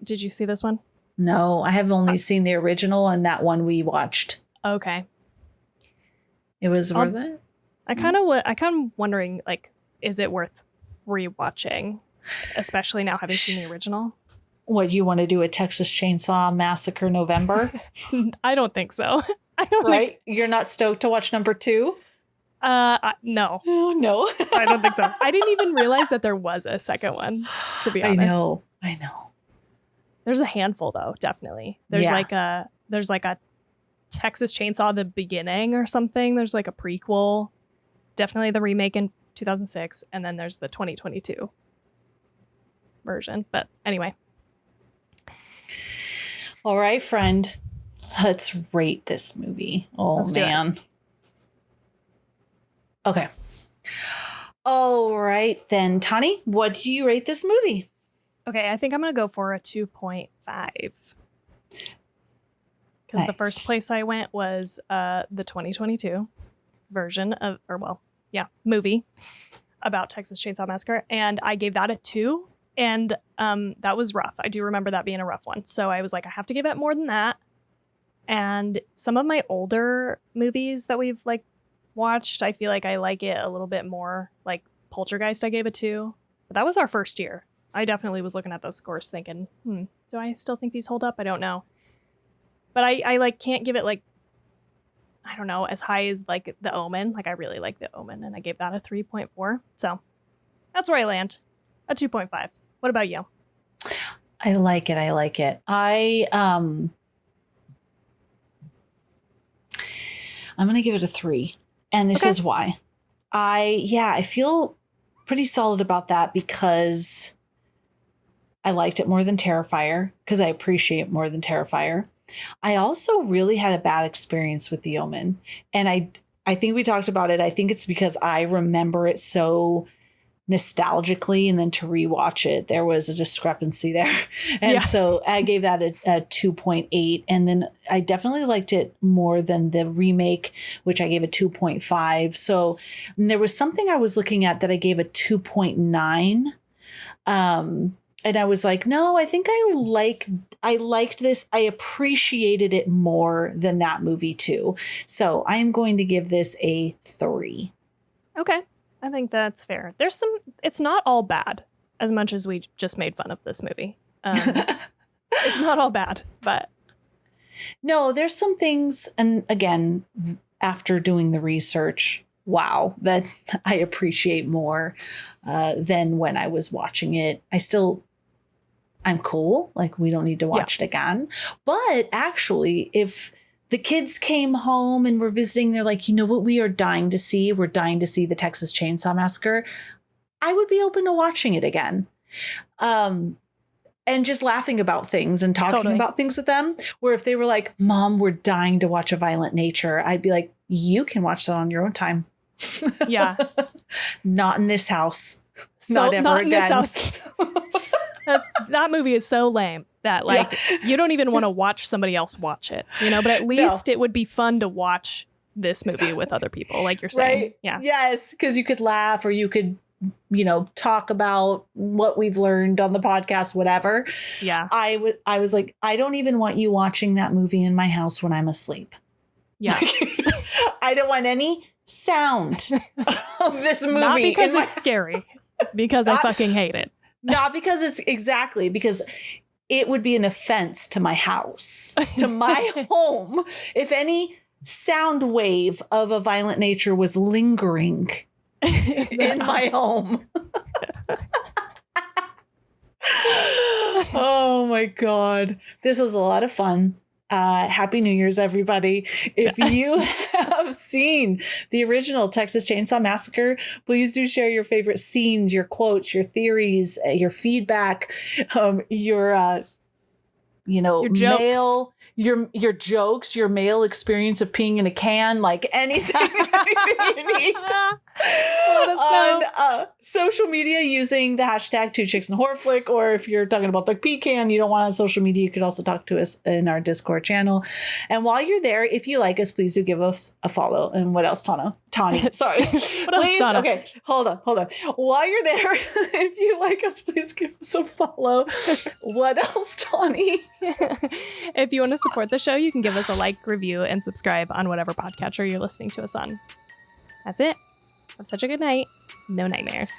Did you see this one? No, I have only seen the original and that one we watched. Okay. It was worth it? I kind of wondering, like, is it worth rewatching, especially now having seen the original? What, you want to do a Texas Chainsaw Massacre November? I don't think so. I don't Right? You're not stoked to watch number 2? No. Oh, no. I don't think so. I didn't even realize that there was a second one, to be honest. I know. There's a handful though, definitely. There's like a Texas Chainsaw the Beginning or something. There's like a prequel. Definitely the remake in 2006, and then there's the 2022 version. But anyway. All right, friend. Let's rate this movie. Oh, man. Okay. All right, then, Tani, what do you rate this movie? Okay, I think I'm going to go for a 2.5. Because the first place I went was the 2022 version of, movie about Texas Chainsaw Massacre. And I gave that a 2. And that was rough. I do remember that being a rough one. So I was like, I have to give it more than that. And some of my older movies that we've like watched, I feel like I like it a little bit more. Like Poltergeist, I gave a 2. But that was our first year. I definitely was looking at those scores thinking, do I still think these hold up? I don't know. But I like can't give it like, I don't know, as high as like The Omen. Like I really like The Omen and I gave that a 3.4. So that's where I land, a 2.5. What about you? I like it. I'm going to give it a 3. And this is why. I feel pretty solid about that because I liked it more than Terrifier, because I appreciate more than Terrifier. I also really had a bad experience with The Omen. And I think we talked about it. I think it's because I remember it so nostalgically, and then to rewatch it, there was a discrepancy there. And so I gave that a 2.8. And then I definitely liked it more than the remake, which I gave a 2.5. So there was something I was looking at that I gave a 2.9. And I was like, no, I think I liked this. I appreciated it more than that movie too. So I am going to give this a 3. Okay. I think that's fair. It's not all bad as much as we just made fun of this movie. It's not all bad, but. No, there's some things, and again, after doing the research, wow, that I appreciate more than when I was watching it. I'm cool. Like, we don't need to watch it again. But actually, if the kids came home and were visiting, they're like, you know what we are dying to see? We're dying to see the Texas Chainsaw Massacre. I would be open to watching it again. And just laughing about things and talking about things with them. Where if they were like, Mom, we're dying to watch A Violent Nature, I'd be like, you can watch that on your own time. Yeah. Not in this house. Not ever again. This house. That movie is so lame that you don't even want to watch somebody else watch it, but at least it would be fun to watch this movie with other people, like you're saying. Right? Yeah. Yes. Because you could laugh, or you could, talk about what we've learned on the podcast, whatever. Yeah. I was like, I don't even want you watching that movie in my house when I'm asleep. Yeah. I don't want any sound of this movie. Not because it's scary, because I fucking hate it. Not because because it would be an offense to my house, to my home, if any sound wave of A Violent Nature was lingering in my home. Oh my God. This was a lot of fun. Happy New Year's, everybody. If you have seen the original Texas Chainsaw Massacre, please do share your favorite scenes, your quotes, your theories, your feedback, your jokes. mail, your jokes, your male experience of peeing in a can, like anything you need. Let us know. On social media using the hashtag 2chicksandhorrorflick, or if you're talking about the pee can, you don't want on social media, you could also talk to us in our Discord channel. And while you're there, if you like us, please do give us a follow. And what else, Tawny? Sorry. What else, Tana? Okay, hold on. While you're there, if you like us, please give us a follow. What else, Tawny? If you want to support the show, you can give us a like, review, and subscribe on whatever podcatcher you're listening to us on. That's it. Have such a good night. No nightmares.